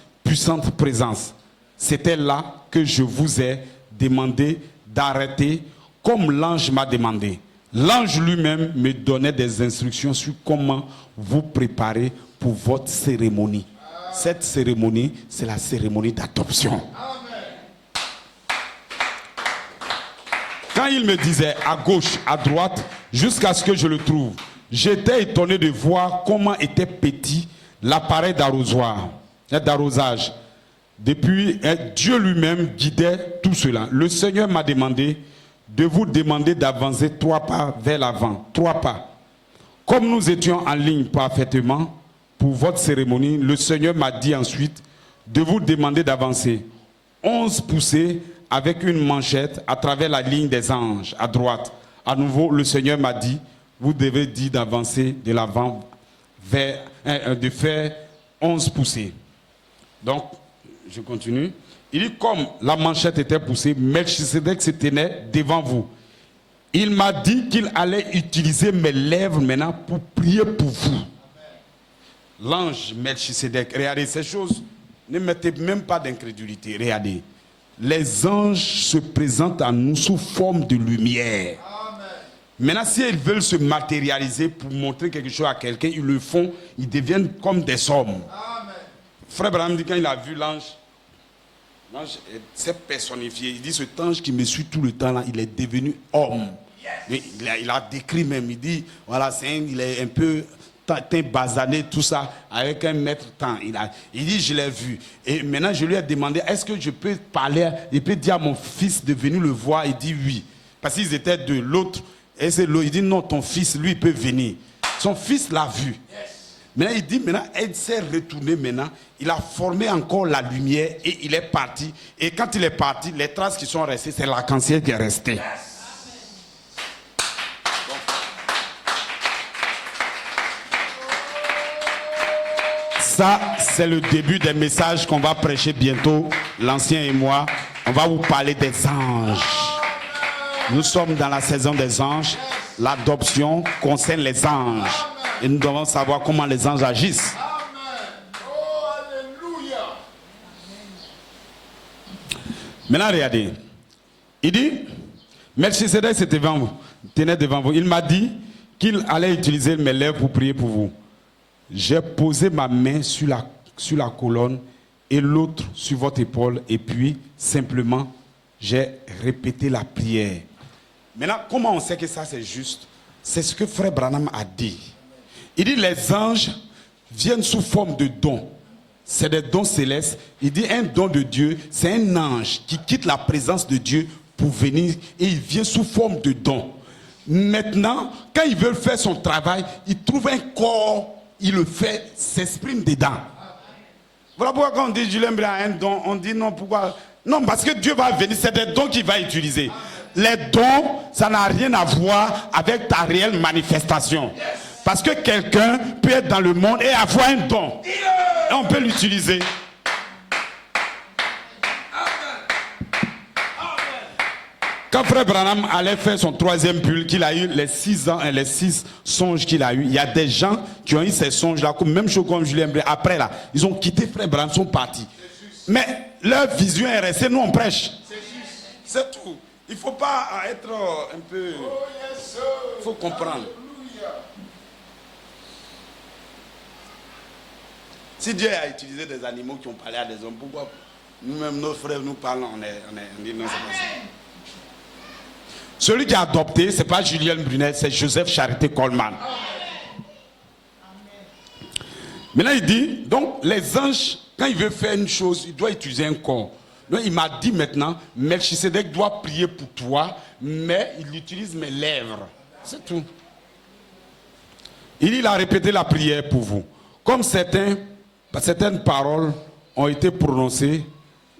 présence. C'était là que je vous ai demandé d'arrêter comme l'ange m'a demandé. L'ange lui-même me donnait des instructions sur comment vous préparer pour votre cérémonie. Cette cérémonie, c'est la cérémonie d'adoption. Quand il me disait à gauche, à droite, jusqu'à ce que je le trouve, J'étais étonné de voir comment était petit l'appareil d'arrosage. Depuis, Dieu lui-même guidait tout cela. Le Seigneur m'a demandé de vous demander d'avancer 3 pas vers l'avant. 3 pas. Comme nous étions en ligne parfaitement pour votre cérémonie, le Seigneur m'a dit ensuite de vous demander d'avancer 11 poussées avec une manchette à travers la ligne des anges à droite. À nouveau, le Seigneur m'a dit, vous devez dire d'avancer de l'avant, de faire 11 poussées. Donc, je continue. Il dit, comme la manchette était poussée, Melchisedec se tenait devant vous. Il m'a dit qu'il allait utiliser mes lèvres maintenant pour prier pour vous. L'ange Melchisedec, regardez ces choses, ne mettez même pas d'incrédulité, regardez. Les anges se présentent à nous sous forme de lumière. Amen. Maintenant, si ils veulent se matérialiser pour montrer quelque chose à quelqu'un, ils le font, ils deviennent comme des hommes. Amen. Frère Branham dit quand il a vu l'ange s'est personnifié. Il dit, cet ange qui me suit tout le temps là, il est devenu homme. Yes. Il a décrit même, il dit, voilà, il est un peu teint basané, tout ça, avec un mètre temps. Il dit, je l'ai vu. Et maintenant, je lui ai demandé, est-ce que je peux parler, je peux dire à mon fils de venir le voir? Il dit oui. Parce qu'ils étaient deux. L'autre, et c'est l'autre. Il dit, non, ton fils, lui, il peut venir. Son fils l'a vu. Yes. Maintenant, il dit, maintenant, elle s'est retournée maintenant. Il a formé encore la lumière et il est parti. Et quand il est parti, les traces qui sont restées, c'est l'arc-en-ciel qui est resté. Yes. Ça, c'est le début des messages qu'on va prêcher bientôt, l'ancien et moi. On va vous parler des anges. Nous sommes dans la saison des anges. L'adoption concerne les anges. Et nous devons savoir comment les anges agissent. Maintenant, regardez. Il dit, Melchisedec tenait devant vous. Il m'a dit qu'il allait utiliser mes lèvres pour prier pour vous. J'ai posé ma main sur la colonne et l'autre sur votre épaule. Et puis, simplement, j'ai répété la prière. Maintenant, comment on sait que ça c'est juste? C'est ce que Frère Branham a dit. Il dit, les anges viennent sous forme de dons. C'est des dons célestes. Il dit, un don de Dieu, c'est un ange qui quitte la présence de Dieu pour venir et il vient sous forme de don. Maintenant, quand ils veulent faire son travail, ils trouvent un corps, il le fait, s'exprime dedans. Voilà pourquoi quand on dit Julien Bria a un don, on dit non, pourquoi? Non, parce que Dieu va venir, c'est des dons qu'il va utiliser. Les dons, ça n'a rien à voir avec ta réelle manifestation. Parce que quelqu'un peut être dans le monde et avoir un don. Et on peut l'utiliser. Quand Frère Branham allait faire son 3e pull, qu'il a eu les 6 ans et les 6 songes qu'il a eu, il y a des gens qui ont eu ces songes-là, même chose comme Julien Blé. Après là, ils ont quitté Frère Branham, ils sont partis. Mais leur vision est restée, nous on prêche. C'est tout. Il ne faut pas être un peu... Il faut comprendre. Si Dieu a utilisé des animaux qui ont parlé à des hommes, pourquoi nous-mêmes, nos frères, nous parlons, on dit non, c'est pas ça. Celui qui a adopté, ce n'est pas Julien Brunet, c'est Joseph Charité Coleman. Maintenant, il dit, donc, les anges, quand il veut faire une chose, il doit utiliser un corps. Donc, il m'a dit maintenant, Melchisedec doit prier pour toi, mais il utilise mes lèvres. C'est tout. Il a répété la prière pour vous. Comme certaines paroles ont été prononcées,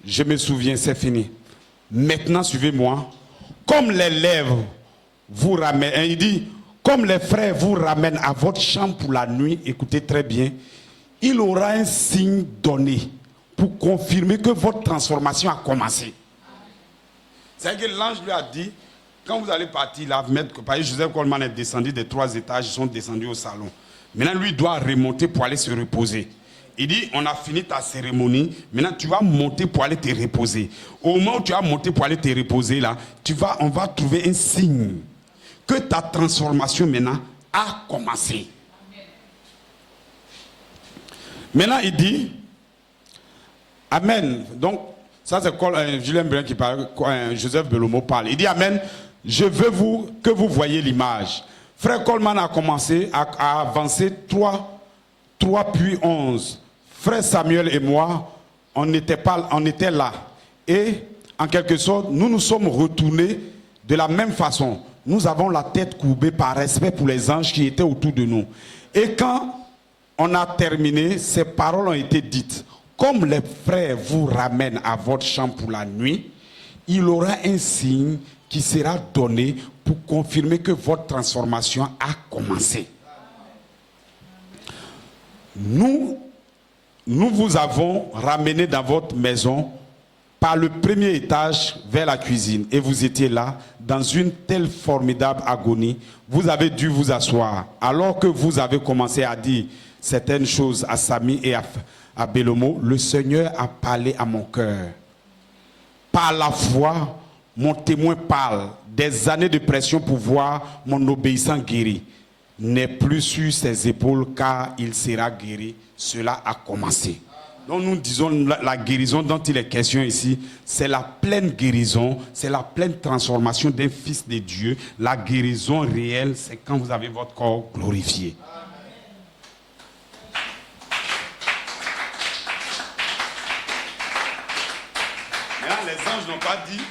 je me souviens, c'est fini. Maintenant, suivez-moi. Comme les lèvres vous ramènent, il dit, comme les frères vous ramènent à votre chambre pour la nuit, écoutez très bien, il aura un signe donné pour confirmer que votre transformation a commencé. C'est-à-dire que l'ange lui a dit, quand vous allez partir, là, par exemple, Joseph Coleman est descendu des 3 étages, ils sont descendus au salon. Maintenant, lui doit remonter pour aller se reposer. Il dit, on a fini ta cérémonie, maintenant tu vas monter pour aller te reposer. Au moment où tu vas monter pour aller te reposer, là, on va trouver un signe que ta transformation maintenant a commencé. Maintenant, il dit, Amen. Donc, ça c'est Julien Brun qui parle, Joseph Belomo parle. Il dit, Amen, je veux que vous voyez l'image. Frère Coleman a commencé à avancer 3 puis 11. Frère Samuel et moi, on était là. Et en quelque sorte, nous nous sommes retournés de la même façon. Nous avons la tête courbée par respect pour les anges qui étaient autour de nous. Et quand on a terminé, ces paroles ont été dites. Comme les frères vous ramènent à votre chambre pour la nuit, il aura un signe qui sera donné pour confirmer que votre transformation a commencé. Nous vous avons ramené dans votre maison par le premier étage vers la cuisine et vous étiez là dans une telle formidable agonie. Vous avez dû vous asseoir alors que vous avez commencé à dire certaines choses à Samy et à Belomo. Le Seigneur a parlé à mon cœur. Par la foi, mon témoin parle. Des années de pression pour voir mon obéissant guéri n'est plus sur ses épaules car il sera guéri. Cela a commencé. Donc nous disons la guérison dont il est question ici, c'est la pleine guérison, c'est la pleine transformation d'un fils de Dieu. La guérison réelle, c'est quand vous avez votre corps glorifié. Maintenant, les anges n'ont pas dit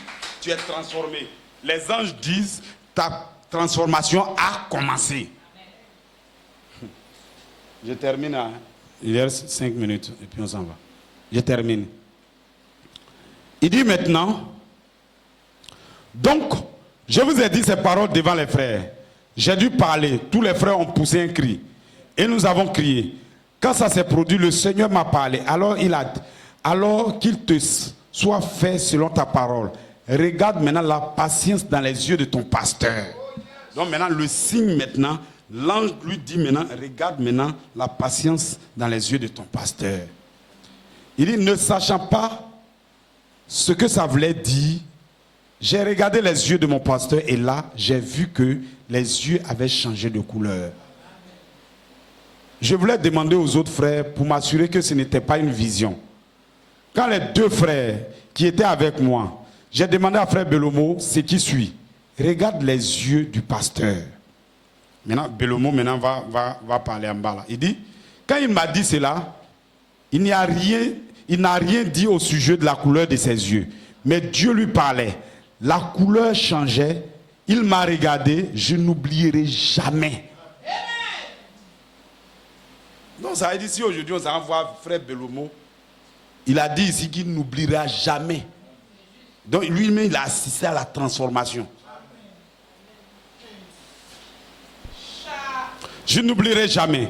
tu es transformé. Les anges disent ta transformation a commencé. Je termine à... Il reste 5 minutes et puis on s'en va. Je termine. Il dit maintenant, donc, je vous ai dit ces paroles devant les frères. J'ai dû parler. Tous les frères ont poussé un cri. Et nous avons crié. Quand ça s'est produit, le Seigneur m'a parlé. Alors qu'il te soit fait selon ta parole. Regarde maintenant la patience dans les yeux de ton pasteur. Donc maintenant, le signe maintenant... L'ange lui dit maintenant, regarde maintenant la patience dans les yeux de ton pasteur. Il dit, ne sachant pas ce que ça voulait dire, j'ai regardé les yeux de mon pasteur et là, j'ai vu que les yeux avaient changé de couleur. Je voulais demander aux autres frères pour m'assurer que ce n'était pas une vision. Quand les 2 frères qui étaient avec moi, j'ai demandé à frère Belomo ce qui suit. Regarde les yeux du pasteur. Maintenant, Belomo va parler en bas là. Il dit, quand il m'a dit cela, il n'a rien dit au sujet de la couleur de ses yeux. Mais Dieu lui parlait. La couleur changeait. Il m'a regardé. Je n'oublierai jamais. Donc ça veut dire, si aujourd'hui on s'en va frère Belomo, il a dit ici qu'il n'oubliera jamais. Donc lui-même, il a assisté à la transformation. Je n'oublierai jamais.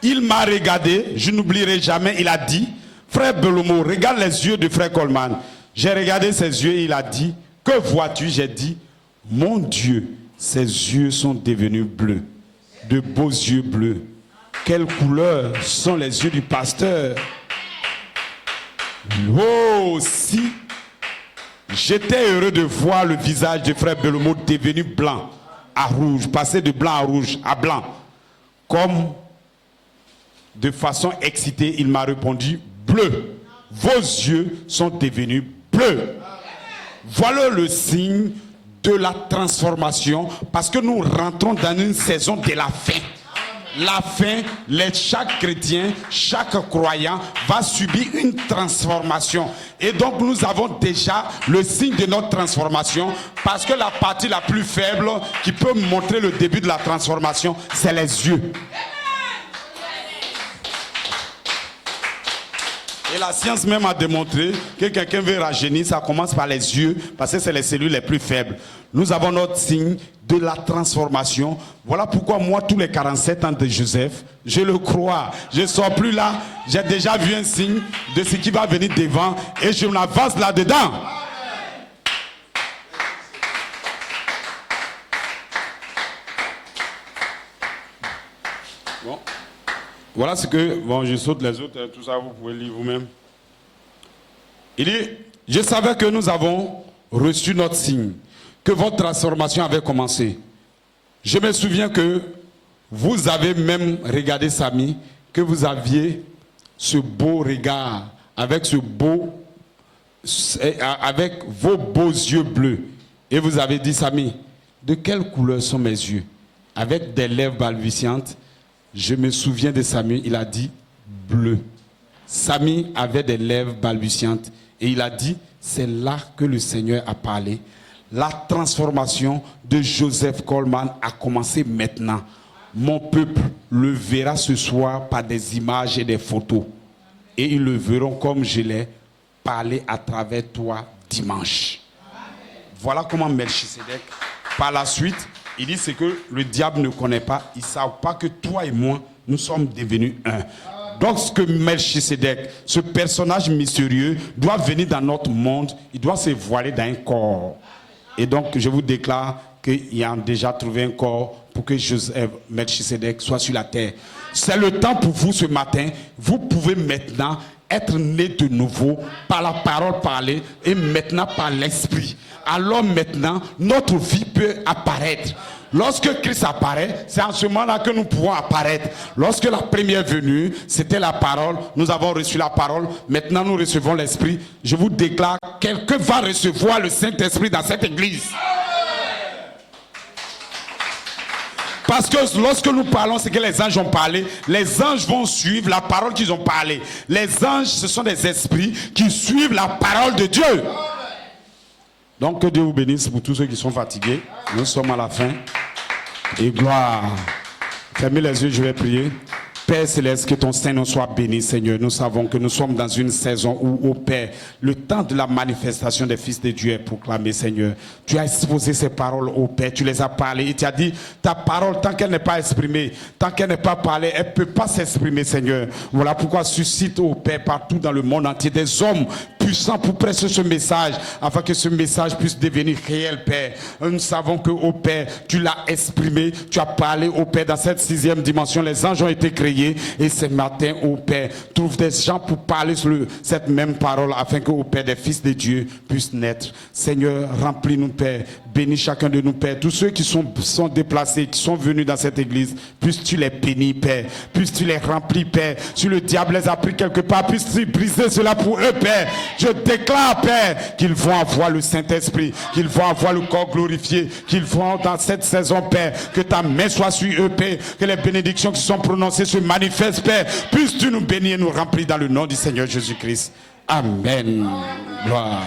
Il m'a regardé, je n'oublierai jamais. Il a dit, frère Belomo, regarde les yeux de frère Coleman. J'ai regardé ses yeux et il a dit, que vois-tu? J'ai dit, mon Dieu, ses yeux sont devenus bleus. De beaux yeux bleus. Quelle couleur sont les yeux du pasteur? Oh, si j'étais heureux de voir le visage de frère Belomo devenu blanc à rouge, passer de blanc à rouge à blanc. Comme de façon excitée, il m'a répondu, bleu. Vos yeux sont devenus bleus. Voilà le signe de la transformation parce que nous rentrons dans une saison de la fin. La fin, chaque chrétien, chaque croyant va subir une transformation. Et donc nous avons déjà le signe de notre transformation parce que la partie la plus faible qui peut montrer le début de la transformation, c'est les yeux. Et la science même a démontré que quelqu'un veut rajeunir, ça commence par les yeux, parce que c'est les cellules les plus faibles. Nous avons notre signe de la transformation. Voilà pourquoi moi, tous les 47 ans de Joseph, je le crois. Je ne sors plus là, j'ai déjà vu un signe de ce qui va venir devant et je m'avance là-dedans. Bon. Voilà ce que, bon, je saute les autres, tout ça vous pouvez lire vous-même. Il dit, je savais que nous avons reçu notre signe, que votre transformation avait commencé. Je me souviens que vous avez même regardé Samy, que vous aviez ce beau regard, avec vos beaux yeux bleus. Et vous avez dit, Samy, de quelle couleur sont mes yeux? avec des lèvres balbutiantes. Je me souviens de Samy, il a dit bleu. Samy avait des lèvres balbutiantes et il a dit, c'est là que le Seigneur a parlé. La transformation de Joseph Coleman a commencé maintenant. Mon peuple le verra ce soir par des images et des photos. Et ils le verront comme je l'ai parlé à travers toi dimanche. Voilà comment Melchisedec, par la suite, il dit ce que le diable ne connaît pas. Ils ne savent pas que toi et moi, nous sommes devenus un. Donc ce que Melchisedec, ce personnage mystérieux, doit venir dans notre monde, il doit se voiler dans un corps. Et donc je vous déclare qu'il a déjà trouvé un corps pour que Melchisedec soit sur la terre. C'est le temps pour vous ce matin. Vous pouvez maintenant être né de nouveau par la parole parlée et maintenant par l'esprit. Alors maintenant, notre vie peut apparaître. Lorsque Christ apparaît, c'est en ce moment-là que nous pouvons apparaître. Lorsque la première venue, c'était la parole, nous avons reçu la parole, maintenant nous recevons l'esprit. Je vous déclare, quelqu'un va recevoir le Saint-Esprit dans cette église. Parce que lorsque nous parlons, c'est que les anges ont parlé. Les anges vont suivre la parole qu'ils ont parlé. Les anges, ce sont des esprits qui suivent la parole de Dieu. Donc que Dieu vous bénisse pour tous ceux qui sont fatigués. Nous sommes à la fin. Et gloire. Fermez les yeux, je vais prier. Père Céleste, que ton Saint-Nom soit béni, Seigneur. Nous savons que nous sommes dans une saison où, ô Père, le temps de la manifestation des fils de Dieu est proclamé, Seigneur. Tu as exposé ces paroles, ô Père, tu les as parlées. Et tu as dit, ta parole, tant qu'elle n'est pas exprimée, tant qu'elle n'est pas parlée, elle ne peut pas s'exprimer, Seigneur. Voilà pourquoi suscite, ô Père, partout dans le monde entier, des hommes puissants pour prêcher ce message, afin que ce message puisse devenir réel, Père. Nous savons que, ô Père, tu l'as exprimé, tu as parlé, ô Père, dans cette 6e dimension. Les anges ont été créés. Et ce matin, ô Père, trouve des gens pour parler sur cette même parole afin que, ô Père, des fils de Dieu puissent naître. Seigneur, remplis-nous, Père. Bénis chacun de nous, Père. Tous ceux qui sont déplacés, qui sont venus dans cette église, puisses-tu les bénir, Père. Puisses-tu les remplir, Père. Si le diable les a pris quelque part, puisses-tu briser cela pour eux, Père. Je déclare, Père, qu'ils vont avoir le Saint-Esprit, qu'ils vont avoir le corps glorifié, qu'ils vont dans cette saison, Père, que ta main soit sur eux, Père, que les bénédictions qui sont prononcées se manifestent, Père. Puisses-tu nous bénir et nous remplir dans le nom du Seigneur Jésus-Christ. Amen. Gloire.